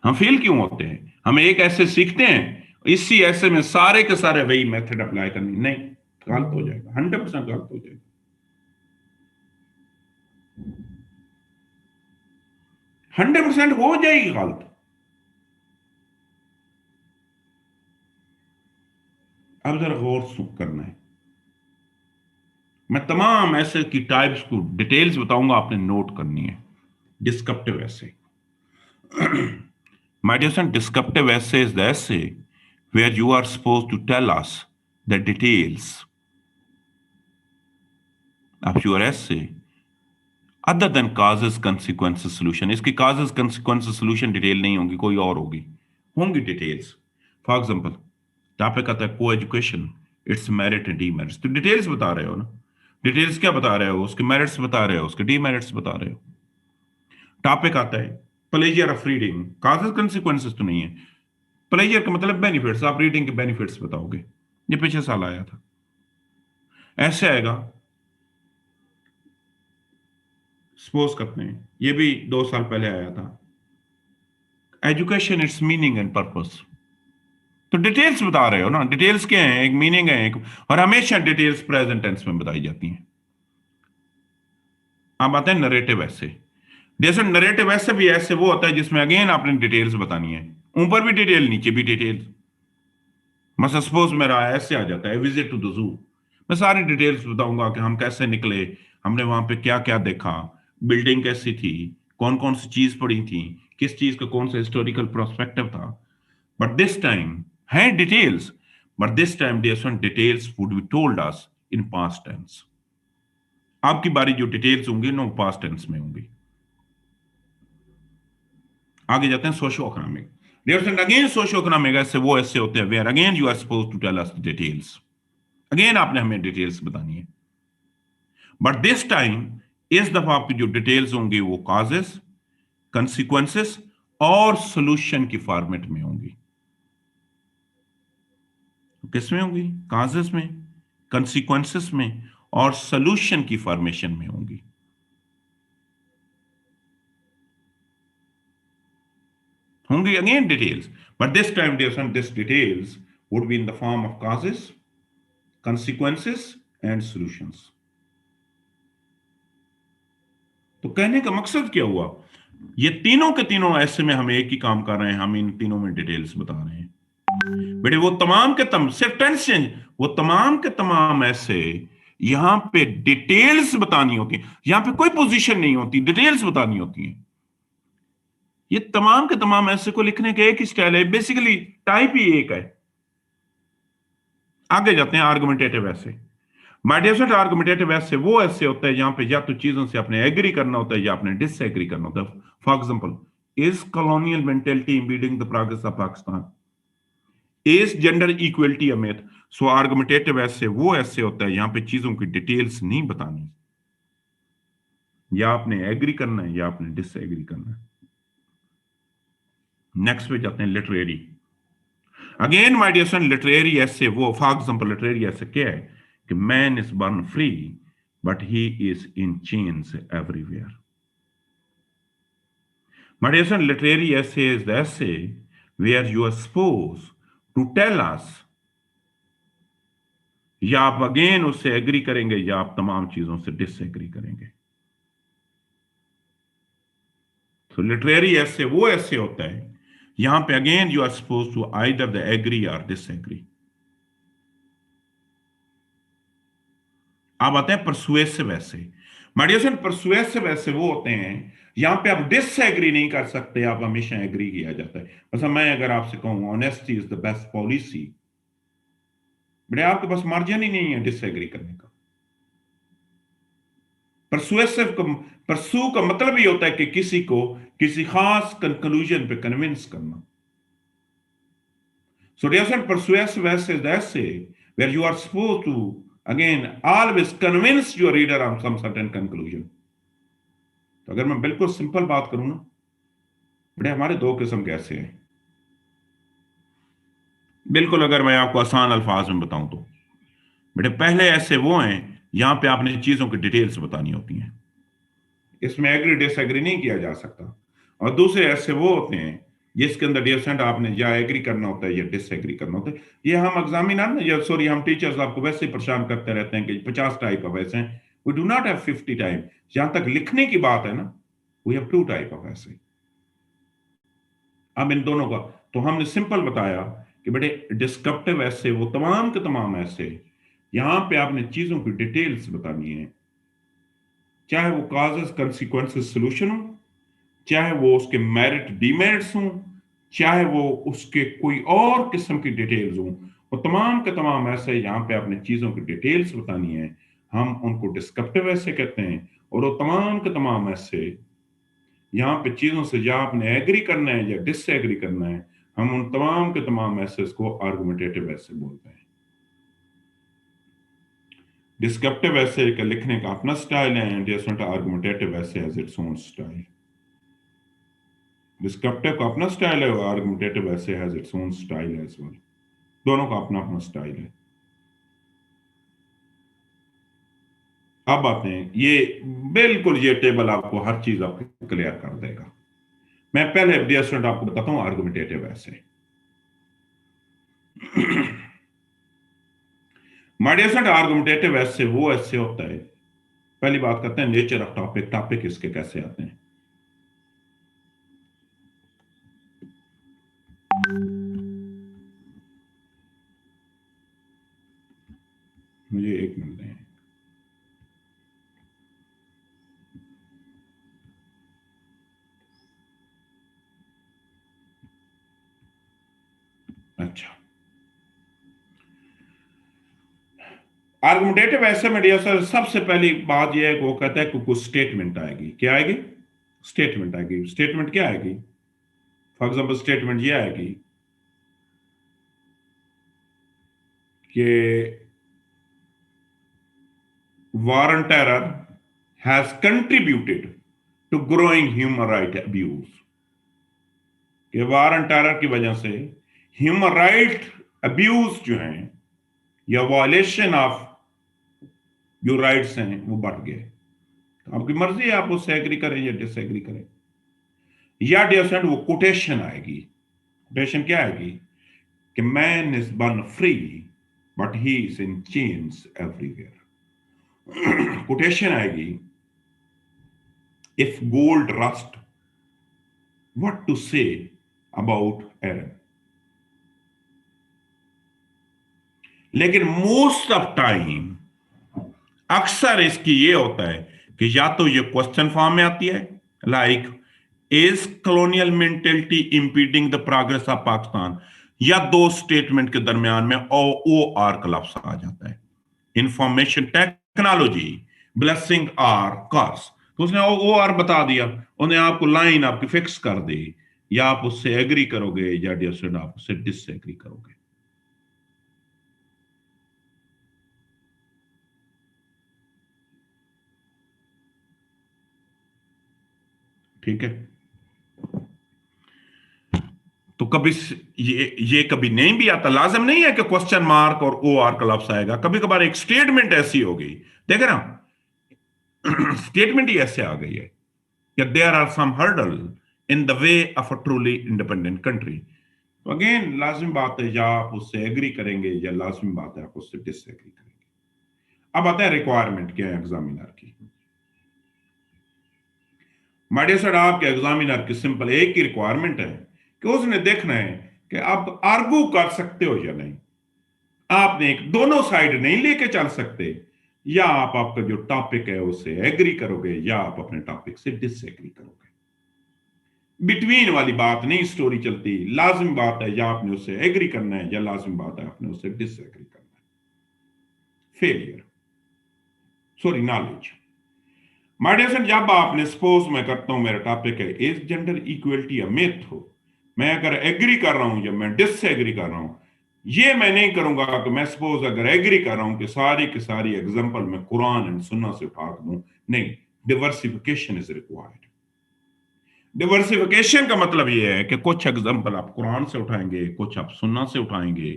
S1: हम फेल क्यों होते हैं? हम एक ऐसे सीखते हैं, इसी ऐसे में सारे के सारे वही मेथड अप्लाई करनी, नहीं, गलत हो जाएगा, 100% गलत हो जाएगा, 100% हो जाएगी गलत। अब जरा गौर करना है, मैं तमाम ऐसे की टाइप्स को डिटेल्स बताऊंगा, आपने नोट करनी है। डिस्क्रिप्टिव ऐसे, माय डियर सन, डिस्क्रिप्टिव ऐसे इज द ऐसे where you are supposed to tell us the details of your essay other than causes consequences solution। इसकी causes consequences solution डिटेल नहीं होंगी, कोई और होंगी डिटेल्स। फॉर एग्जाम्पल टॉपिक आता है को education, it's merit and demerits, तो डिटेल्स बता रहे हो ना, डिटेल्स क्या बता रहे हो, उसके मेरिट्स बता रहे हो, उसके डीमेरिट्स बता रहे हो। टॉपिक आता है pleasure of reading, causes consequences तो नहीं है, प्लेजर का मतलब बेनिफिट्स, आप रीडिंग के बेनिफिट्स बताओगे, ये पिछले साल आया था। ऐसे आएगा, सपोज करते हैं, ये भी 2 साल पहले आया था, education it's meaning and purpose, तो डिटेल्स बता रहे हो ना, डिटेल्स क्या है, एक मीनिंग है, एक, और हमेशा डिटेल्स प्रेजेंट टेंस में बताई जाती हैं। अब आते हैं नरेटिव ऐसे। जैसे नरेटिव ऐसे भी ऐसे वो होता है जिसमें अगेन आपने डिटेल्स बतानी है, ऊपर भी डिटेल नीचे भी डिटेल। मतलब सपोज मेरा ऐसे आ जाता है विजिट टू द जू, मैं सारी डिटेल्स बताऊंगा कि हम कैसे निकले, हमने वहां पे क्या क्या देखा, बिल्डिंग कैसी थी, कौन कौन सी चीज पड़ी थी, किस चीज का कौन सा हिस्टोरिकल प्रोस्पेक्टिव था। बट दिस टाइम है details, but this time details would be told us in past tense. आपकी बारी जो डिटेल्स होंगी ना, पास्ट टेंस में होंगी। आगे जाते हैं socio economic. Again socio economic essay वो ऐसे होते हैं where again you are suppose to tell us details, again आपने हमें डिटेल्स बतानी है, बट दिस टाइम इस दफा आपकी जो डिटेल्स होंगी वो कॉजेस, कंसिक्वेंसेस और सॉल्यूशन की फॉर्मेट में होंगी। किसमें होंगी? कॉजेस में, कंसिक्वेंसेस में और सॉल्यूशन की फॉर्मेशन में होंगी। होंगी again details, but this time this details would be in the form of causes, consequences and solutions। तो कहने का मकसद क्या हुआ, ये तीनों के तीनों ऐसे में हम एक ही काम कर रहे हैं, हम इन तीनों में डिटेल्स बता रहे हैं। बेटे वो तमाम के तमाम, सिर्फ टेंस चेंज, वो तमाम के तमाम ऐसे यहां पे डिटेल्स बतानी होती है, यहां पे कोई पोजीशन नहीं होती, डिटेल्स बतानी होती है। ये तमाम के तमाम ऐसे को लिखने का एक ही स्टाइल है, बेसिकली टाइप ही एक है। आगे जाते हैं आर्गुमेंटेटिव ऐसे। My dear student, argumentative essay वो ऐसे होता है जहां पे या तो चीजों से आपने एग्री करना होता है या आपने डिसएग्री करना होता है। For example, is colonial mentality impeding the progress of Pakistan, is gender equality a myth. So argumentative essay वो ऐसे होता है यहां पे चीजों की डिटेल्स नहीं बतानी, या आपने एग्री करना है या आपने डिसएग्री करना है। नेक्स्ट पे जाते हैं literary. Again my dear son, literary essay वो, फॉर एग्जांपल लिटरेरी ऐसे क्या है कि man is born free but he is in chains everywhere. My dear son, literary essay is essay where you are suppose to tell us, या आप again उससे agree करेंगे या आप तमाम चीजों से डिसएग्री करेंगे। सो लिटरेरी ऐसे वो ऐसे होता है, यहां पे again you are suppose to either the agree और डिसएग्री। अब आते हैं परसुएसिव ऐसे। माइडियर परसुएसिव ऐसे वो होते हैं यहां पे आप डिसएग्री नहीं कर सकते, आप हमेशा एग्री किया जाता है। मतलब मैं अगर आपसे कहूं honesty is the best policy, बड़े आपके पास मार्जिन ही नहीं है डिसएग्री करने का। परसुएसिव का परसू का मतलब ये होता है कि किसी को किसी खास कंक्लूजन पे कन्विंस करना। So dear persuasive essay is the essay where you are supposed to again always convince your reader on some certain conclusion। तो अगर मैं बिल्कुल सिंपल बात करूं ना, बड़े हमारे दो किस्म के ऐसे हैं। बिल्कुल अगर मैं आपको आसान अल्फाज में बताऊं तो बेटे पहले ऐसे वो हैं यहां पे आपने चीजों की डिटेल्स बतानी होती हैं, इसमें एग्री डिसएग्री नहीं किया जा सकता। और दूसरे ऐसे वो होते हैं जिसके अंदर डियर आपने या एग्री करना होता है या डिसएग्री करना होता है। ये हम एग्जामिनर ना या सॉरी हम टीचर्स आपको वैसे ही परेशान करते रहते हैं कि 50 टाइप ऑफ ऐसे हैं। We do not have 50 type. जहां तक लिखने की बात है ना, वी हैव 2 टाइप ऑफ ऐसे। अब इन दोनों का तो हमने सिंपल बताया कि बेटे डिस्क्रिप्टिव ऐसे वो तमाम के तमाम ऐसे यहां पे आपने चीजों की डिटेल्स बतानी है, चाहे वो कॉजेस कंसिक्वेंसेस सोल्यूशन हो, चाहे वो उसके मेरिट डीमेरिट्स हों, चाहे वो उसके कोई और किस्म की डिटेल्स हों, और तमाम के तमाम ऐसे यहां पे आपने चीजों की डिटेल्स बतानी है, हम उनको डिस्क्रिप्टिव ऐसे कहते हैं। और वो तमाम के तमाम ऐसे यहां पे चीजों से या आपने एग्री करना है या डिसएग्री करना है, हम उन तमाम के तमाम ऐसे को आर्गुमेंटेटिव ऐसे बोलते हैं। डिस्क्रिप्टिव ऐसे का लिखने का अपना स्टाइल है and argumentative essay has its own style. Descriptive का अपना स्टाइल है और argumentative essay has its own style as well. दोनों का अपना अपना स्टाइल है। अब आते हैं ये बिल्कुल ये टेबल आपको हर चीज आपको क्लियर कर देगा। मैं पहले डियर स्टूडेंट आपको बताता हूं आर्गुमेंटेटिव ऐसे। My dear student argumentative essay वो ऐसे होता है, पहली बात करते हैं नेचर ऑफ टॉपिक, टॉपिक इसके कैसे आते हैं। मुझे 1 मिनट दें। अच्छा, आर्गुमेंटेटिव ऐसे में डियर सर सबसे पहली बात यह है कि वो कहता है कि कुछ स्टेटमेंट आएगी। क्या आएगी? स्टेटमेंट आएगी। स्टेटमेंट क्या आएगी? फॉर एग्जाम्पल स्टेटमेंट ये आएगी कि war on terror has contributed to growing human right abuse। कि war on terror की वजह से ह्यूमन राइट अब्यूज जो हैं या वायलेशन ऑफ जो राइट्स हैं वो बढ़ गए। आपकी मर्जी है आप उससे एग्री करें या डिसएग्री करें। या डियर वो कोटेशन आएगी। कोटेशन क्या आएगी कि man is born free but he is in chains everywhere. Quotation आएगी if gold rust what to say about iron. लेकिन मोस्ट ऑफ टाइम अक्सर इसकी ये होता है कि या तो ये क्वेश्चन फॉर्म में आती है like is colonial mentality impeding the progress of Pakistan, या 2 स्टेटमेंट के दरमियान में ओ आर का लफ्ज आ जाता है। इंफॉर्मेशन टेक्नोलॉजी ब्लेसिंग आर कर्स, तो उसने ओ आर बता दिया, उन्हें आपको लाइन आपकी फिक्स कर दी, या आप उससे एग्री करोगे या डियर आप उससे डिसएग्री करोगे। ठीक है, तो कभी ये कभी नहीं भी आता, लाजम नहीं है कि क्वेश्चन मार्क और ओ आर का लफ्ज आएगा। कभी कभार एक स्टेटमेंट ऐसी हो गई, देखे ना स्टेटमेंट ही ऐसे आ गई है कि there are some hurdle in the way of a truly independent country. तो अगेन लाजिम बात है या आप उससे एग्री करेंगे या लाजिम बात है आप उससे डिसएग्री करेंगे। अब आता है रिक्वायरमेंट क्या है एग्जामिनर की। माय डियर, आपके एग्जामिनर की सिंपल एक ही रिक्वायरमेंट है कि उसने देखना है कि आप आर्गू कर सकते हो या नहीं। आपने एक दोनों साइड नहीं लेके चल सकते, या आप आपका जो टॉपिक है उससे एग्री करोगे या आप अपने टॉपिक से डिसएग्री करोगे। बिटवीन वाली बात नहीं स्टोरी चलती। लाजिम बात है या आपने उससे एग्री करना है या लाजिम बात है आपने उससे डिसएग्री करना है। Failure, sorry, knowledge. My dear friend, जब आपने, सपोज मैं करता हूं, मेरा टॉपिक है is gender equality a myth हो, मैं अगर एग्री कर रहा हूं या मैं डिसएग्री कर रहा हूं, ये मैं नहीं करूंगा कि मैं सपोज अगर एग्री कर रहा हूं कि सारी की सारी एग्जांपल मैं कुरान एंड सुन्ना से उठा दूं। नहीं, डिवर्सिफिकेशन इज रिक्वायर्ड। डिवर्सिफिकेशन का मतलब ये है कि कुछ एग्जांपल आप कुरान से उठाएंगे, कुछ आप सुन्ना से उठाएंगे,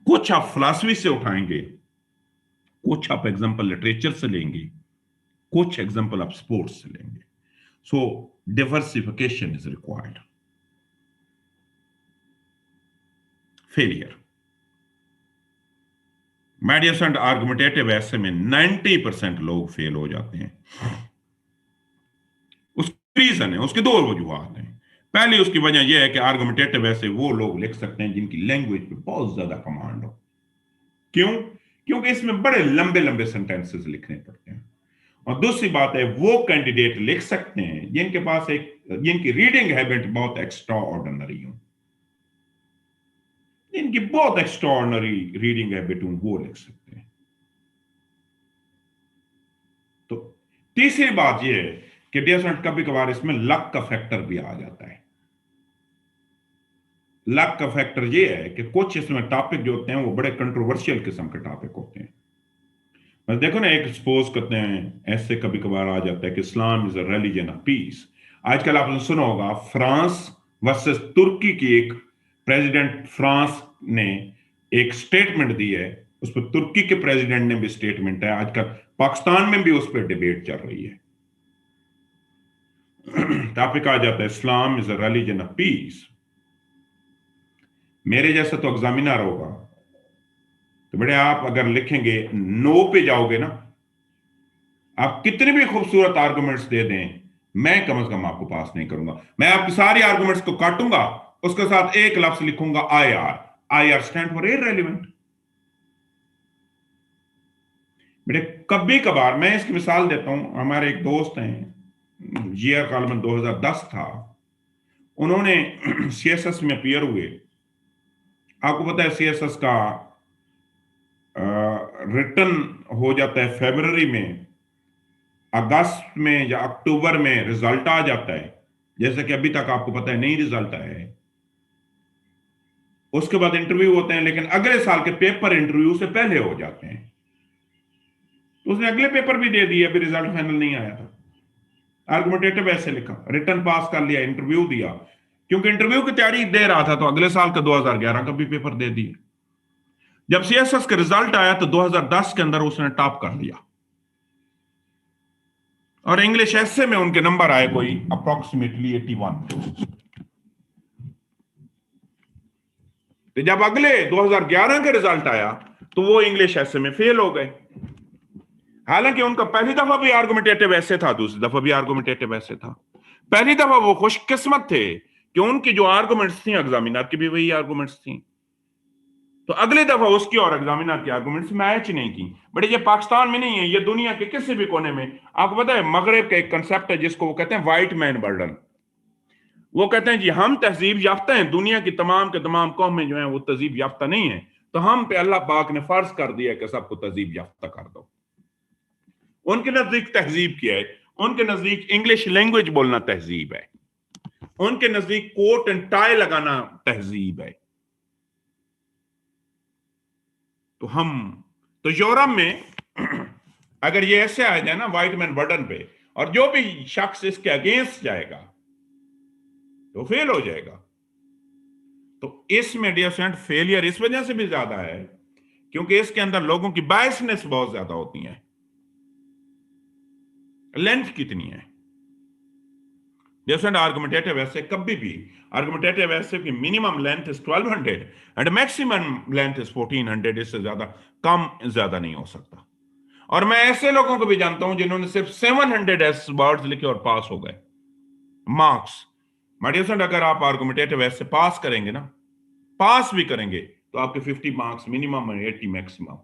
S1: कुछ आप फिलॉसफी से उठाएंगे, कुछ आप एग्जांपल लिटरेचर से लेंगे, कुछ एग्जांपल आप स्पोर्ट्स से लेंगे। So diversification is required. Failure, my dear friend, argumentative essay में 90% लोग फेल हो जाते हैं। उसकी रीजन है, उसके दो वजूहात हैं। पहली उसकी वजह यह है कि आर्गुमेंटेटिव ऐसे वो लोग लिख सकते हैं जिनकी लैंग्वेज पे बहुत ज्यादा कमांड हो। क्यों? क्योंकि इसमें बड़े लंबे लंबे सेंटेंसेस लिखने पड़ते हैं। और दूसरी बात है, वो कैंडिडेट लिख सकते हैं जिनके पास जिनकी रीडिंग हैबिट बहुत एक्स्ट्रा ऑर्डिनरी हो, जिनकी बहुत एक्स्ट्रा ऑर्डिनरी रीडिंग हैबिट हो, वो लिख सकते हैं। तो तीसरी बात यह है कि डियर फ्रेंड, कभी कभार इसमें लक का फैक्टर भी आ जाता है। लक का फैक्टर यह है कि कुछ इसमें टॉपिक जो होते हैं वो बड़े कंट्रोवर्शियल किस्म के टॉपिक होते हैं। बस देखो ना, एक सपोज करते हैं, ऐसे कभी कभार आ जाता है कि Islam is a religion of peace. आजकल आपने सुना होगा फ्रांस वर्सेस तुर्की की, एक प्रेसिडेंट फ्रांस ने एक स्टेटमेंट दी है, उस पर तुर्की के प्रेसिडेंट ने भी स्टेटमेंट है। आजकल पाकिस्तान में भी उस पर डिबेट चल रही है। टॉपिक आ जाता है Islam is a religion of peace. मेरे जैसा तो एग्जामिनर होगा, तो बेटे आप अगर लिखेंगे नो पे जाओगे ना, आप कितने भी खूबसूरत आर्गुमेंट्स दे दें, मैं कम से कम आपको पास नहीं करूंगा। मैं आपकी सारी आर्गुमेंट्स को काटूंगा, उसके साथ एक लफ्ज लिखूंगा IR। IR stand for irrelevant. बेटे कभी कभार मैं इसकी मिसाल देता हूं, हमारे एक दोस्त हैं, जीआर कॉलम 2010 था, उन्होंने CSS में अपीयर हुए। आपको पता है CSS का रिटर्न हो जाता है फरवरी में, अगस्त में या अक्टूबर में रिजल्ट आ जाता है। जैसे कि अभी तक आपको पता है नहीं रिजल्ट आया है। उसके बाद इंटरव्यू होते हैं, लेकिन अगले साल के पेपर इंटरव्यू से पहले हो जाते हैं। तो उसने अगले पेपर भी दे दिए, अभी रिजल्ट फाइनल नहीं आया था। आर्गुमेंटेटिव ऐसे लिखा, रिटर्न पास कर लिया, इंटरव्यू दिया, क्योंकि इंटरव्यू की तैयारी दे रहा था, तो अगले साल का 2011 का भी पेपर दे दिया। जब CSS का रिजल्ट आया तो 2010 के अंदर उसने टॉप कर लिया, और इंग्लिश ऐसे में उनके नंबर आए कोई अप्रोक्सीमेटली 81। तो जब अगले 2011 का रिजल्ट आया तो वो इंग्लिश ऐसे में फेल हो गए। हालांकि उनका पहली दफा भी आर्गुमेंटेटिव ऐसे था, दूसरी दफा भी आर्गुमेंटेटिव ऐसे था। पहली दफा वो खुशकिस्मत थे कि उनकी जो आर्गुमेंट्स थी एग्जामिनर की भी वही आर्गुमेंट्स थी, तो अगले दफा उसकी और एग्जामिनर की आर्गुमेंट्स मैच नहीं की। बट ये पाकिस्तान में नहीं है, ये दुनिया के किसी भी कोने में। आपको पता है मगरब का एक कंसेप्ट है जिसको वो कहते हैं व्हाइट मैन बर्डन। वो कहते हैं जी हम तहजीब याफ्ता हैं, दुनिया की तमाम के तमाम कौमें जो हैं वो तहजीब याफ्ता नहीं है, तो हम पे अल्लाह पाक ने फर्ज कर दिया कि सबको तहजीब याफ्ता कर दो। उनके नजदीक तहजीब क्या है? उनके नजदीक इंग्लिश लैंग्वेज बोलना तहजीब है, उनके नजदीक कोट एंड टाई लगाना तहजीब है। तो यूरोप में अगर ये ऐसे आ जाए ना व्हाइट मैन बर्डन पे, और जो भी शख्स इसके अगेंस्ट जाएगा तो फेल हो जाएगा। तो इसमें डियर फ्रेंड फेलियर इस वजह से भी ज्यादा है क्योंकि इसके अंदर लोगों की बायसनेस बहुत ज्यादा होती है। लेंथ कितनी है डियर फ्रेंड? आर्गुमेंटेटिव ऐसे कभी भी आर्गुमेंटेटिव ऐसे की minimum length is 1200 and maximum length is 1400। इससे ज्यादा कम ज्यादा नहीं हो सकता। और मैं ऐसे लोगों को भी जानता हूं जिन्होंने सिर्फ 700 एस वर्ड्स लिखे और पास हो गए। मार्क्स माय डियर फ्रेंड, अगर आप आर्गुमेंटेटिव ऐसे पास करेंगे ना, पास भी करेंगे, तो आपके 50 मार्क्स मिनिमम और 80 मैक्सिमम।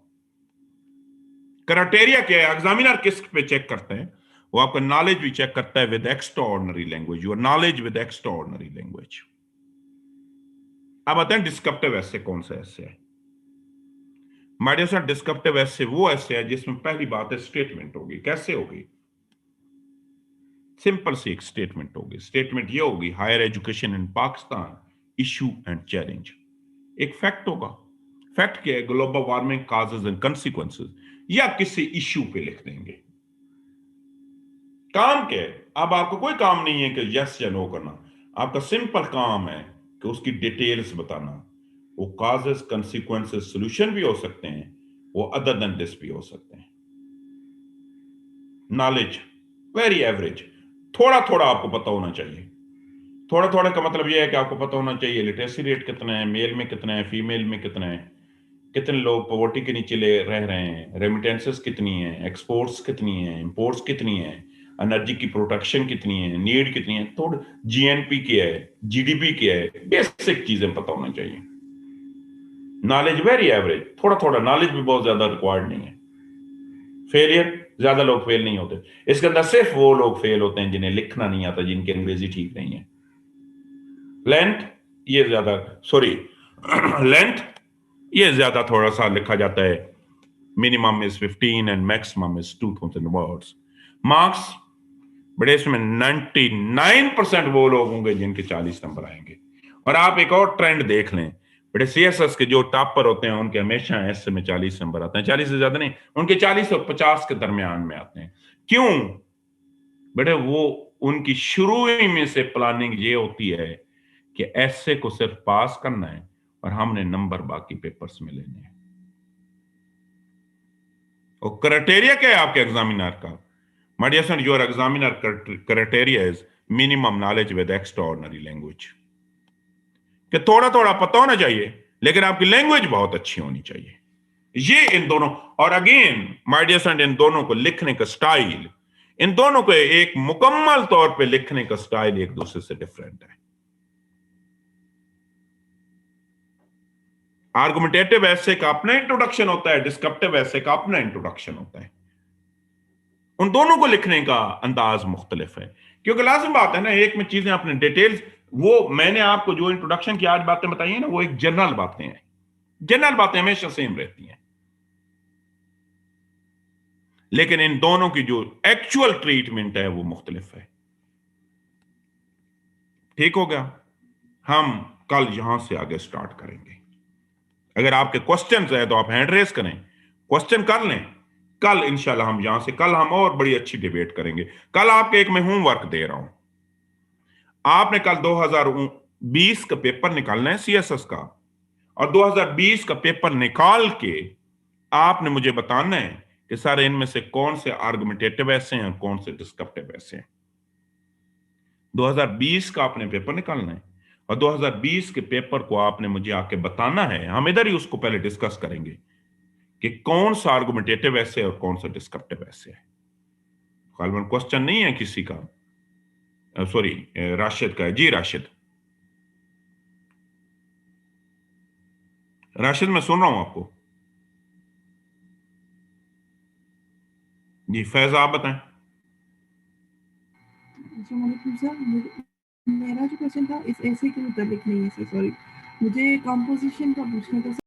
S1: क्राइटेरिया क्या है? एग्जामिनर किस पे चेक करते हैं? वो आपका नॉलेज भी चेक करता है with extraordinary language, your knowledge with extraordinary language. अब आते हैं डिस्क्रिप्टिव ऐसे कौन सा ऐसे है। माय डियर फ्रेंड, डिस्क्रिप्टिव ऐसे वो ऐसे है जिसमें पहली बात है स्टेटमेंट होगी। कैसे होगी? सिंपल सी एक स्टेटमेंट होगी। स्टेटमेंट ये होगी, higher education in Pakistan issue and challenge. एक फैक्ट होगा। फैक्ट क्या है? Global warming causes and consequences, या किसी इशू पे लिख देंगे। काम क्या है? अब आपको कोई काम नहीं है कि यस या नो करना, आपका सिंपल काम है कि उसकी डिटेल्स बताना। वो काजेस, कंसिक्वेंसेस, सॉल्यूशन भी हो सकते हैं, वो अदर देन दिस भी हो सकते हैं। नॉलेज वेरी एवरेज, थोड़ा थोड़ा आपको पता होना चाहिए। थोड़ा थोड़ा का मतलब यह है कि आपको पता होना चाहिए लिटरेसी रेट कितना है, मेल में कितना है, फीमेल में कितना है, कितने लोग पॉवर्टी के नीचे रह रहे हैं, रेमिटेंसेस कितनी है, एक्सपोर्ट्स कितनी है, इंपोर्ट्स कितनी है, एनर्जी की प्रोडक्शन कितनी है, नीड कितनी है, थोड़ा जीएनपी क्या है, जीडीपी क्या है, बेसिक चीजें पता होना चाहिए। नॉलेज वेरी एवरेज, थोड़ा थोड़ा। नॉलेज भी बहुत ज्यादा रिक्वायर्ड नहीं है। फेलियर, ज्यादा लोग फेल नहीं होते। इसके अंदर सिर्फ वो लोग फेल होते हैं जिन्हें लिखना नहीं आता, जिनकी अंग्रेजी ठीक नहीं है। लेंथ ये ज्यादा, सॉरी लेंथ ये ज्यादा थोड़ा सा लिखा जाता है। Minimum is 15 and maximum is 2000 words. Marks बड़े इसमें 99% वो लोग होंगे जिनके 40 नंबर आएंगे। और आप एक और ट्रेंड देख लें, बड़े सीएसएस के जो टॉपर होते हैं उनके हमेशा एस में 40 नंबर आते हैं। 40 से ज्यादा नहीं, उनके 40 और 50 के दरमियान में आते हैं। क्यों? बड़े वो उनकी शुरू ही में से प्लानिंग ये होती है कि ऐसे को सिर्फ पास करना है और हमने नंबर बाकी पेपर्स में लेने हैं। और क्राइटेरिया क्या है आपके एग्जामिनर का? My dear friend, your examiner criteria is minimum knowledge with extraordinary language. कि थोड़ा थोड़ा पता होना चाहिए, लेकिन आपकी लैंग्वेज बहुत अच्छी होनी चाहिए। ये इन दोनों, और अगेन माय डियर फ्रेंड, इन दोनों को लिखने का स्टाइल, इन दोनों को एक मुकम्मल तौर पे लिखने का स्टाइल एक दूसरे से डिफरेंट है। आर्गुमेंटेटिव ऐसे का अपना इंट्रोडक्शन होता है, डिस्क्रिप्टिव ऐसे का अपना इंट्रोडक्शन होता है। उन दोनों को लिखने का अंदाज मुख्तलिफ है, क्योंकि लाजिम बात है ना, एक में चीजें अपने डिटेल्स, वो मैंने आपको जो इंट्रोडक्शन की आज बातें बताई है ना, वो एक जनरल बातें हैं। जनरल बातें हमेशा सेम रहती हैं, लेकिन इन दोनों की जो एक्चुअल ट्रीटमेंट है वो मुख्तलिफ है। ठीक हो गया? हम कल यहां से आगे स्टार्ट करेंगे। अगर आपके क्वेश्चंस है तो आप हैंड रेस करें, क्वेश्चन कर लें। कल इंशाल्लाह हम यहां से, कल हम और बड़ी अच्छी डिबेट करेंगे। कल आपके एक मैं होमवर्क दे रहा हूं। आपने कल 2020 का पेपर निकालना है सीएसएस का, और 2020 का पेपर निकाल के आपने मुझे बताना है कि सर इनमें से कौन से आर्गुमेंटेटिव ऐसे हैं और कौन से डिस्क्रिप्टिव ऐसे हैं। 2020 का आपने पेपर निकालना है, और 2020 के पेपर को आपने मुझे आके बताना है। हम इधर ही उसको पहले डिस्कस करेंगे कि कौन सा आर्गुमेंटेटिव ऐसे और कौन सा डिस्क्रिप्टिव ऐसे है। गालिबन क्वेश्चन नहीं है किसी का, सॉरी राशिद का है। जी राशिद, राशिद मैं सुन रहा हूं आपको। जी फैज आप बताएं।
S11: सर मेरा जो क्वेश्चन था इस ऐसे के मुताबिक नहीं है सर, सॉरी, मुझे कंपोजिशन का पूछना था।